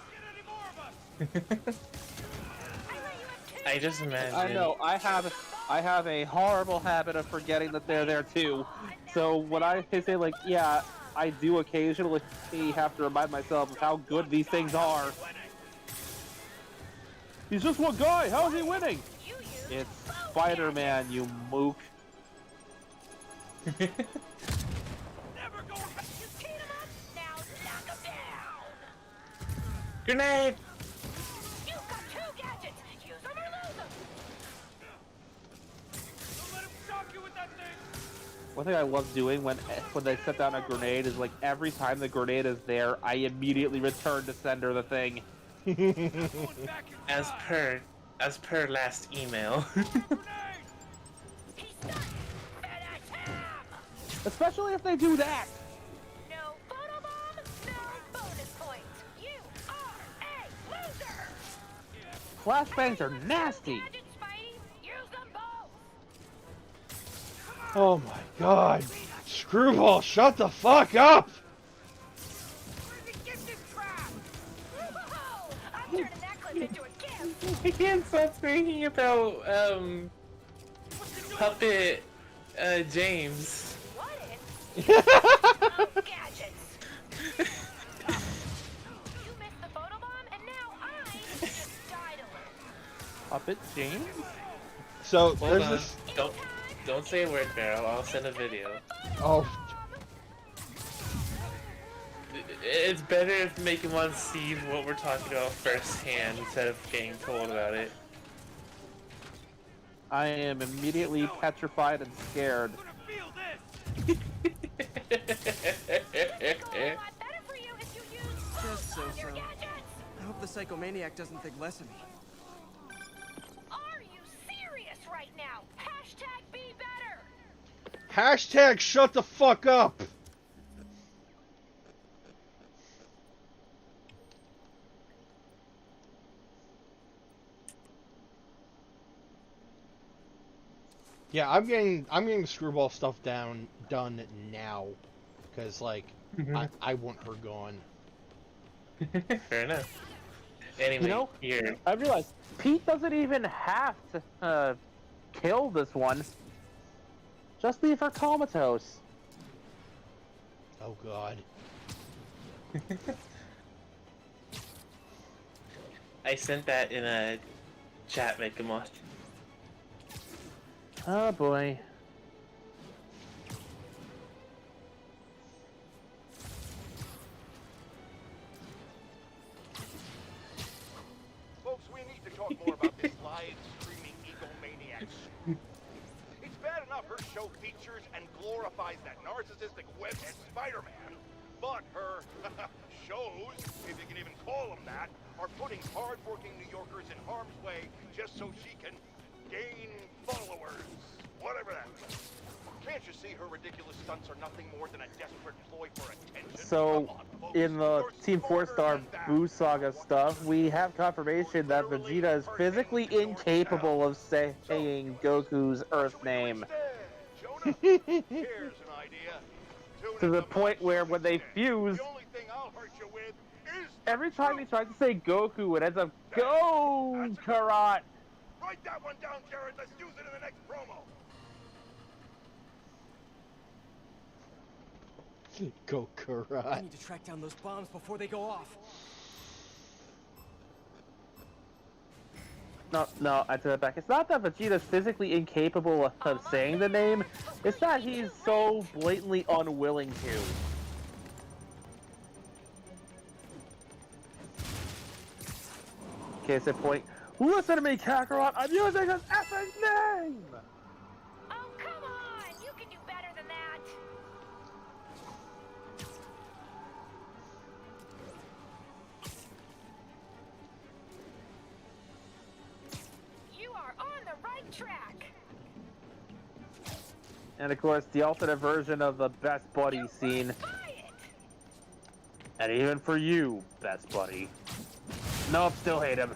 I just imagine. I know. I have a horrible habit of forgetting that they're there too. So when I say like, yeah, I do occasionally have to remind myself of how good these things are. He's just one guy. How is he winning? It's Spider-Man, you mook. Never going back. You teed him up. Now knock him down. Grenade! You've got 2 gadgets. Use them or lose them. Don't let him shock you with that thing. One thing I love doing when they set down a grenade is like every time the grenade is there, I immediately return to sender the thing. As per last email. Especially if they do that. No photobomb, no bonus points. You are a loser. Flashbangs are nasty. Gadgets, Spidey. Use them both. Oh my god. Screwball, shut the fuck up! I'm turning that clip into a gift. I can't stop thinking about Puppet James. What if? Oh, gadgets. You missed the photobomb, and now I just died alone. Puppet James? So Hold there's on. this. Don't say a word, Barrel. I'll send a video. Oh, It's better if making one see what we're talking about firsthand instead of getting told about it. I am immediately petrified and scared. Just so. I hope the psychomaniac doesn't think less of me. Are you serious right now? Hashtag be better. hashtag shut the fuck up! Yeah, I'm getting the screwball stuff done now, because like I want her gone. Fair enough. Anyway, You know, here. I realized Pete doesn't even have to kill this one. Just leave her comatose. Oh god. I sent that in a chat, make him watch. Oh boy. Folks, we need to talk more about this live streaming egomaniac. It's bad enough her show features and glorifies that narcissistic webhead Spider-Man, but her shows, if you can even call them that, are putting hard-working New Yorkers in harm's way just so she can gain followers, whatever that means. Can't you see her ridiculous stunts are nothing more than a desperate ploy for attention? So, Come on, folks. in the You're Team 4-star smarter than that. Boo Saga stuff, we have confirmation that Vegeta is physically incapable of saying Goku's Earth name. Jonah, here's an idea. Tune To the into point my where show when they instead. fuse, The only thing I'll hurt you with is every time he tries to say Goku, it ends up Go Karat. Write that one down, Jared. Let's use it in the next promo. Go I Karat. need to track down those bombs before they go off. No, I take that back. It's not that Vegeta's physically incapable of saying the name, it's that he's so blatantly unwilling to. Case in point, listen to me, Kakarot, I'm using his effing name! Oh, come on! You can do better than that! You are on the right track! And of course, the alternate version of the Best Buddy scene. And even for you, Best Buddy. Nope, still hate him.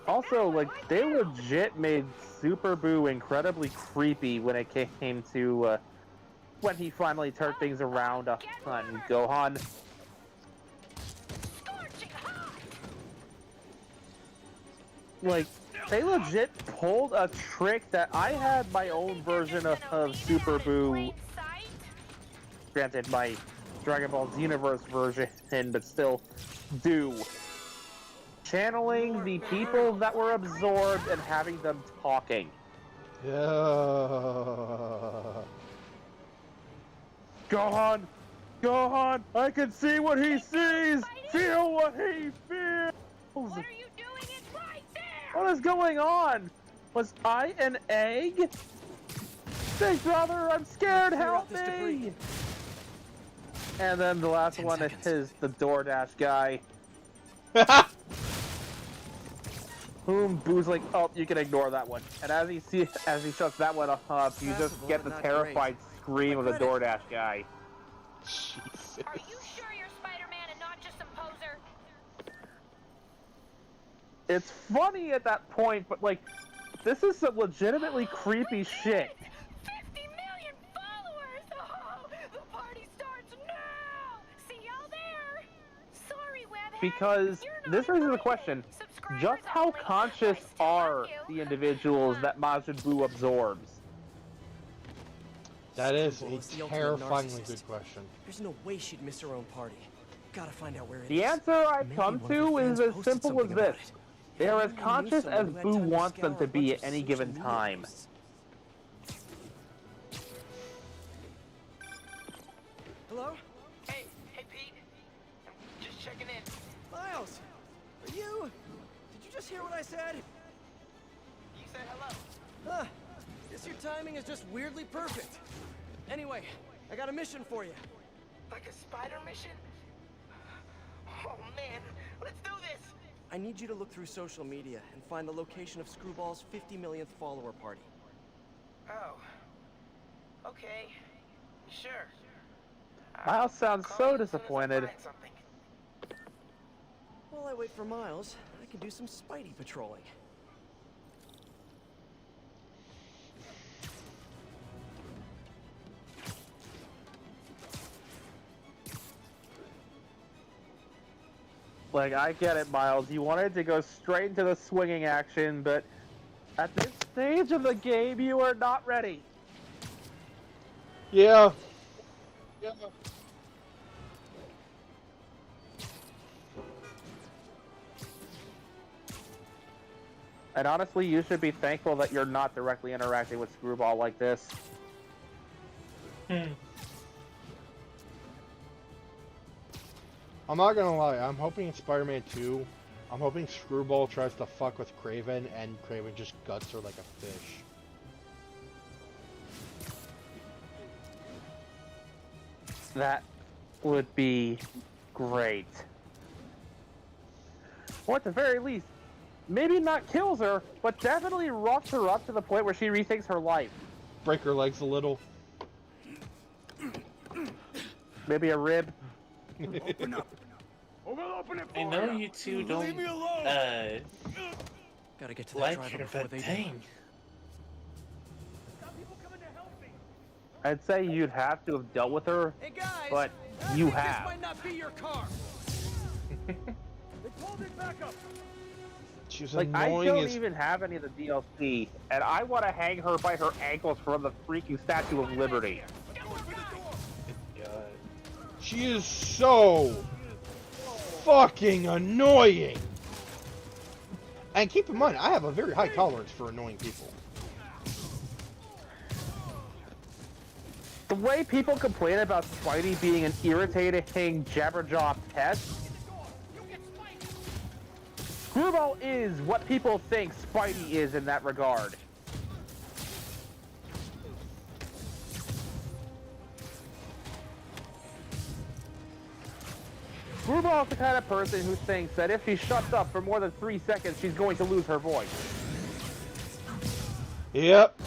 Also, like, they legit made Super Boo incredibly creepy when it came to, when he finally turned things around on Gohan. Like, they legit pulled a trick that I had my own version of Super Boo. Granted, my Dragon Ball Xenoverse version, but still do. Channeling the people that were absorbed and having them talking. Yeah. Gohan! Gohan! I can see what he sees! Feel what he feels! What are you doing? It's right there! What is going on? Was I an egg? Big brother, I'm scared, help me! And then the last one is the DoorDash guy. Whom Boo's like, oh, you can ignore that one. And as he shuts that one up, you just get the terrified scream of the DoorDash guy. Jesus. Are you sure you're Spider-Man and not just some poser? It's funny at that point, but like, this is some legitimately creepy shit. 50 million followers! Oh, the party starts now! See y'all there! Sorry, Webhead. Because this raises the question, just how conscious are the individuals that Majin Buu absorbs? That is Well, it's a the ultimate terrifyingly narcissist. good question. There's no way she'd miss her own party. Gotta find out where it is. The answer I've Maybe come one of her to fans is as posted simple as something about this. it. They are as Maybe I knew conscious someone as who had Boo time to wants them scour to a be bunch at of any social given media time. posts. Hello? Hey, Pete. I'm just checking in. Miles! Are you? Did you just hear what I said? You said hello. Huh. Guess your timing is just weirdly perfect. Anyway, I got a mission for you. Like a spider mission? Oh man, let's do this! I need you to look through social media and find the location of Screwball's 50 millionth follower party. Oh. Okay. Sure. Miles sounds Call so you as soon as I disappointed. find something. While I wait for Miles, I can do some Spidey patrolling. Like, I get it, Miles. You wanted to go straight into the swinging action, but at this stage of the game, you are not ready. Yeah. And honestly, you should be thankful that you're not directly interacting with Screwball like this. I'm not gonna lie, I'm hoping in Spider-Man 2, I'm hoping Screwball tries to fuck with Kraven and Kraven just guts her like a fish. That would be great. Or at the very least, maybe not kills her, but definitely roughs her up to the point where she rethinks her life. Break her legs a little. Maybe a rib. Open up. We'll open it for I know ya. you two don't Leave me alone. Gotta get to that like driver her, before but they do. dang. I'd say you'd have to have dealt with her, Hey guys, but I you think have. This might not be your car. They pulled it back up. She's Like, I annoying don't as even have any of the DLC, and I want to hang her by her ankles from the freaking Statue of Liberty. She is so fucking annoying. And keep in mind, I have a very high tolerance for annoying people. The way people complain about Spidey being an irritating jabberjaw pest, Screwball is what people think Spidey is in that regard. Screwball is the kind of person who thinks that if she shuts up for more than 3 seconds, she's going to lose her voice. Yep.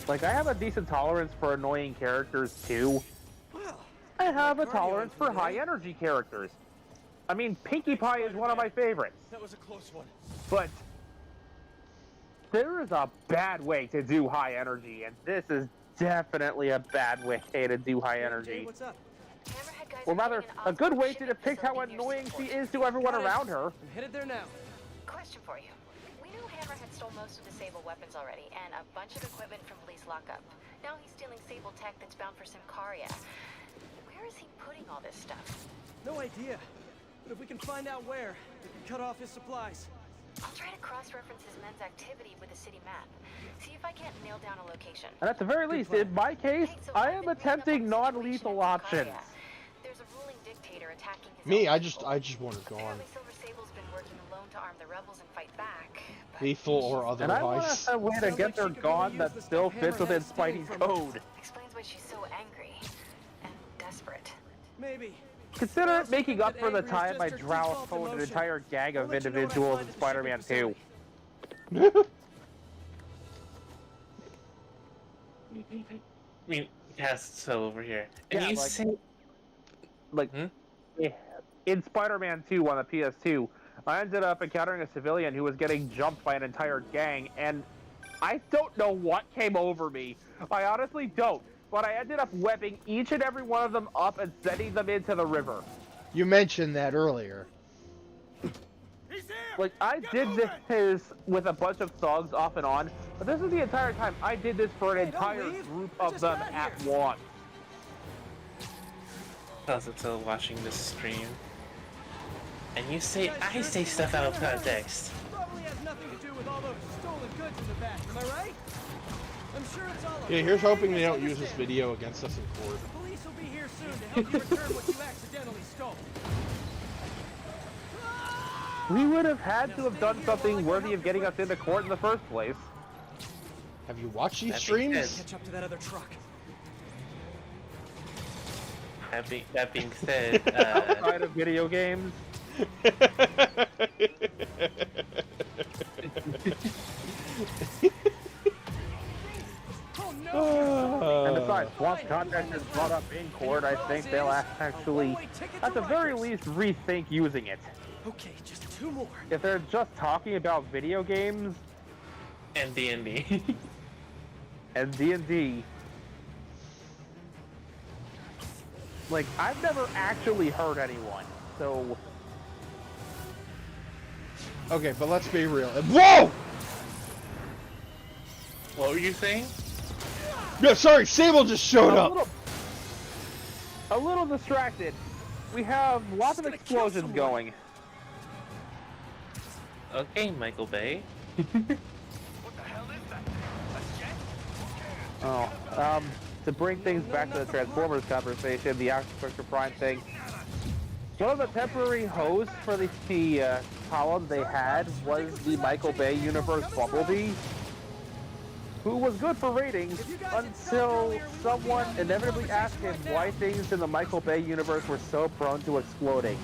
Like, I have a decent tolerance for annoying characters, too. Well, I have a cardio tolerance for included. high-energy characters. I mean, Pinkie Pie is one of my favorites. That was a close one. But there is a bad way to do high energy, and this is definitely a bad way to do high Jay, energy. what's up? Hammerhead guys Or are rather, doing an a good off-road way to shipping depict how facility near annoying she Seaport. is to everyone Got it. around her. I'm headed there now. Question for you. We knew Hammerhead stole most of the Sable weapons already, and a bunch of equipment from police lockup. Now he's stealing Sable tech that's bound for Simcaria. Where is he putting all this stuff? No idea. But if we can find out where, we can cut off his supplies. I'll try to cross-reference his men's activity with the city map. See if I can't nail down a location. And at the very least, in my case, Hey, so I I've am been reading up on attempting the non-lethal situation in options. Simcaria. There's a ruling dictator attacking his Me, own I people. just want it gone. Apparently Silver Sable's been working alone to arm the rebels and fight back. But Lethal or And I want otherwise. a way to Sounds get like her she could gone really that use the still stuff fits within Hammerhead's stealing Spidey's from us. code. explains why she's so angry and desperate. Maybe. Consider it making up that for the anger is time just I her drow default coded an emotion. entire gang I'll of let you know what I individuals find in at the Spider-Man shipping 2. facility. I mean, Cast's over here. And Yeah, you like- say... Like, in Spider-Man 2 on the PS2, I ended up encountering a civilian who was getting jumped by an entire gang, and I don't know what came over me. I honestly don't. But I ended up webbing each and every one of them up and sending them into the river. You mentioned that earlier. Like, I did this with a bunch of thugs off and on, but this is the entire time I did this for an Hey, don't entire leave. group I of just them got at here. once. How's it still watching this stream? And you say I say stuff out of context. Probably has nothing to do with all those stolen goods in the back, am I right? I'm sure it's all a Yeah, here's hoping they big don't use this misunderstanding. video against us in court. The police will be here soon to help you return what you accidentally stole. We would have had to have done something worthy of getting us into court in the first place. Have you watched these That streams? makes sense. Catch up to that other truck. That being said, Outside of video games. Oh no! And besides, once contact is brought up in court, I think they'll actually, at the very least, rethink using it. Okay, just two more. If they're just talking about video games and D&D. and D&D, like, I've never actually heard anyone, so... Okay, but let's be real. Whoa! What were you saying? No, sorry, Sable just showed up. A little distracted. We have lots of explosions going. Okay, Michael Bay. Oh, to bring things back to the Transformers conversation, the Architecture Prime thing. One of the temporary hosts for the column they had was the Michael Bay universe Bumblebee, who was good for ratings until someone inevitably asked him why things in the Michael Bay universe were so prone to exploding.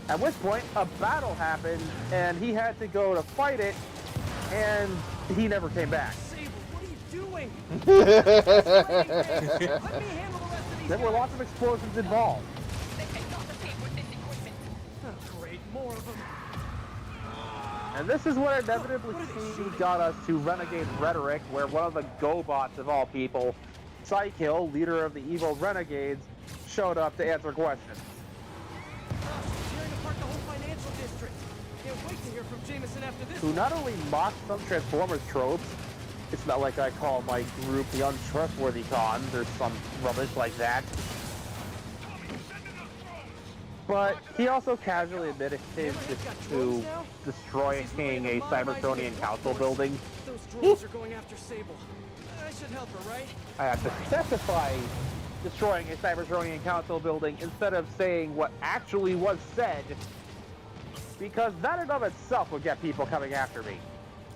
At which point, a battle happened, and he had to go to fight it, and he never came back. Sable, what are you doing? Let me handle the rest of these There were lots of explosions involved. Oh, great, more of them. And this is what inevitably got us to Renegade Rhetoric, where one of the GoBots of all people, Psykill, leader of the evil Renegades, showed up to answer questions. Tearing apart the whole financial district. Can't wait to hear from Jameson after this. Who not only mocked some Transformers tropes, it's not like I call my group the Untrustworthy Cons or some rubbish like that, but he also casually admitted to destroying a Cybertronian council building. Those drones are going after Sable. I should help her, right? I have to specify destroying a Cybertronian council building instead of saying what actually was said, because that in of itself would get people coming after me.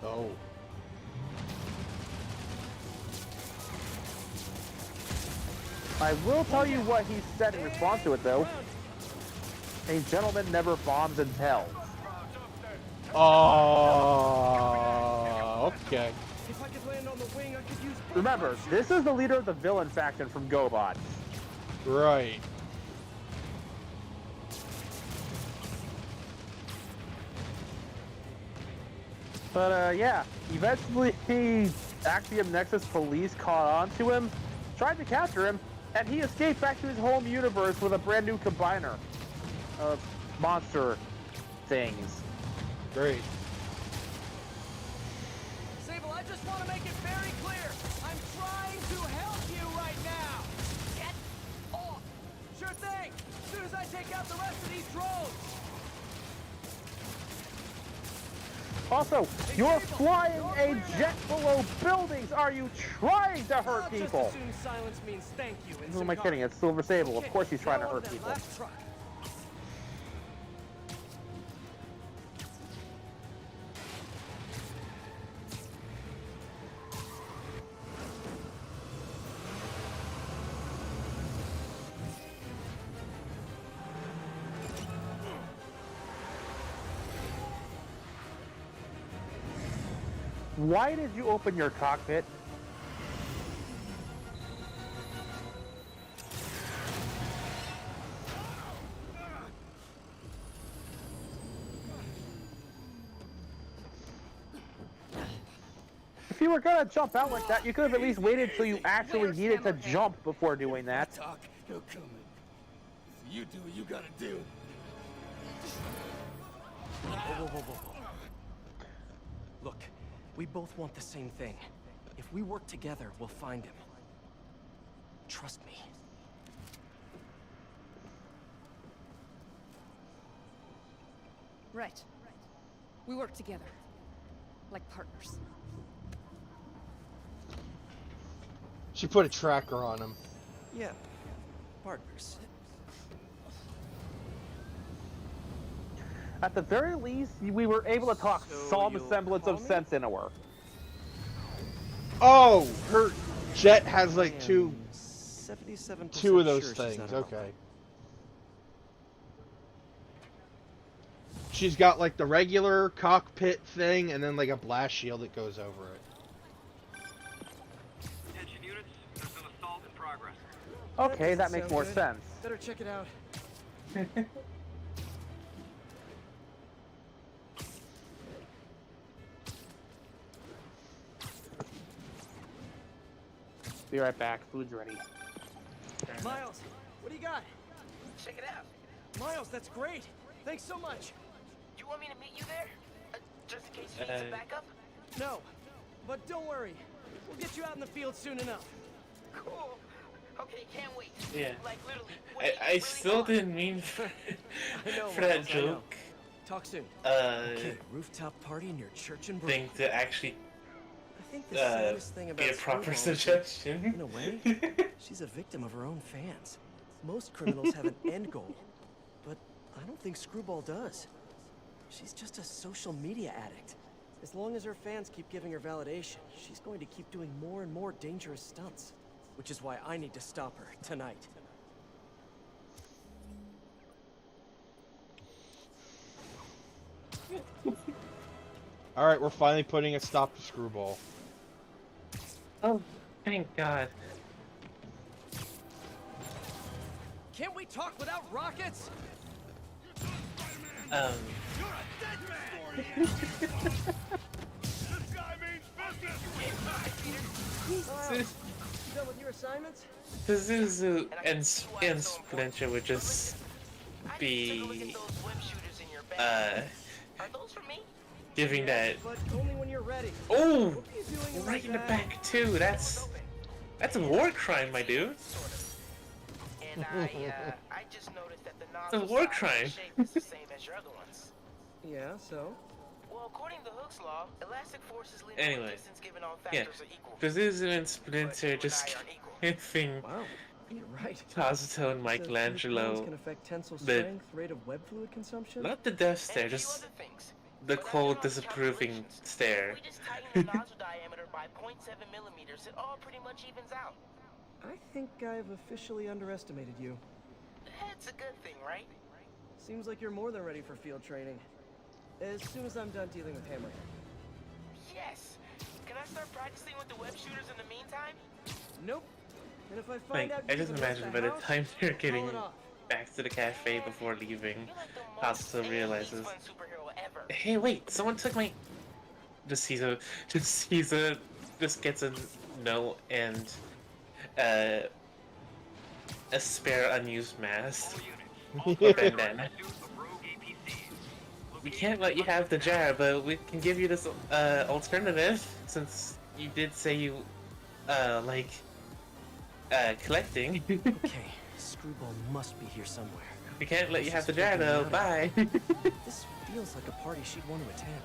Oh. I will tell you what he said in response to it, though. A gentleman never bombs and tells. Oh, okay. If I could land on the wing, I could use. Remember, this is the leader of the villain faction from GoBots. Right. But yeah, eventually Axiom Nexus police caught on to him, tried to capture him, and he escaped back to his home universe with a brand new combiner of monster things. Great. Sable, I just want to make it very clear. I'm trying to help you right now. Get off. Sure thing. As soon as I take out the rest of these drones. Also, you're flying a jet below buildings. Are you trying to hurt people? Just assume silence means thank you. Who am I kidding? It's Silver Sable. Of course he's trying to hurt people. Last truck. Why did you open your cockpit? If you were gonna jump out like that, you could have at least waited till you actually needed to jump before doing that. Talk, he'll come in. You do what you gotta do. Whoa, whoa, whoa, whoa. Look, we both want the same thing. If we work together, we'll find him. Trust me. Right. We work together. Like partners. She put a tracker on him. Yeah, partners. At the very least, we were able to talk some semblance of sense into her. Oh, her jet has like two 77% of those sure things. Okay. She's got like the regular cockpit thing and then like a blast shield that goes over it. Attention units, there's an assault in progress. Okay, that makes more sense. Better check it out. Be right back. Food's ready. Miles, what do you got? Check it out. Miles, that's great. Thanks so much. You want me to meet you there? Just in case you need some backup? No, but don't worry. We'll get you out in the field soon enough. Cool. Okay, can't wait. Yeah. Like literally. I still didn't mean for, for that joke. Talk soon. Okay, rooftop party in your church in Brooklyn. Thing to actually I think the saddest thing about be a proper Screwball is that, suggestion. in a way, she's a victim of her own fans. Most criminals have an end goal, but I don't think Screwball does. She's just a social media addict. As long as her fans keep giving her validation, she's going to keep doing more and more dangerous stunts. Which is why I need to stop her tonight. Alright, we're finally putting a stop to Screwball. Oh, thank God. Can't we talk without rockets? Um. This guy means business! You done with your assignments? Pazuzu and Splinter would just be Are those for me? giving that. But only when you're ready. Oh, What are you doing in right in the my back too. That's a war crime, my dude. And I just noticed that the It's a nozzle war size crime. and shape is the same as your other ones. Yeah, so? Well, according to Hooke's law, elastic forces linear Anyway, distance given all yeah, factors are equal. Pazuzu and Splinter just giving Wow, you're right. Kazuto and Says Michelangelo can affect tensile the strength, rate of web fluid consumption. not the death stare, And a few just other things. the But after cold, all these disapproving calculations, stare. if we just tighten the nozzle diameter by 0.7 millimeters, it all pretty much evens out. I think I've officially underestimated you. That's a good thing, right? Seems like you're more than ready for field training. As soon as I'm done dealing with Hammerhead. Yes. Can I start practicing with the web shooters in the meantime? Nope. And if I Like, find out I you just even left imagine by the house, time they're call getting it off. back to the cafe before leaving, You're like the most Kazuto realizes, fun superhero ever. hey, wait, someone took my. just gets a note and a spare unused mask or bandana. We can't let you have the jar, but we can give you this alternative since you did say you like collecting. Okay, Screwball must be here somewhere. We can't let you have the jar She's freaking me though. out. Bye. This feels like a party she'd want to attend.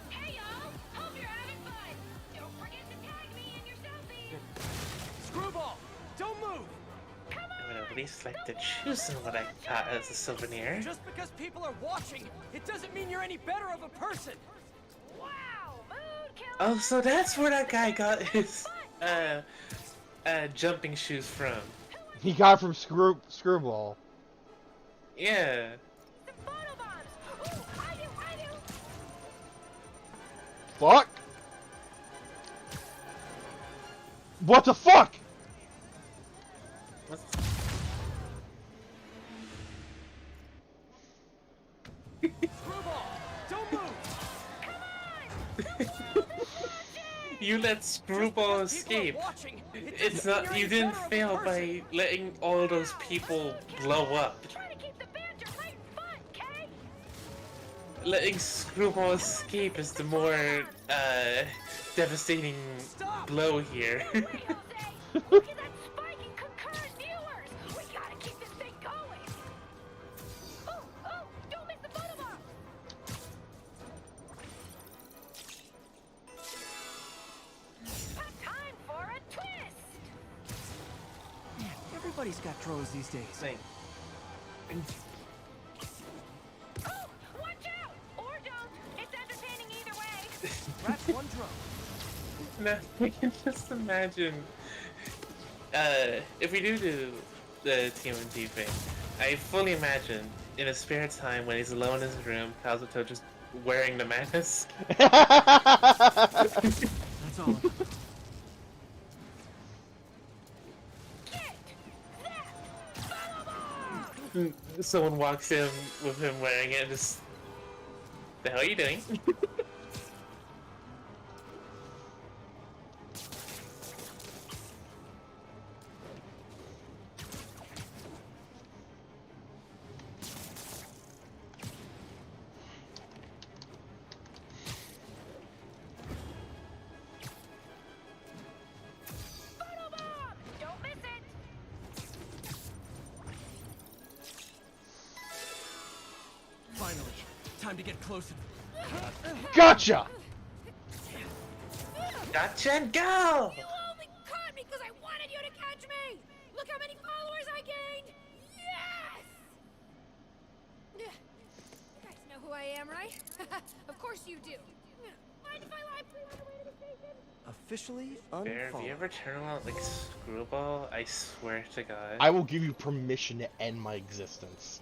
Hey y'all! Hope you're having fun! Don't forget to tag me in your selfies! Screwball! Don't move! I would at least like to choose what I got as a souvenir. Just because people are watching, it doesn't mean you're any better of a person! Wow! Mood killer! Oh, so that's where that guy got his jumping shoes from. He got it from Screwball. Yeah. Some photo bombs! Ooh, I do! Fuck! What the fuck? Screwball! Don't move! You let Screwball escape. It's not. You didn't fail by letting all those people blow up. Try to keep the banter light and fun, Kay? Letting Screwball escape is the more devastating blow here. Wait, Jose! Look at that spike in concurrent viewers! We gotta keep this thing going! Oh! Don't miss the photo bomb! Time for a twist! Everybody's got drones these days. Same. Oh! Watch out! Or don't! It's entertaining either way! That's one drone. Now, I can just imagine, if we do the TMNT thing, I fully imagine in his spare time when he's alone in his room, Kazuto just wearing the mask. That's all. Someone walks in with him wearing it and just, the hell are you doing? Photo bomb! Don't miss it! Finally, time to get closer. Gotcha! Gotcha and go! You only caught me because I wanted you to catch me! Look how many followers I gained! Yes! You guys know who I am, right? Of course you do. Mind if I lie for you on the way to the station? Officially There, if you unfollowed. ever turn on like Screwball, I swear to God. I will give you permission to end my existence.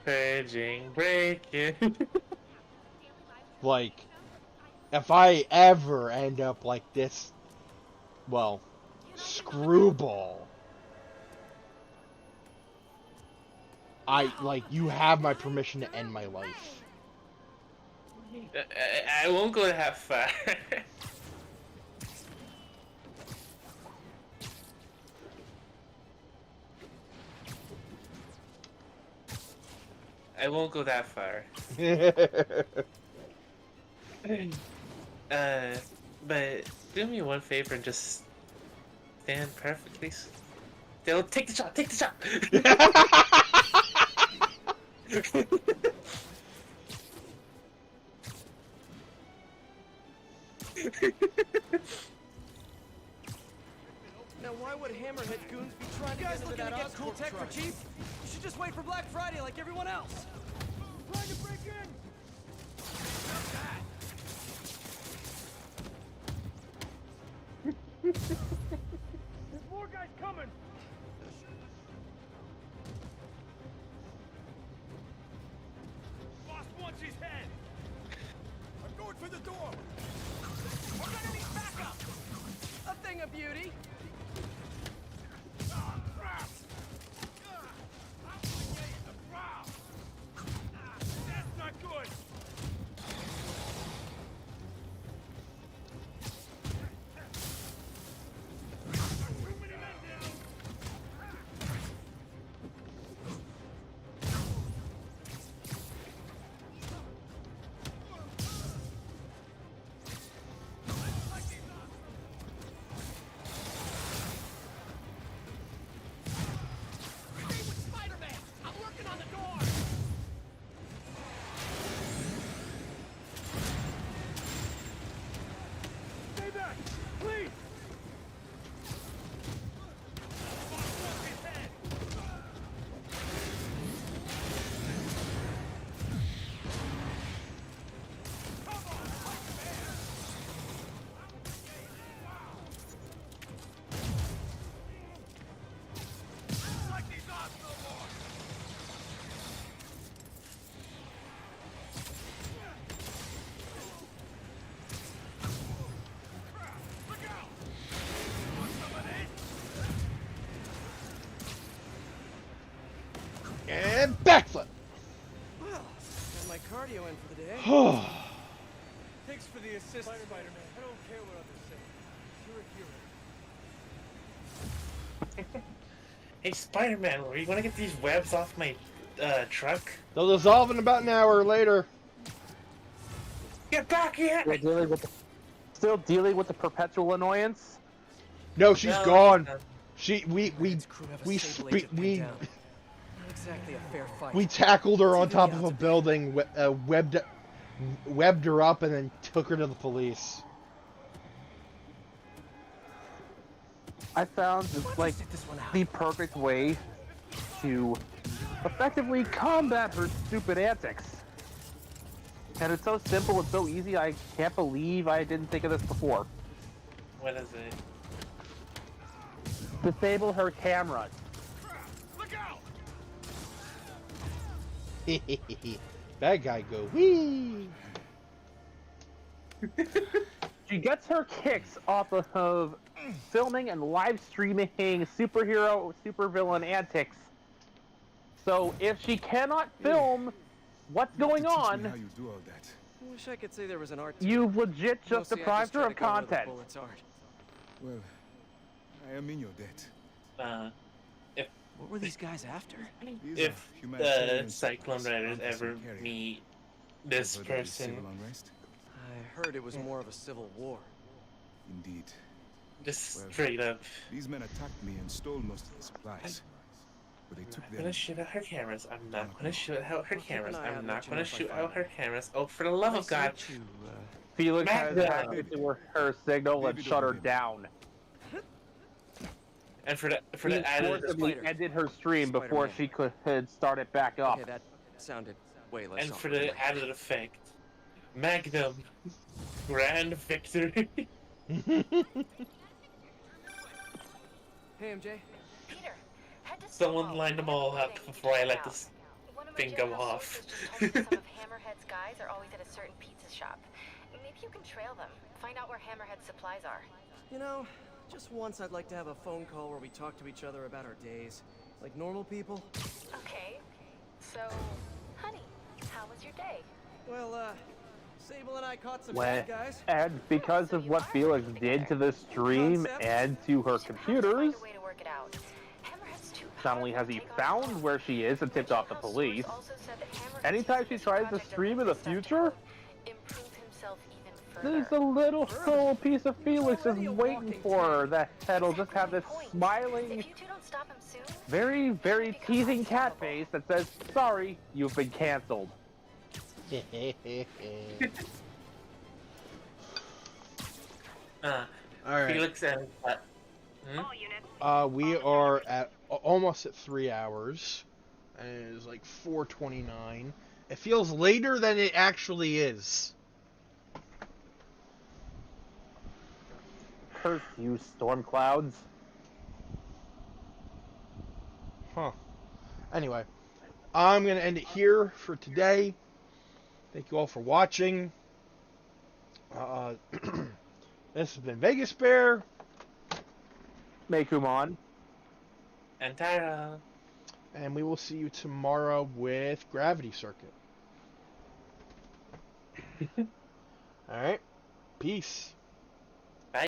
Purging, breaking. Like, if I ever end up like this, well, Screwball, you have my permission to end my life. I won't go that far. I won't go that far. But do me one favor and just stand perfectly still. Take the shot. Take the shot. Now why would Hammerhead goons be trying to get into that cool tech for cheap? You should just wait for Black Friday like everyone else. Trying to break in! There's more guys coming! Boss wants his head! I'm going for the door! We're gonna need backup! A thing of beauty! That's not good! And backflip. Well, got my cardio in for the day. Thanks for the assist, Spider-Man. I don't care what others say. You're a hero. Hey, Spider-Man, are you gonna get these webs off my truck? They'll dissolve in about an hour later. Get back here! Still dealing with the perpetual annoyance? No, she's No, gone. no. We Not exactly a fair fight. we tackled her on It's top even of the a odds building, webbed her up, and then took her to the police. I found like the perfect way to effectively combat her stupid antics. And it's so simple and so easy, I can't believe I didn't think of this before. What is it? Disable her cameras. Look out! Bad guy go wee. She gets her kicks off of filming and live streaming superhero, supervillain antics. So if she cannot film what's going on, How you do all that? I wish I could say there was an art to you've legit just Mostly I deprived her try of to go where the content. bullets aren't. Well, I am in your debt. What were these guys after? These If are the humanitarian Cyclone supplies Riders bound for ever some carrier. meet this Heard of the person, civil unrest? I heard it was more of a civil war. Indeed. just Well, straight up, These men attacked me and stole most of the supplies. But they I'm took not their gonna shoot out her cameras. I'm not gonna shoot out her I'll keep cameras. an eye out I'm and not let you know gonna if I shoot find out her it. cameras. Oh, for the love of God! Felix has Magda. hacked into her signal and Maybe shut her don't down. And for He the added forcibly Spider. ended her stream before Spider-Man. she could start it back up. Okay, that sounded way less and for awkward. the added effect, Magnum, grand victory. Hey, MJ. Peter, head to Someone Soho. lined them I have a all meeting up you can before I check let out. this One of my thing go jailhouse off. sources just told me that some of Hammerhead's guys are always at a certain pizza shop. Maybe you can trail them. Find out where Hammerhead's supplies are. You know, just once I'd like to have a phone call where we talk to each other about our days. Like normal people. Okay. So, honey, how was your day? Well, Sable and I caught some When- bad guys. And because of what Felix did to the stream and to her computers, Find a way to work it out. Hammerhead's too not only has he found where she is and tipped off the police, anytime she tries to stream in the future, improve himself even there's further. a little soul piece of Felix is waiting for her that'll just have this smiling, If you two don't stop him soon, very, very teasing cat face that says, "Sorry, you've been canceled." Alright. Felix and We are at almost at 3 hours. And it's like 4:29. It feels later than it actually is. Curse you, storm clouds. Huh. Anyway, I'm going to end it here for today. Thank you all for watching. This has been Vegas Bear. Mekumon. and Tyra. And we will see you tomorrow with Gravity Circuit. Alright. Peace.